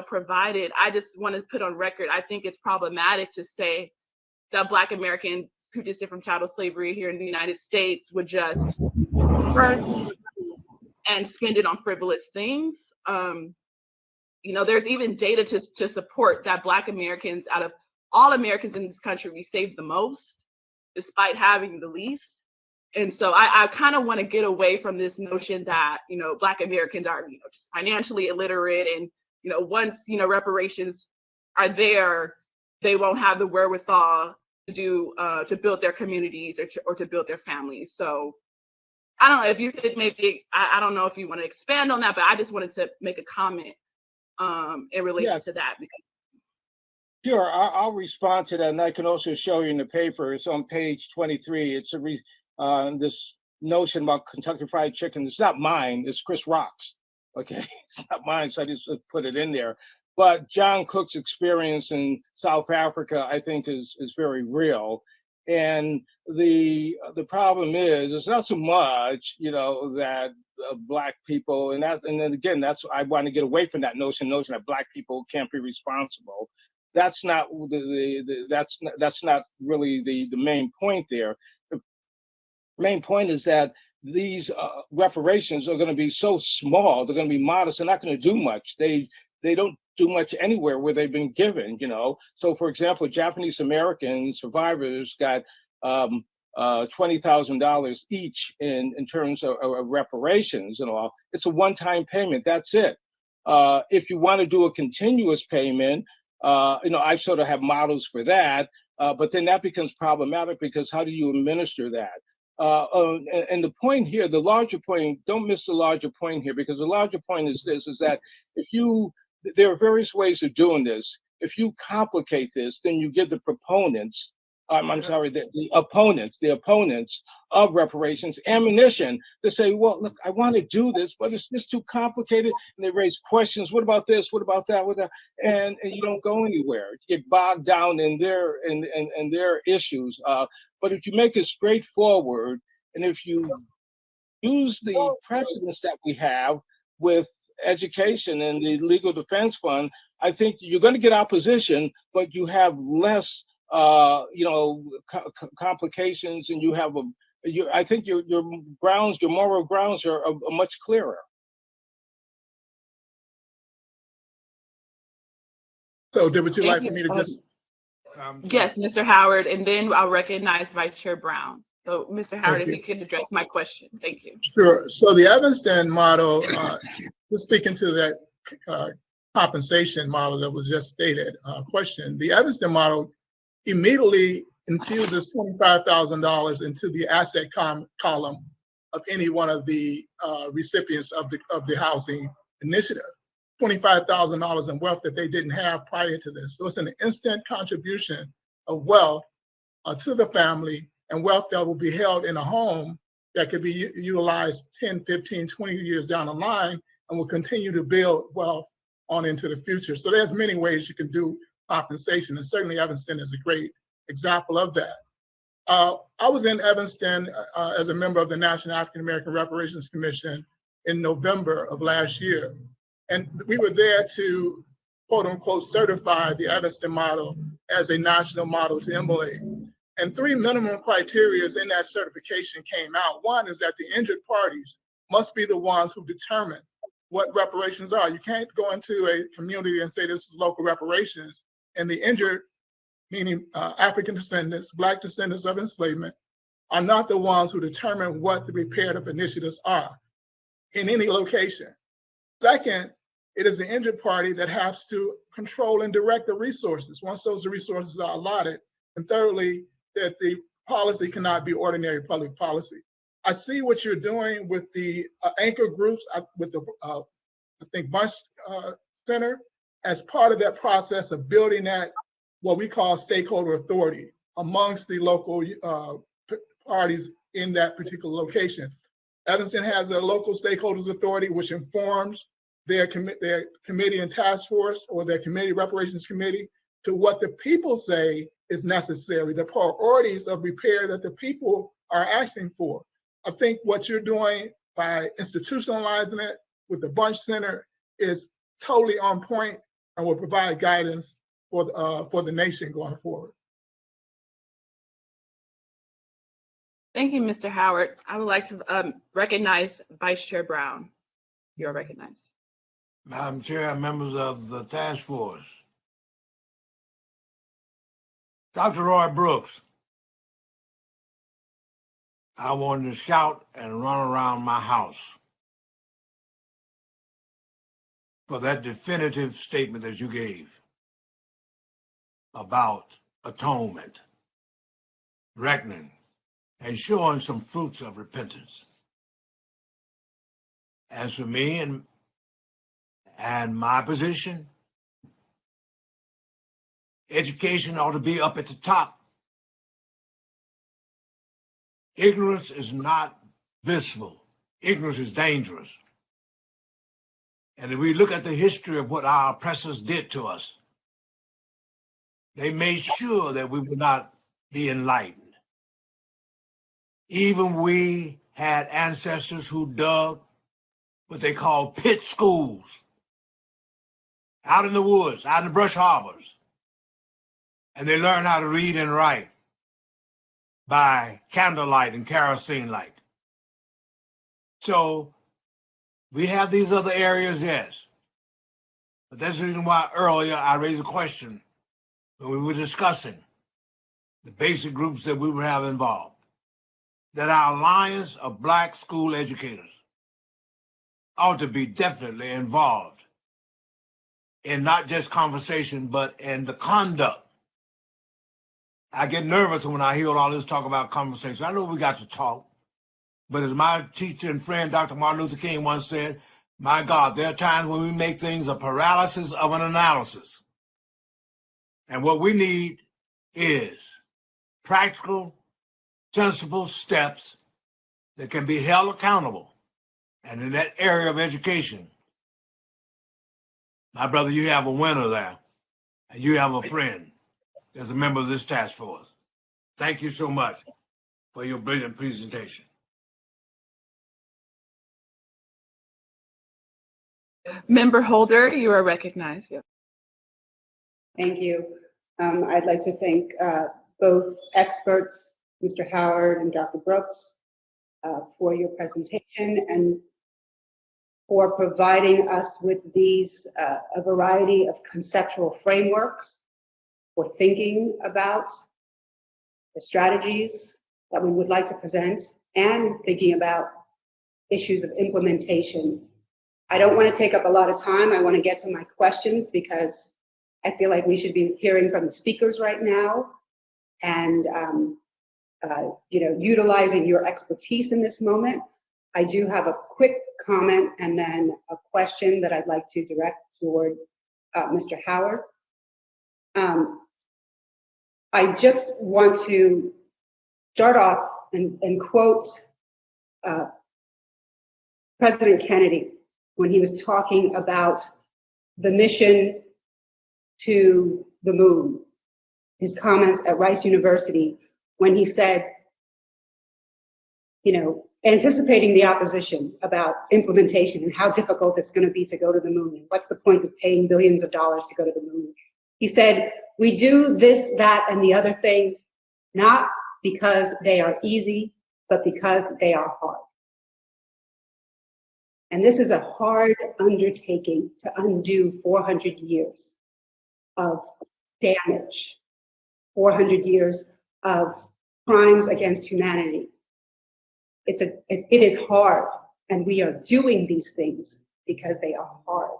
provided, I just want to put on record, I think it's problematic to say that Black Americans who descend from chattel slavery here in the United States would just earn and spend it on frivolous things. There's even data to support that Black Americans, out of all Americans in this country, we save the most, despite having the least. And so I kind of want to get away from this notion that, Black Americans are, just financially illiterate, and, once, reparations are there, they won't have the wherewithal to build their communities or to build their families. So I don't know if you could maybe, I don't know if you want to expand on that, but I just wanted to make a comment in relation to that. Sure, I'll respond to that, and I can also show you in the paper. It's on page 23. It's this notion about Kentucky Fried Chicken. It's not mine. It's Chris Rock's. Okay, it's not mine, so I just put it in there. But John Cook's experience in South Africa, I think, is very real. And the problem is, it's not so much, that Black people, and then again, that's, I want to get away from that notion that Black people can't be responsible. That's not that's not really the main point there. The main point is that these reparations are going to be so small, they're going to be modest, they're not going to do much. They don't do much anywhere where they've been given, So for example, Japanese American survivors got $20,000 each in terms of reparations and all. It's a one-time payment, that's it. If you want to do a continuous payment, I sort of have models for that, but then that becomes problematic because how do you administer that? And the point here, the larger point, don't miss the larger point here, because the larger point is this, is that there are various ways of doing this. If you complicate this, then you give the proponents, the opponents of reparations ammunition to say, well, look, I want to do this, but it's just too complicated. And they raise questions. What about this? What about that? And you don't go anywhere. You get bogged down in their issues. But if you make it straightforward, and if you use the precedents that we have with education and the Legal Defense Fund, I think you're going to get opposition, but you have less complications, and you have I think your grounds, your moral grounds are much clearer. So would you like for me to just? Yes, Mr. Howard, and then I'll recognize Vice Chair Brown. So Mr. Howard, if you could address my question. Thank you. Sure. So the Evanston model, just speaking to that compensation model that was just stated, question, the Evanston model immediately infuses $25,000 into the asset column of any one of the recipients of the housing initiative. $25,000 in wealth that they didn't have prior to this. So it's an instant contribution of wealth to the family, and wealth that will be held in a home that could be utilized 10, 15, 20 years down the line and will continue to build wealth on into the future. So there's many ways you can do compensation, and certainly Evanston is a great example of that. I was in Evanston as a member of the National African American Reparations Commission in November of last year. And we were there to, quote unquote, certify the Evanston model as a national model to emulate. And 3 minimum criteria in that certification came out. One is that the injured parties must be the ones who determine what reparations are. You can't go into a community and say this is local reparations, and the injured, meaning African descendants, Black descendants of enslavement, are not the ones who determine what the reparative initiatives are in any location. Second, it is the injured party that has to control and direct the resources once those resources are allotted. And thirdly, that the policy cannot be ordinary public policy. I see what you're doing with the anchor groups, with the, I think, Bunch Center, as part of that process of building that, what we call stakeholder authority amongst the local parties in that particular location. Evanston has a local stakeholders authority, which informs their committee and task force, or their committee reparations committee, to what the people say is necessary, the priorities of repair that the people are asking for. I think what you're doing by institutionalizing it with the Bunch Center is totally on point and will provide guidance for the nation going forward. Thank you, Mr. Howard. I would like to recognize Vice Chair Brown. You are recognized. Madam Chair, members of the task force. Dr. Roy Brooks, I wanted to shout and run around my house for that definitive statement that you gave about atonement, reckoning, and showing some fruits of repentance. As for me and my position, education ought to be up at the top. Ignorance is not blissful. Ignorance is dangerous. And if we look at the history of what our oppressors did to us, they made sure that we would not be enlightened. Even we had ancestors who dug what they call pit schools out in the woods, out in the brush harbors. And they learned how to read and write by candlelight and kerosene light. So we have these other areas, yes. But that's the reason why earlier I raised a question when we were discussing the basic groups that we would have involved, that our Alliance of Black School Educators ought to be definitely involved in not just conversation, but in the conduct. I get nervous when I hear all this talk about conversation. I know we got to talk, but as my teacher and friend, Dr. Martin Luther King once said, my God, there are times when we make things a paralysis of an analysis. And what we need is practical, sensible steps that can be held accountable. And in that area of education, my brother, you have a winner there, and you have a friend as a member of this task force. Thank you so much for your brilliant presentation. Member Holder, you are recognized. Yeah. Thank you. I'd like to thank both experts, Mr. Howard and Dr. Brooks, for your presentation and for providing us with these, a variety of conceptual frameworks for thinking about the strategies that we would like to present and thinking about issues of implementation. I don't want to take up a lot of time. I want to get to my questions because I feel like we should be hearing from the speakers right now and utilizing your expertise in this moment. I do have a quick comment and then a question that I'd like to direct toward Mr. Howard. I just want to start off and quote President Kennedy, when he was talking about the mission to the moon, his comments at Rice University, when he said, anticipating the opposition about implementation and how difficult it's going to be to go to the moon, and what's the point of paying billions of dollars to go to the moon. He said, we do this, that, and the other thing, not because they are easy, but because they are hard. And this is a hard undertaking to undo 400 years of damage, 400 years of crimes against humanity. It is hard, and we are doing these things because they are hard.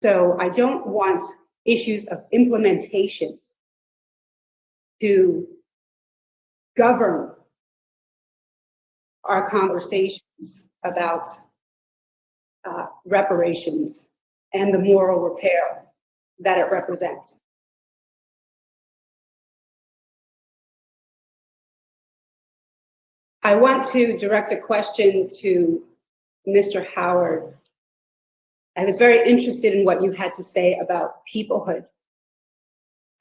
So I don't want issues of implementation to govern our conversations about reparations and the moral repair that it represents. I want to direct a question to Mr. Howard. I was very interested in what you had to say about peoplehood.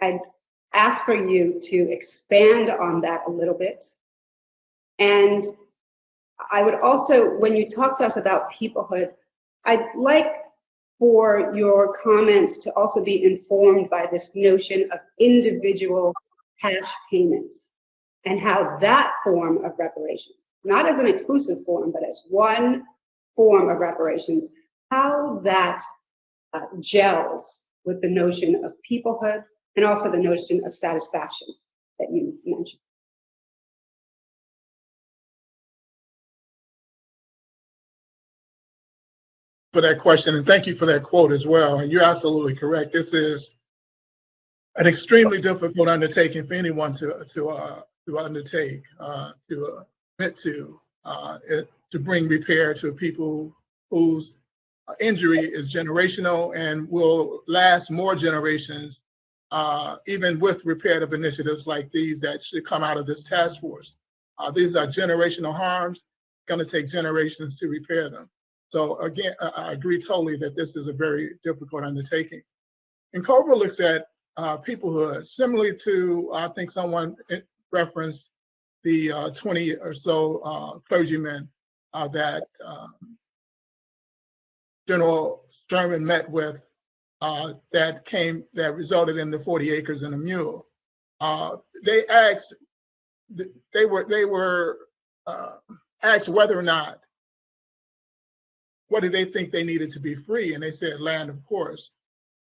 I'd ask for you to expand on that a little bit. And I would also, when you talk to us about peoplehood, I'd like for your comments to also be informed by this notion of individual cash payments and how that form of reparations, not as an exclusive form, but as one form of reparations, how that gels with the notion of peoplehood and also the notion of satisfaction that you mentioned. For that question, and thank you for that quote as well. And you're absolutely correct. This is an extremely difficult undertaking for anyone to undertake, to admit to bring repair to people whose injury is generational and will last more generations, even with reparative initiatives like these that should come out of this task force. These are generational harms, going to take generations to repair them. So again, I agree totally that this is a very difficult undertaking. And COBRA looks at peoplehood, similarly to, I think someone referenced the 20 or so clergymen that General Sherman met with that resulted in the 40 acres and a mule. They were asked whether or not, what did they think they needed to be free? And they said land, of course.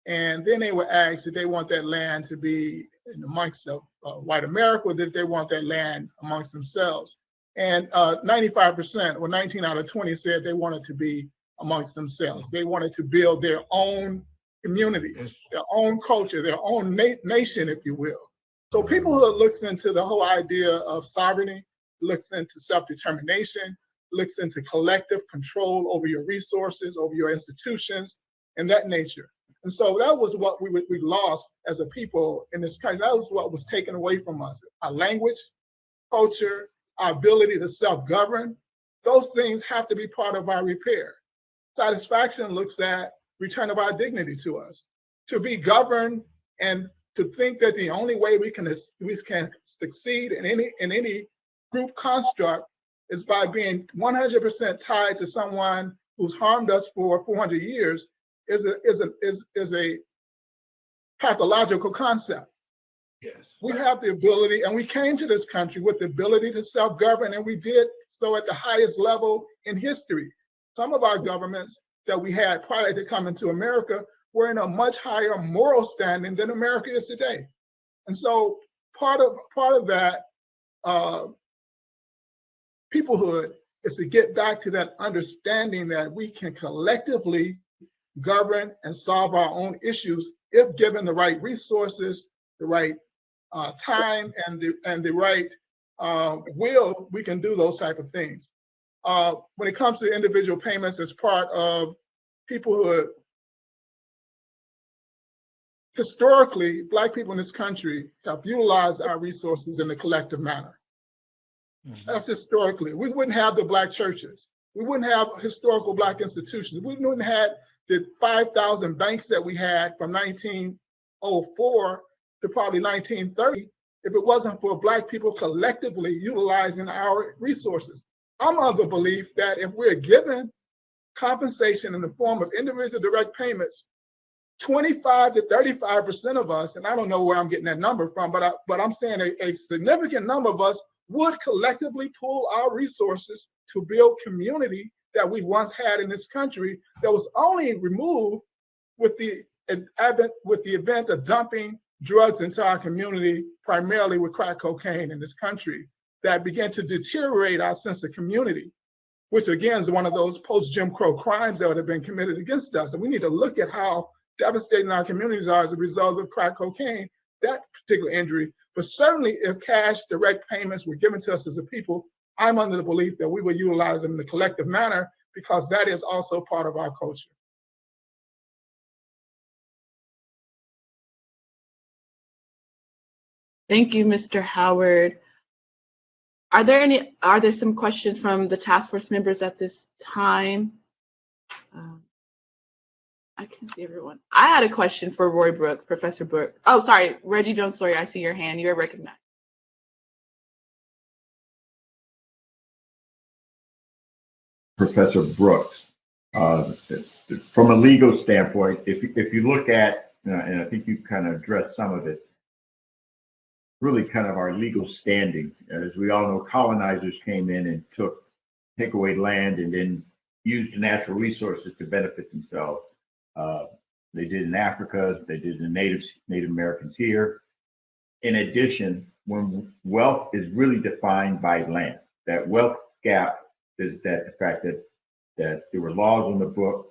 And then they were asked if they want that land to be amongst white America, or did they want that land amongst themselves? And 95%, or 19 out of 20 said they wanted to be amongst themselves. They wanted to build their own communities, their own culture, their own nation, if you will. So peoplehood looks into the whole idea of sovereignty, looks into self-determination, looks into collective control over your resources, over your institutions, and that nature. And so that was what we lost as a people in this country. That was what was taken away from us. Our language, culture, our ability to self-govern, those things have to be part of our repair. Satisfaction looks at return of our dignity to us. To be governed and to think that the only way we can succeed in any group construct is by being 100% tied to someone who's harmed us for 400 years is a pathological concept. Yes. We have the ability, and we came to this country with the ability to self-govern, and we did so at the highest level in history. Some of our governments that we had prior to coming to America were in a much higher moral standing than America is today. And so part of that peoplehood is to get back to that understanding that we can collectively govern and solve our own issues if given the right resources, the right time, and the right will, we can do those type of things. When it comes to individual payments as part of peoplehood, historically, Black people in this country have utilized our resources in a collective manner. That's historically. We wouldn't have the Black churches. We wouldn't have historical Black institutions. We wouldn't have the 5,000 banks that we had from 1904 to probably 1930 if it wasn't for Black people collectively utilizing our resources. I'm of the belief that if we're given compensation in the form of individual direct payments, 25 to 35% of us, and I don't know where I'm getting that number from, but I'm saying a significant number of us would collectively pool our resources to build community that we once had in this country that was only removed with the event of dumping drugs into our community, primarily with crack cocaine in this country, that began to deteriorate our sense of community, which again is one of those post-Jim Crow crimes that would have been committed against us. And we need to look at how devastating our communities are as a result of crack cocaine, that particular injury. But certainly if cash direct payments were given to us as a people, I'm under the belief that we would utilize them in a collective manner because that is also part of our culture. Thank you, Mr. Howard. Are there some questions from the task force members at this time? I can see everyone. I had a question for Roy Brooks, Professor Brooks. Oh, sorry, Reggie Jones-Sawyer, I see your hand. You're recognized. Professor Brooks, from a legal standpoint, if you look at, and I think you kind of addressed some of it, really kind of our legal standing. As we all know, colonizers came in and take away land and then used the natural resources to benefit themselves. They did in Africa, they did in Native Americans here. In addition, when wealth is really defined by land, that wealth gap is that the fact that there were laws on the books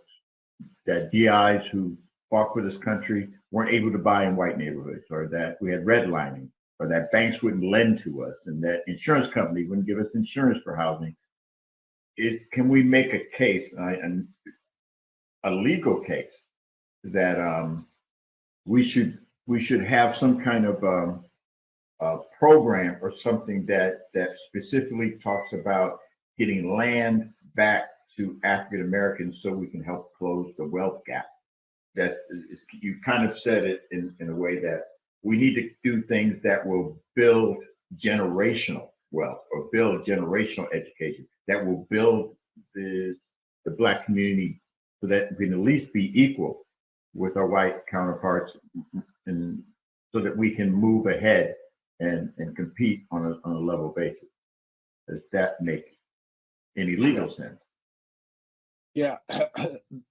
that DIs who fought for this country weren't able to buy in white neighborhoods, or that we had redlining, or that banks wouldn't lend to us, and that insurance companies wouldn't give us insurance for housing. Can we make a case, a legal case, that we should have some kind of program or something that specifically talks about getting land back to African Americans so we can help close the wealth gap? You kind of said it in a way that we need to do things that will build generational wealth or build generational education that will build the Black community so that we can at least be equal with our white counterparts, and so that we can move ahead and compete on a level basis. Does that make any legal sense? Yeah,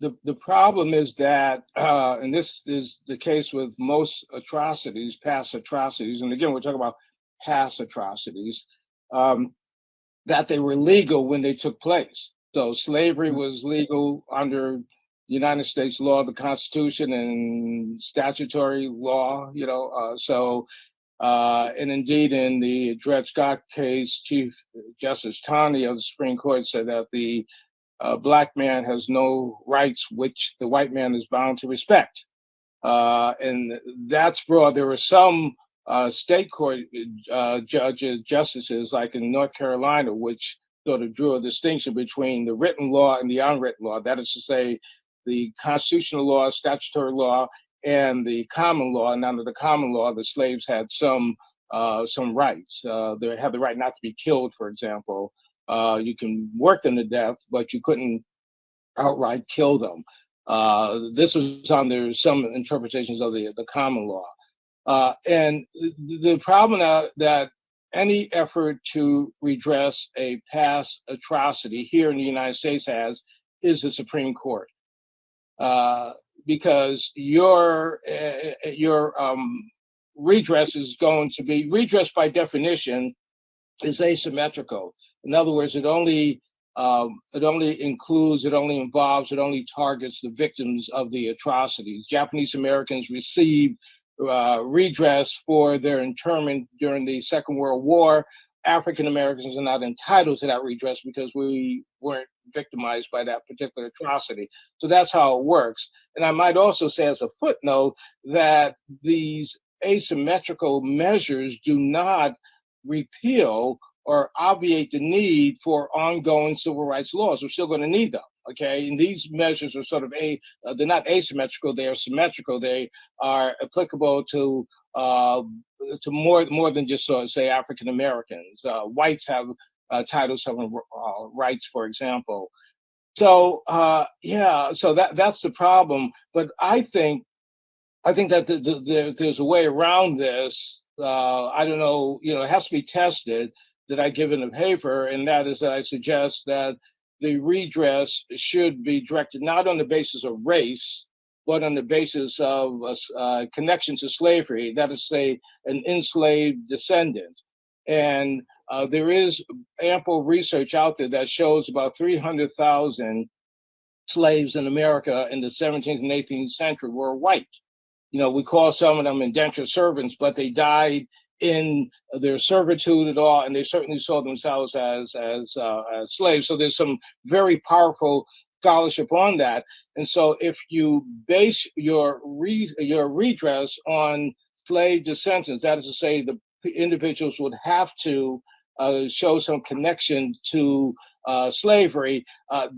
the problem is that, and this is the case with most atrocities, past atrocities, and again, we're talking about past atrocities, that they were legal when they took place. So slavery was legal under the United States law, the Constitution, and statutory law, and indeed in the Dred Scott case, Chief Justice Taney of the Supreme Court said that the Black man has no rights which the white man is bound to respect. And that's broad. There were some state court justices, like in North Carolina, which sort of drew a distinction between the written law and the unwritten law. That is to say, the constitutional law, statutory law, and the common law. And under the common law, the slaves had some rights. They had the right not to be killed, for example. You can work them to death, but you couldn't outright kill them. This was under some interpretations of the common law. And the problem that any effort to redress a past atrocity here in the United States has is the Supreme Court. Because your redress is going to be, redress by definition is asymmetrical. In other words, it only includes, it only involves, it only targets the victims of the atrocities. Japanese Americans received redress for their internment during the Second World War. African Americans are not entitled to that redress because we weren't victimized by that particular atrocity. So that's how it works. And I might also say as a footnote that these asymmetrical measures do not repeal or obviate the need for ongoing civil rights laws. We're still going to need them. Okay, and these measures are sort of they're not asymmetrical, they are symmetrical. They are applicable to more than just say African Americans. Whites have Title VII rights, for example. So yeah, so that's the problem. But I think that there's a way around this. I don't know, it has to be tested, that I give in the paper, and that is that I suggest that the redress should be directed not on the basis of race, but on the basis of connection to slavery, that is, say, an enslaved descendant. And there is ample research out there that shows about 300,000 slaves in America in the 17th and 18th century were white. We call some of them indentured servants, but they died in their servitude at all, and they certainly saw themselves as slaves. So there's some very powerful scholarship on that. And so if you base your redress on slave descendants, that is to say, the individuals would have to show some connection to slavery,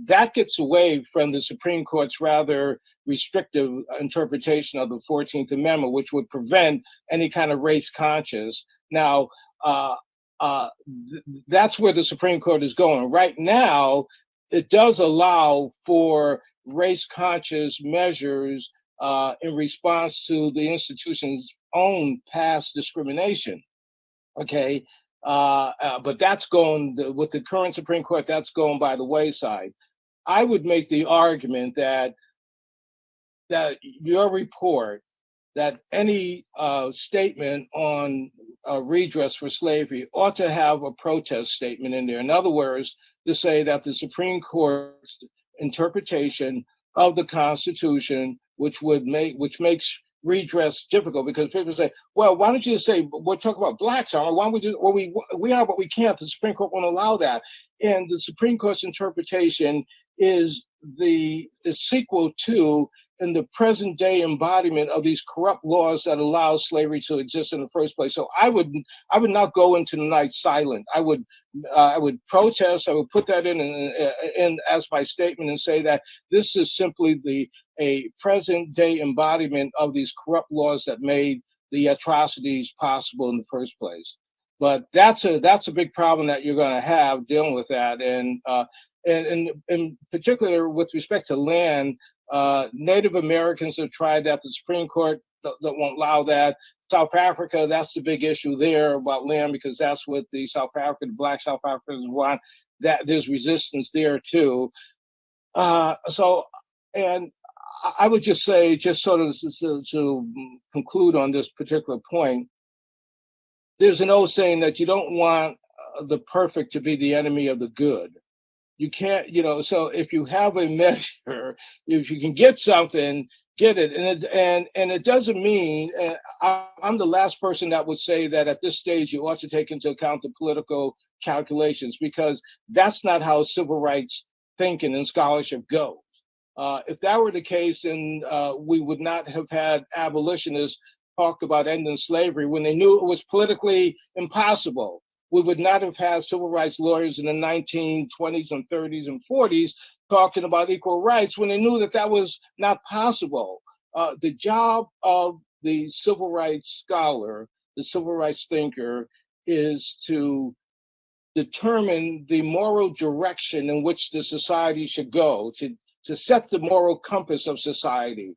that gets away from the Supreme Court's rather restrictive interpretation of the 14th Amendment, which would prevent any kind of race conscious. Now, that's where the Supreme Court is going. Right now, it does allow for race conscious measures in response to the institution's own past discrimination. Okay. But that's going, with the current Supreme Court, that's going by the wayside. I would make the argument that your report, that any statement on redress for slavery ought to have a protest statement in there. In other words, to say that the Supreme Court's interpretation of the Constitution, which makes redress difficult, because people say, well, why don't you just say, we're talking about blacks, why don't we do, well, we are, but we can't. The Supreme Court won't allow that. And the Supreme Court's interpretation is the sequel to, in the present day, embodiment of these corrupt laws that allow slavery to exist in the first place. So I would not go into the night silent. I would protest. I would put that in as my statement and say that this is simply a present day embodiment of these corrupt laws that made the atrocities possible in the first place. But that's a big problem that you're going to have dealing with that, and in particular with respect to land. Native Americans have tried that. The Supreme Court that won't allow that. South Africa, that's the big issue there about land, because that's what the Black South Africans want. That there's resistance there too. So, and I would just say, just sort of to conclude on this particular point, there's an old saying that you don't want the perfect to be the enemy of the good. You can't, so if you have a measure, if you can get something, get it. And it doesn't mean, I'm the last person that would say that at this stage you ought to take into account the political calculations, because that's not how civil rights thinking and scholarship goes. If that were the case, then we would not have had abolitionists talk about ending slavery when they knew it was politically impossible. We would not have had civil rights lawyers in the 1920s and 30s and 40s talking about equal rights when they knew that that was not possible. The job of the civil rights scholar, the civil rights thinker, is to determine the moral direction in which the society should go, to set the moral compass of society,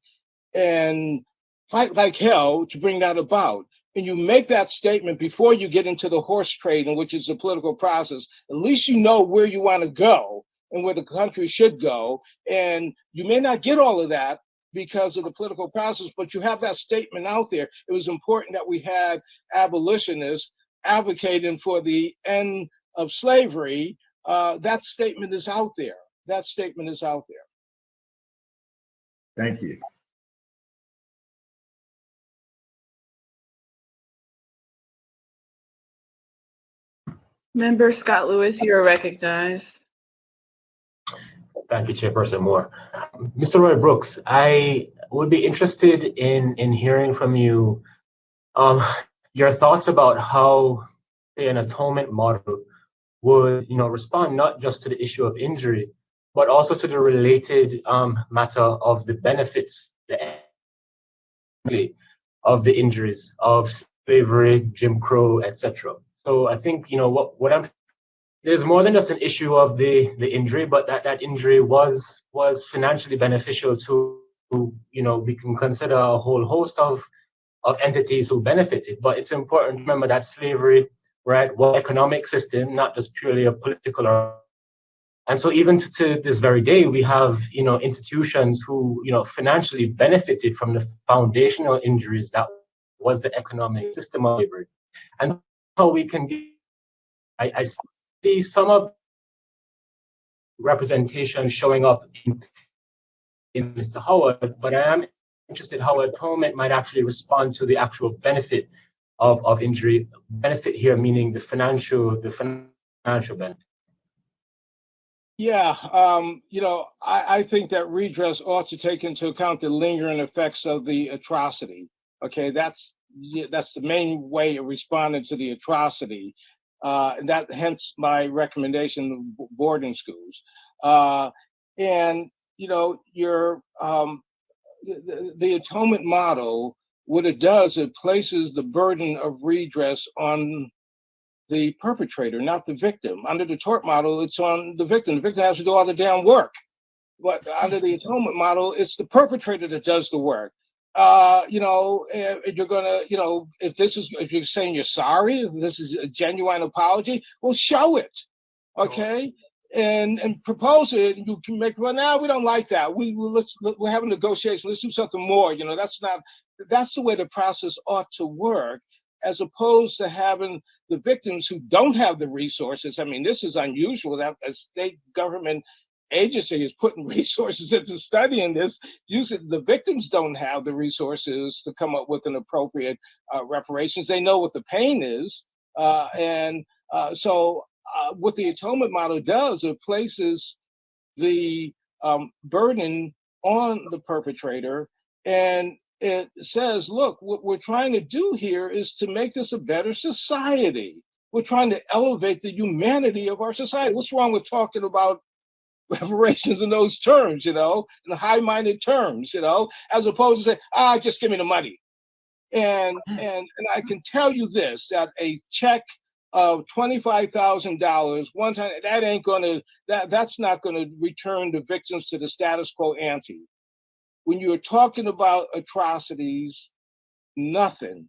and fight like hell to bring that about. And you make that statement before you get into the horse trading, which is the political process. At least you know where you want to go and where the country should go. And you may not get all of that because of the political process, but you have that statement out there. It was important that we had abolitionists advocating for the end of slavery. That statement is out there. That statement is out there. Thank you. Member Scott Lewis, you are recognized. Thank you, Chairperson Moore. Mr. Roy Brooks, I would be interested in hearing from you your thoughts about how, say, an atonement model would, respond not just to the issue of injury, but also to the related matter of the benefits, of the injuries of slavery, Jim Crow, etc. So I think, what I'm there's more than just an issue of the injury, but that injury was financially beneficial to, we can consider a whole host of entities who benefited. But it's important to remember that slavery, right, was an economic system, not just purely a political. And so even to this very day, we have, institutions who, financially benefited from the foundational injuries that was the economic system of slavery. And how we can I see some of representation showing up in Mr. Howard, but I am interested how atonement might actually respond to the actual benefit of injury. Benefit here meaning the financial benefit. Yeah, I think that redress ought to take into account the lingering effects of the atrocity. Okay, that's the main way of responding to the atrocity. And that hence my recommendation of boarding schools. And your the atonement model, what it does, it places the burden of redress on the perpetrator, not the victim. Under the tort model, it's on the victim. The victim has to do all the damn work. But under the atonement model, it's the perpetrator that does the work. If you're gonna, if you're saying you're sorry, if this is a genuine apology, well, show it, okay, and propose it. You can make, well, now we don't like that. We're having negotiations. Let's do something more. That's the way the process ought to work, as opposed to having the victims who don't have the resources. I mean, this is unusual that a state government agency is putting resources into studying this. Usually the victims don't have the resources to come up with an appropriate reparations. They know what the pain is. So what the atonement model does, it places the burden on the perpetrator, and it says, look, what we're trying to do here is to make this a better society. We're trying to elevate the humanity of our society. What's wrong with talking about reparations in those terms, in high-minded terms, as opposed to say, just give me the money. And I can tell you this, that a check of $25,000 one time, that's not gonna return the victims to the status quo ante. When you're talking about atrocities, nothing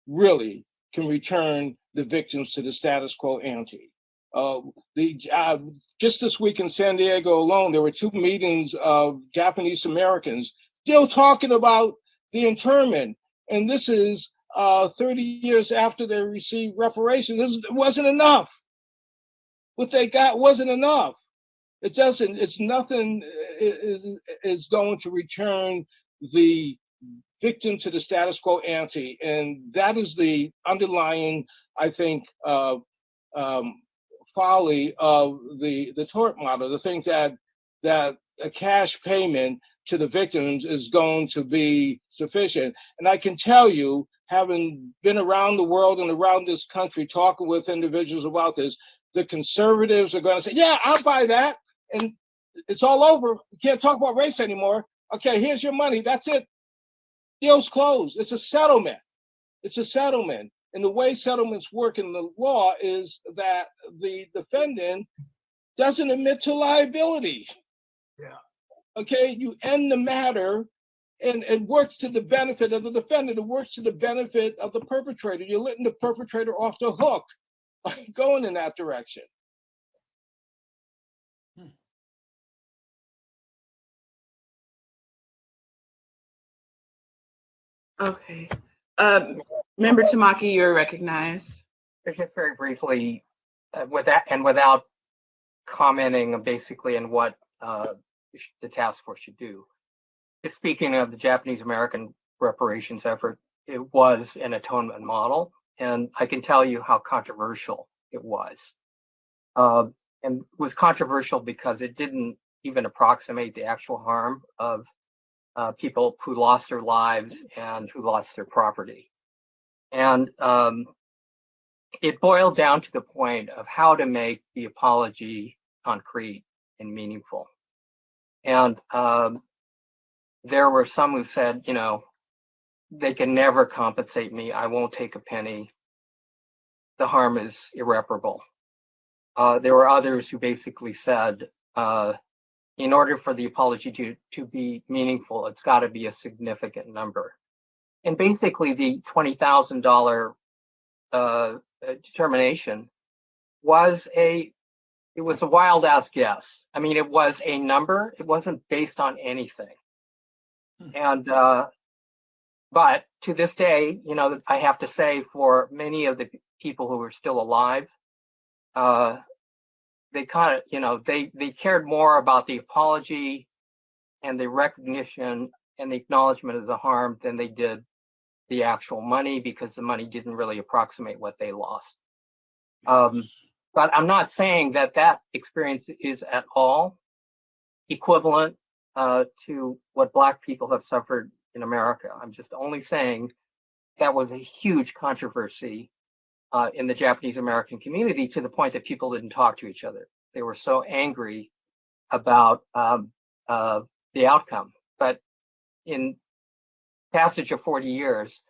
really can return the victims to the status quo ante. Just this week in San Diego alone, there were 2 meetings of Japanese Americans still talking about the internment. And this is 30 years after they received reparations. It wasn't enough. What they got wasn't enough. Nothing is going to return the victim to the status quo ante. And that is the underlying, I think, folly of the tort model, to think that a cash payment to the victims is going to be sufficient. And I can tell you, having been around the world and around this country talking with individuals about this, the conservatives are going to say, yeah, I'll buy that. And it's all over. We can't talk about race anymore. Okay, here's your money. That's it. Deal's closed. It's a settlement. It's a settlement. And the way settlements work in the law is that the defendant doesn't admit to liability. Yeah. Okay, you end the matter, and it works to the benefit of the defendant. It works to the benefit of the perpetrator. You're letting the perpetrator off the hook by going in that direction. Okay. Member Tamaki, you're recognized. Just very briefly, without commenting basically on what the task force should do. Speaking of the Japanese American reparations effort, it was an atonement model, and I can tell you how controversial it was. And it was controversial because it didn't even approximate the actual harm of people who lost their lives and who lost their property. And it boiled down to the point of how to make the apology concrete and meaningful. And there were some who said, you know, they can never compensate me. I won't take a penny. The harm is irreparable. There were others who basically said, in order for the apology to be meaningful, it's got to be a significant number. And basically, the $20,000 determination was a wild ass guess. I mean, it was a number. It wasn't based on anything. And but to this day, you know, I have to say, for many of the people who are still alive, they kind of, you know, they cared more about the apology and the recognition and the acknowledgement of the harm than they did the actual money, because the money didn't really approximate what they lost. But I'm not saying that that experience is at all equivalent to what Black people have suffered in America. I'm just only saying that was a huge controversy in the Japanese American community, to the point that people didn't talk to each other. They were so angry about the outcome. But in passage of 40 years,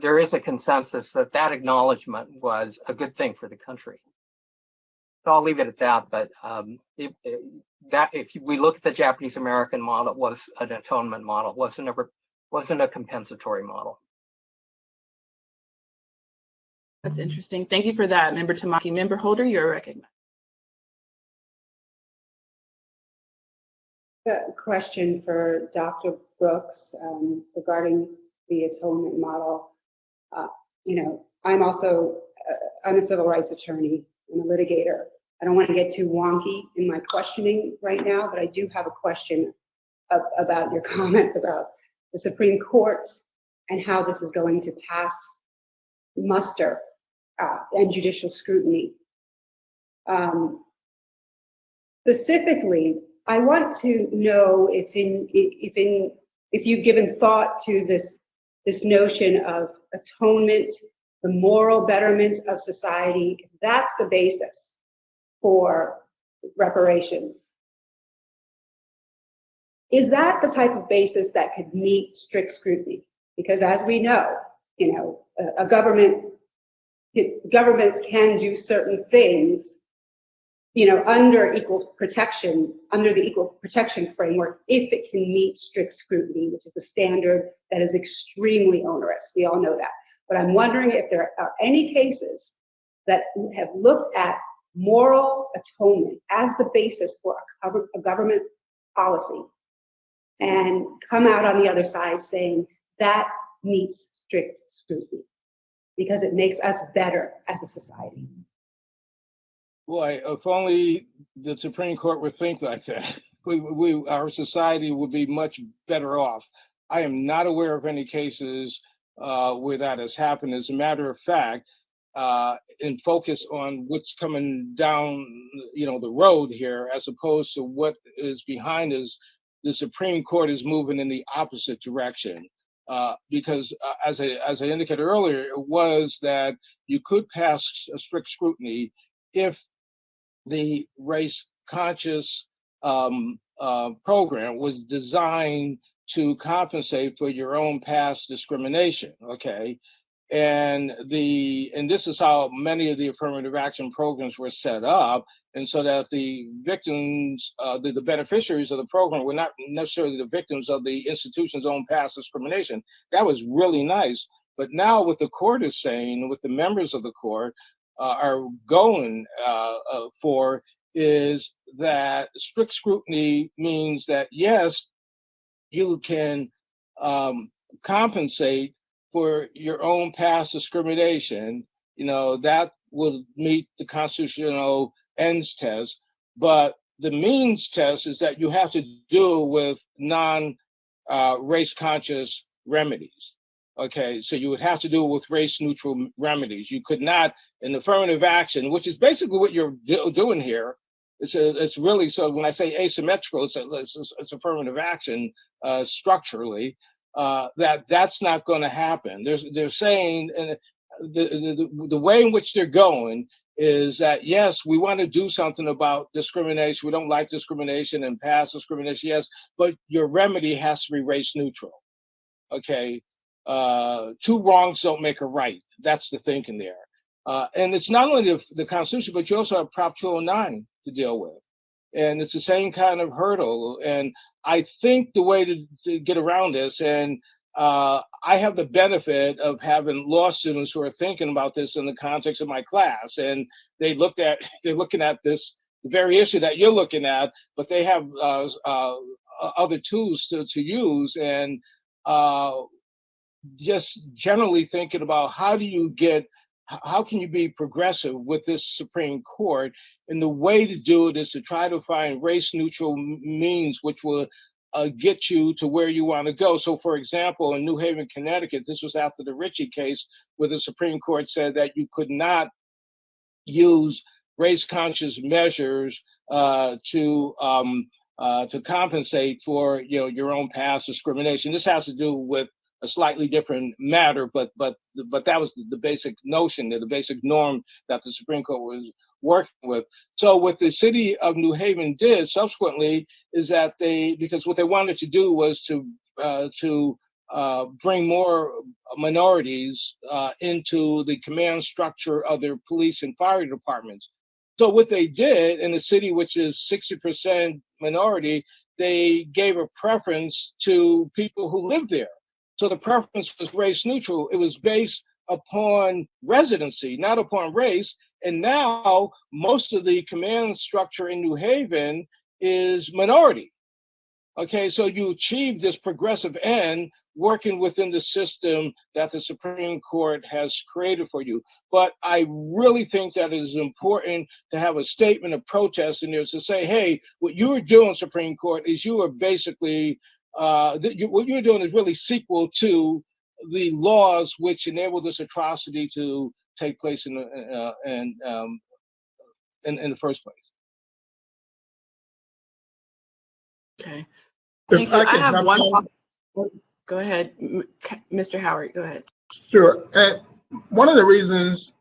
there is a consensus that that acknowledgement was a good thing for the country. So I'll leave it at that. But if we look at the Japanese American model, it was an atonement model, wasn't a compensatory model. That's interesting. Thank you for that, Member Tamaki. Member Holder, you're recognized. A question for Dr. Brooks regarding the atonement model. You know, I'm a civil rights attorney and a litigator. I don't want to get too wonky in my questioning right now, but I do have a question about your comments about the Supreme Court and how this is going to pass muster and judicial scrutiny. Specifically, I want to know if you've given thought to this notion of atonement, the moral betterment of society. If that's the basis for reparations, is that the type of basis that could meet strict scrutiny? Because as we know, you know, governments can do certain things, you know, under the equal protection framework, if it can meet strict scrutiny, which is a standard that is extremely onerous. We all know that. But I'm wondering if there are any cases that have looked at moral atonement as the basis for a government policy and come out on the other side saying that meets strict scrutiny because it makes us better as a society. Boy, if only the Supreme Court would think like that, our society would be much better off. I am not aware of any cases where that has happened. As a matter of fact, and focus on what's coming down, you know, the road here, as opposed to what is behind us. The Supreme Court is moving in the opposite direction. Because as I indicated earlier, it was that you could pass a strict scrutiny if the race-conscious program was designed to compensate for your own past discrimination, okay? And this is how many of the affirmative action programs were set up, and so that the victims, the beneficiaries of the program were not necessarily the victims of the institution's own past discrimination. That was really nice. But now what the court is saying, what the members of the court are going for, is that strict scrutiny means that, yes, you can compensate for your own past discrimination, you know, that will meet the constitutional ends test. But the means test is that you have to deal with non-race conscious remedies. Okay, so you would have to do it with race neutral remedies. You could not, in affirmative action, which is basically what you're doing here. It's really, so when I say asymmetrical, it's affirmative action structurally. That's not going to happen. They're saying, and the way in which they're going is that, yes, we want to do something about discrimination. We don't like discrimination and past discrimination, yes, but your remedy has to be race neutral. Okay, two wrongs don't make a right. That's the thinking there. And it's not only the Constitution, but you also have Prop 209 to deal with. And it's the same kind of hurdle. And I think the way to get around this, and I have the benefit of having law students who are thinking about this in the context of my class, and they're looking at this, the very issue that you're looking at, but they have other tools to use, and just generally thinking about how can you be progressive with this Supreme Court? And the way to do it is to try to find race neutral means which will get you to where you want to go. So for example, in New Haven, Connecticut, this was after the Ritchie case, where the Supreme Court said that you could not use race conscious measures to compensate for your own past discrimination. This has to do with a slightly different matter, but that was the basic notion, the basic norm that the Supreme Court was working with. So what the city of New Haven did subsequently is that because what they wanted to do was to bring more minorities into the command structure of their police and fire departments. So what they did in a city which is 60% minority, they gave a preference to people who live there. So the preference was race neutral. It was based upon residency, not upon race. And now most of the command structure in New Haven is minority. Okay, so you achieve this progressive end working within the system that the Supreme Court has created for you. But I really think that it is important to have a statement of protest in there to say, hey, what you are doing, Supreme Court, is you are basically, what you're doing is really sequel to the laws which enable this atrocity to take place in the first place. Okay. Thank you. I have one. Go ahead, Mr. Howard. Go ahead. Sure. One of the reasons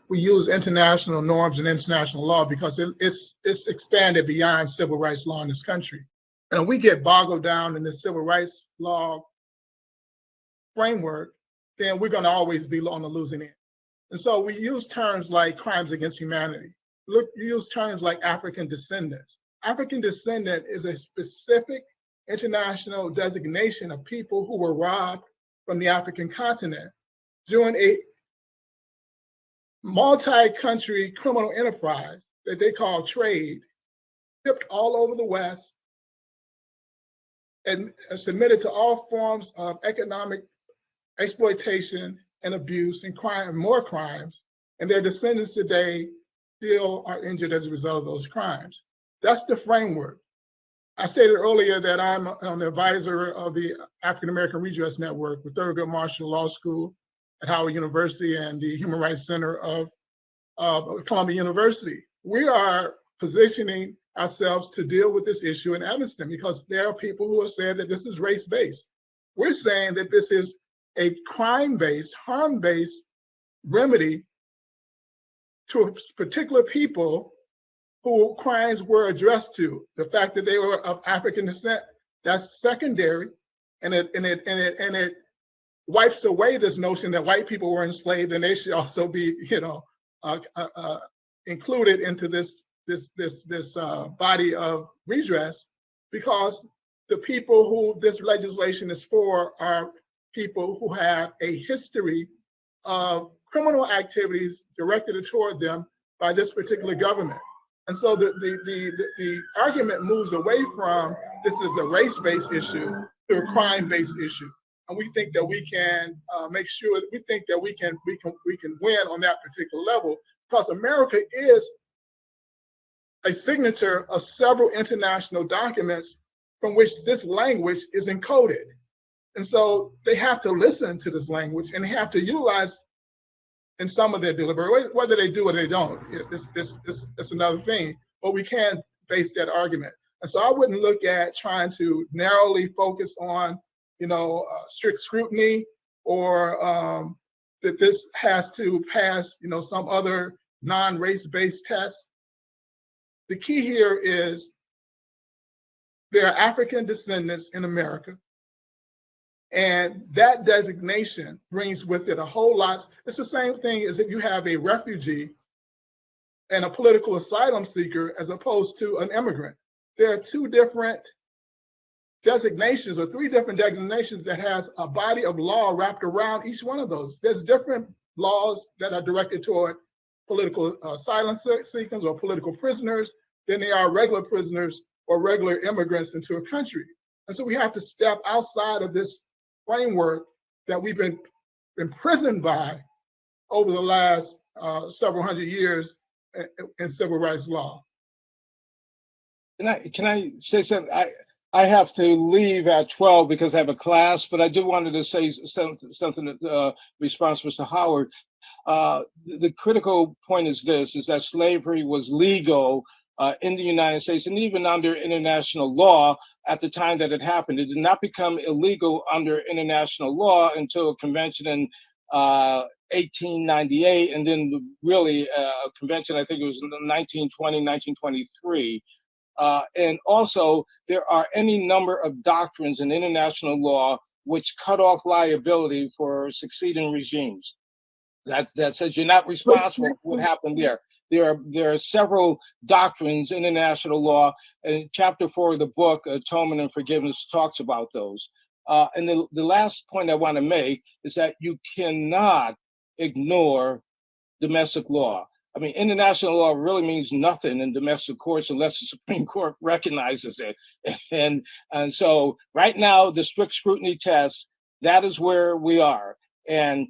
we use international norms and international law because it's expanded beyond civil rights law in this country. And we get boggled down in the civil rights law framework, then we're going to always be on the losing end. And so we use terms like crimes against humanity. Look, you use terms like African descendants. African descendant is a specific international designation of people who were robbed from the African continent during a multi-country criminal enterprise that they call trade, shipped all over the West and submitted to all forms of economic exploitation and abuse and crime, more crimes, and their descendants today still are injured as a result of those crimes. That's the framework. I stated earlier that I'm an advisor of the African American Redress Network with Thurgood Marshall Law School at Howard University and the Human Rights Center of Columbia University. We are positioning ourselves to deal with this issue in Evanston because there are people who have said that this is race-based. We're saying that this is a crime-based, harm-based remedy to particular people who crimes were addressed to. The fact that they were of African descent, that's secondary, and it wipes away this notion that white people were enslaved and they should also be, included into this body of redress, because the people who this legislation is for are people who have a history of criminal activities directed toward them by this particular government. And so the argument moves away from this is a race-based issue to a crime-based issue. And we think that we can make sure that we think that we can win on that particular level, because America is a signature of several international documents from which this language is encoded. And so they have to listen to this language and they have to utilize in some of their deliberate, whether they do or they don't, it's another thing, but we can base that argument. And so I wouldn't look at trying to narrowly focus on, strict scrutiny or that this has to pass, some other non-race-based test. The key here is there are African descendants in America, and that designation brings with it a whole lot. It's the same thing as if you have a refugee and a political asylum seeker as opposed to an immigrant. There are two different designations or three different designations that has a body of law wrapped around each one of those. There's different laws that are directed toward political asylum seekers or political prisoners than they are regular prisoners or regular immigrants into a country. And so we have to step outside of this framework that we've been imprisoned by over the last several hundred years in civil rights law. Can I say something? I have to leave at 12 because I have a class, but I did wanted to say something in response to Mr. Howard. The critical point is this, is that slavery was legal in the United States and even under international law at the time that it happened. It did not become illegal under international law until a convention in 1898, and then really a convention, I think it was in 1920, 1923. And also, there are any number of doctrines in international law which cut off liability for succeeding regimes. That says you're not responsible for what happened there. There are several doctrines in international law, and chapter 4 of the book, Atonement and Forgiveness, talks about those. And the last point I want to make is that you cannot ignore domestic law. I mean, international law really means nothing in domestic courts unless the Supreme Court recognizes it. And so right now, the strict scrutiny test, that is where we are. And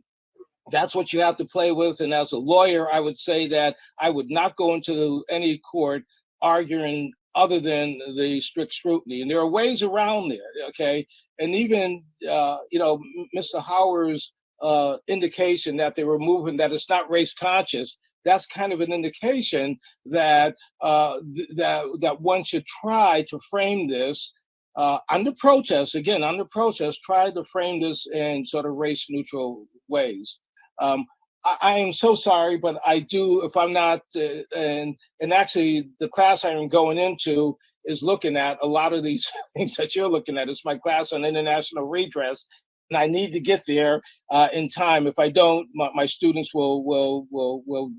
that's what you have to play with. And as a lawyer, I would say that I would not go into any court arguing other than the strict scrutiny. And there are ways around there, okay? And even, Mr. Howard's indication that they were moving, that it's not race conscious, that's kind of an indication that that one should try to frame this under protest, try to frame this in sort of race neutral ways. I am so sorry, but I do, if I'm not, and actually the class I'm going into is looking at a lot of these things that you're looking at. It's my class on international redress, and I need to get there in time. If I don't, my students will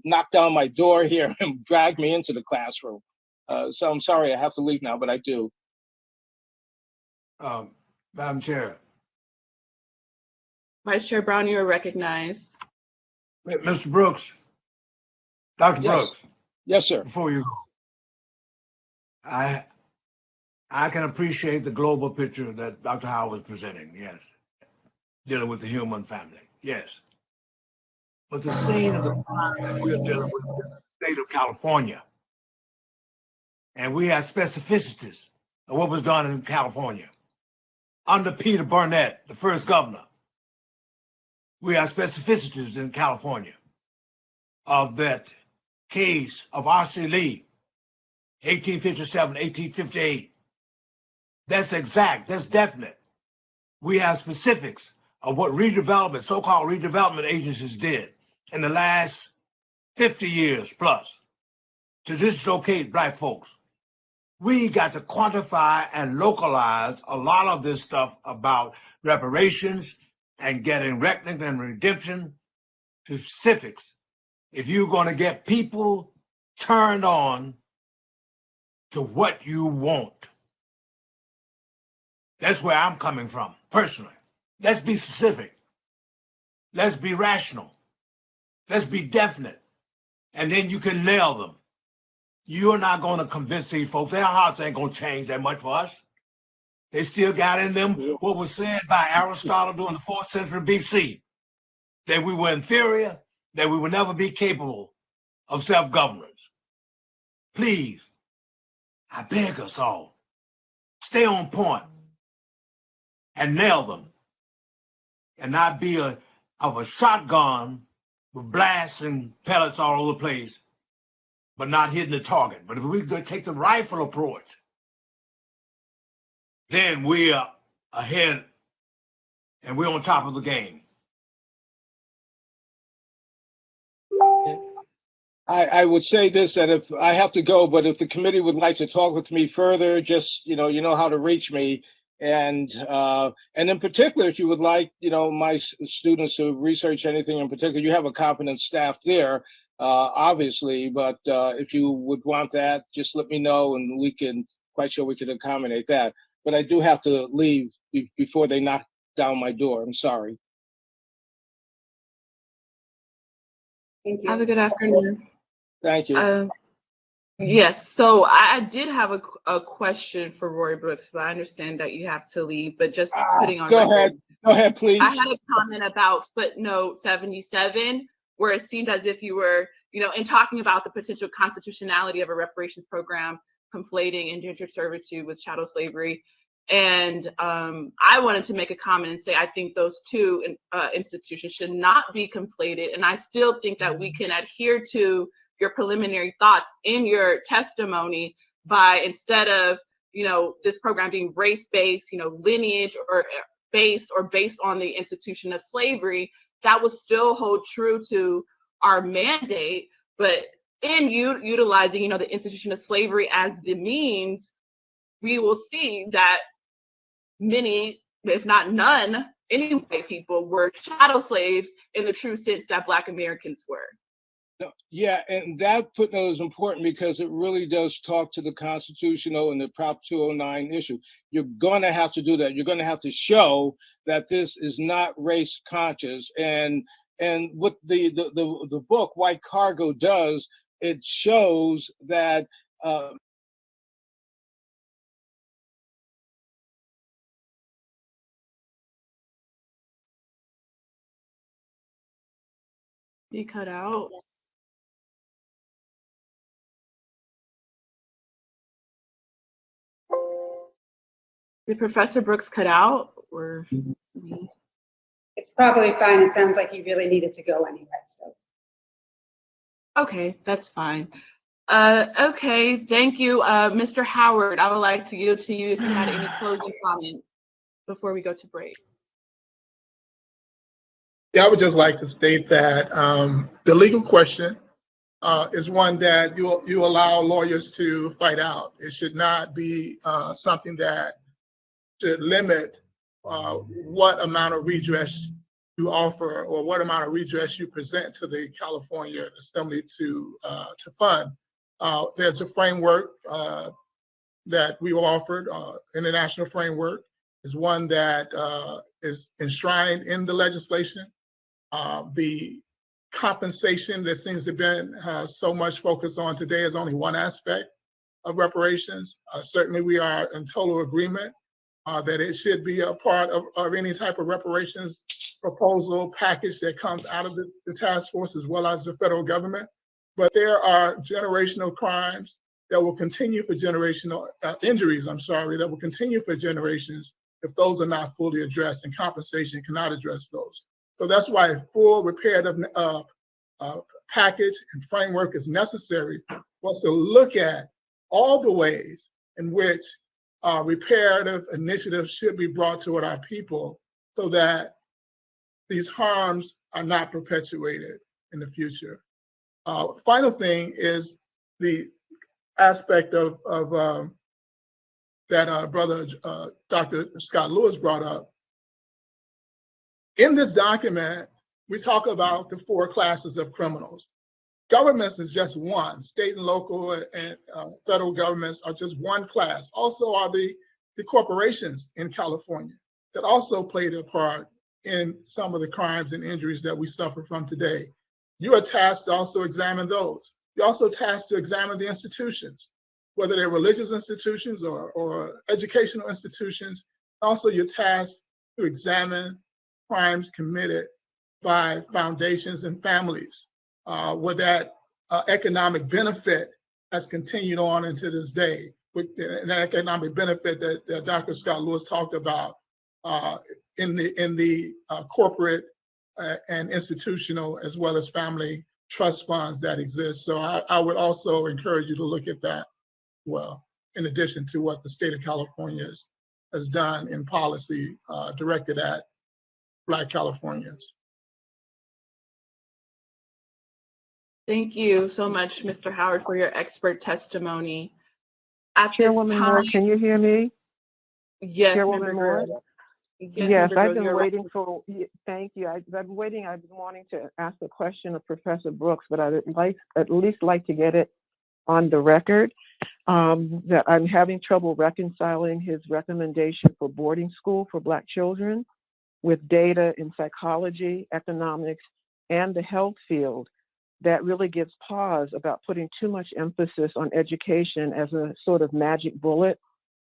knock down my door here and drag me into the classroom. So I'm sorry, I have to leave now, but I do. Madam Chair. Vice Chair Brown, you are recognized. Mr. Brooks, Dr. Yes. Brooks. Yes, sir. Before you go, I can appreciate the global picture that Dr. Howard was presenting, yes. Dealing with the human family, yes. But the scene of the crime that we're dealing with is the state of California. And we have specificities of what was done in California. Under Peter Burnett, the first governor, we have specificities in California of that case of R.C. Lee, 1857, 1858. That's exact, that's definite. We have specifics of what redevelopment, so-called redevelopment agencies did in the last 50 years plus to dislocate Black folks. We got to quantify and localize a lot of this stuff about reparations and getting reckoning and redemption to specifics. If you're going to get people turned on to what you want. That's where I'm coming from, personally. Let's be specific. Let's be rational. Let's be definite. And then you can nail them. You're not going to convince these folks. Their hearts ain't going to change that much for us. They still got in them what was said by Aristotle during the 4th century BC, that we were inferior, that we would never be capable of self-governance. Please, I beg us all, stay on point and nail them and not be of a shotgun with blasts and pellets all over the place, but not hitting the target. But if we could take the rifle approach, then we are ahead and we're on top of the game. I would say this, that if I have to go, but if the committee would like to talk with me further, just, you know how to reach me. And in particular, if you would like, my students to research anything in particular, you have a competent staff there, obviously, but if you would want that, just let me know and quite sure we can accommodate that. But I do have to leave before they knock down my door. I'm sorry. Thank you. Have a good afternoon. Thank you. Yes, so I did have a question for Roy Brooks, but I understand that you have to leave, but just putting on record. Go ahead, please. I had a comment about footnote 77, where it seemed as if you were, in talking about the potential constitutionality of a reparations program, conflating indentured servitude with chattel slavery. And I wanted to make a comment and say, I think those two institutions should not be conflated. And I still think that we can adhere to your preliminary thoughts in your testimony by, instead of, this program being race-based, lineage or based on the institution of slavery, that will still hold true to our mandate. But in utilizing, the institution of slavery as the means, we will see that many, if not none, anyway, people were chattel slaves in the true sense that Black Americans were. Yeah, and that footnote is important because it really does talk to the constitutional and the Prop 209 issue. You're going to have to do that. You're going to have to show that this is not race conscious. And what the book White Cargo does, it shows that You cut out. Did Professor Brooks cut out, or me? It's probably fine. It sounds like he really needed to go anyway, so. Okay, that's fine. Okay, thank you. Mr. Howard, I would like to yield to you if you had any closing comments before we go to break. Yeah, I would just like to state that the legal question is one that you allow lawyers to fight out. It should not be something that should limit what amount of redress you offer or what amount of redress you present to the California Assembly to fund. There's a framework that we offered, international framework, is one that is enshrined in the legislation. The compensation that seems to have been so much focus on today is only one aspect of reparations. Certainly we are in total agreement that it should be a part of any type of reparations proposal package that comes out of the task force as well as the federal government. But there are generational crimes that will continue for generational injuries, that will continue for generations if those are not fully addressed, and compensation cannot address those. So that's why a full reparative package and framework is necessary for us to look at all the ways in which reparative initiatives should be brought toward our people so that these harms are not perpetuated in the future. Final thing is the aspect of that brother Dr. Scott Lewis brought up. In this document, we talk about the 4 classes of criminals. Governments is just one. State and local and federal governments are just one class. Also are the corporations in California that also played a part in some of the crimes and injuries that we suffer from today. You are tasked to also examine those. You're also tasked to examine the institutions, whether they're religious institutions or educational institutions. Also, you're tasked to examine crimes committed by foundations and families, where that economic benefit has continued on into this day. With an economic benefit that Dr. Scott Lewis talked about in the corporate and institutional as well as family trust funds that exist. So I would also encourage you to look at that well, in addition to what the state of California has done in policy directed at Black Californians. Thank you so much, Mr. Howard, for your expert testimony. At this Chairwoman Moore, time, can you hear me? yes, Chairwoman Member Moore? Grill. Yes, Yes, Member I've Grill, been you're waiting for, thank you. I've been waiting, I've been wanting to ask a question of Professor Brooks, but I'd at least like to get it on the record, that I'm having trouble reconciling his recommendation for boarding school for Black children with data in psychology, economics, and the health field that really gives pause about putting too much emphasis on education as a sort of magic bullet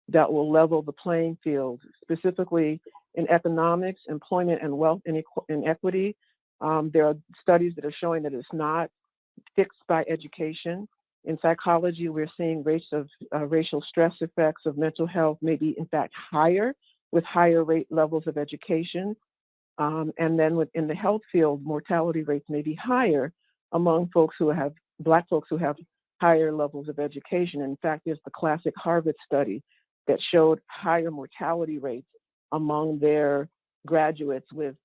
that will level the playing field, specifically in economics, employment, and wealth inequity. There are studies that are showing that it's not fixed by education. In psychology, we're seeing racial stress effects of mental health may be, in fact, higher with higher rate levels of education. And then within the health field, mortality rates may be higher among folks who have, Black folks who have higher levels of education. In fact, there's the classic Harvard study that showed higher mortality rates among their graduates with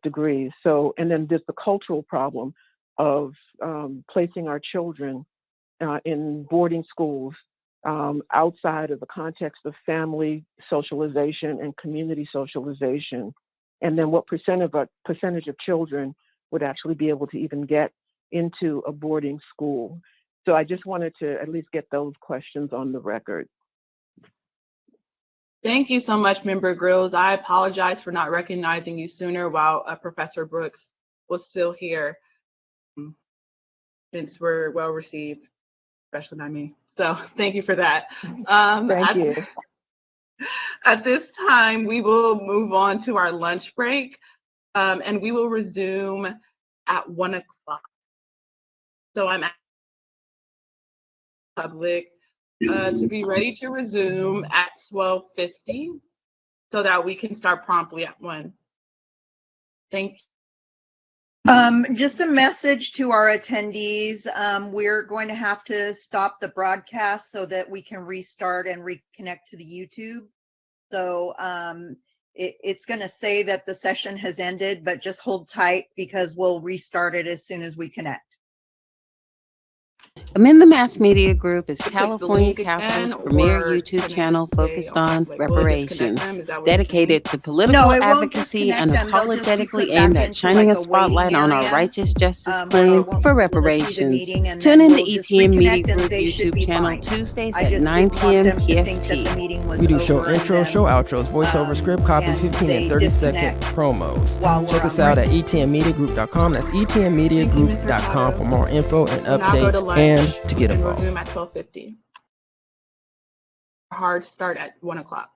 degrees. So, and then there's the cultural problem of placing our children in boarding schools outside of the context of family socialization and community socialization. And then what percentage of children would actually be able to even get into a boarding school. So I just wanted to at least get those questions on the record. Thank you so much, Member Grills. I apologize for not recognizing you sooner while Professor Brooks was still here. Since we're well received, especially by me. So thank you for that. Thank you. At this time, we will move on to our lunch break, and we will resume at 1 o'clock. So I'm asking the public to be ready to resume at 12:50 so that we can start promptly at 1. Thank you. Just a message to our attendees. We're going to have to stop the broadcast so that we can restart and reconnect to the YouTube. So it's going to say that the session has ended, but just hold tight because we'll restart it as soon as we connect. Amend the Mass Media Group is California Capital's premier YouTube channel focused on reparations, dedicated to political advocacy and unapologetically aimed at shining a spotlight on our righteous justice claim for reparations. Tune in to ETM Media Group YouTube channel Tuesdays at 9 p.m. PST. We do show intros, show outros, voiceover, script copy, 15 and 30-second promos. Check us out at etmmediagroup.com. That's etmmediagroup.com for more info and updates and to get involved. Resume at 12:50. Hard start at 1 o'clock.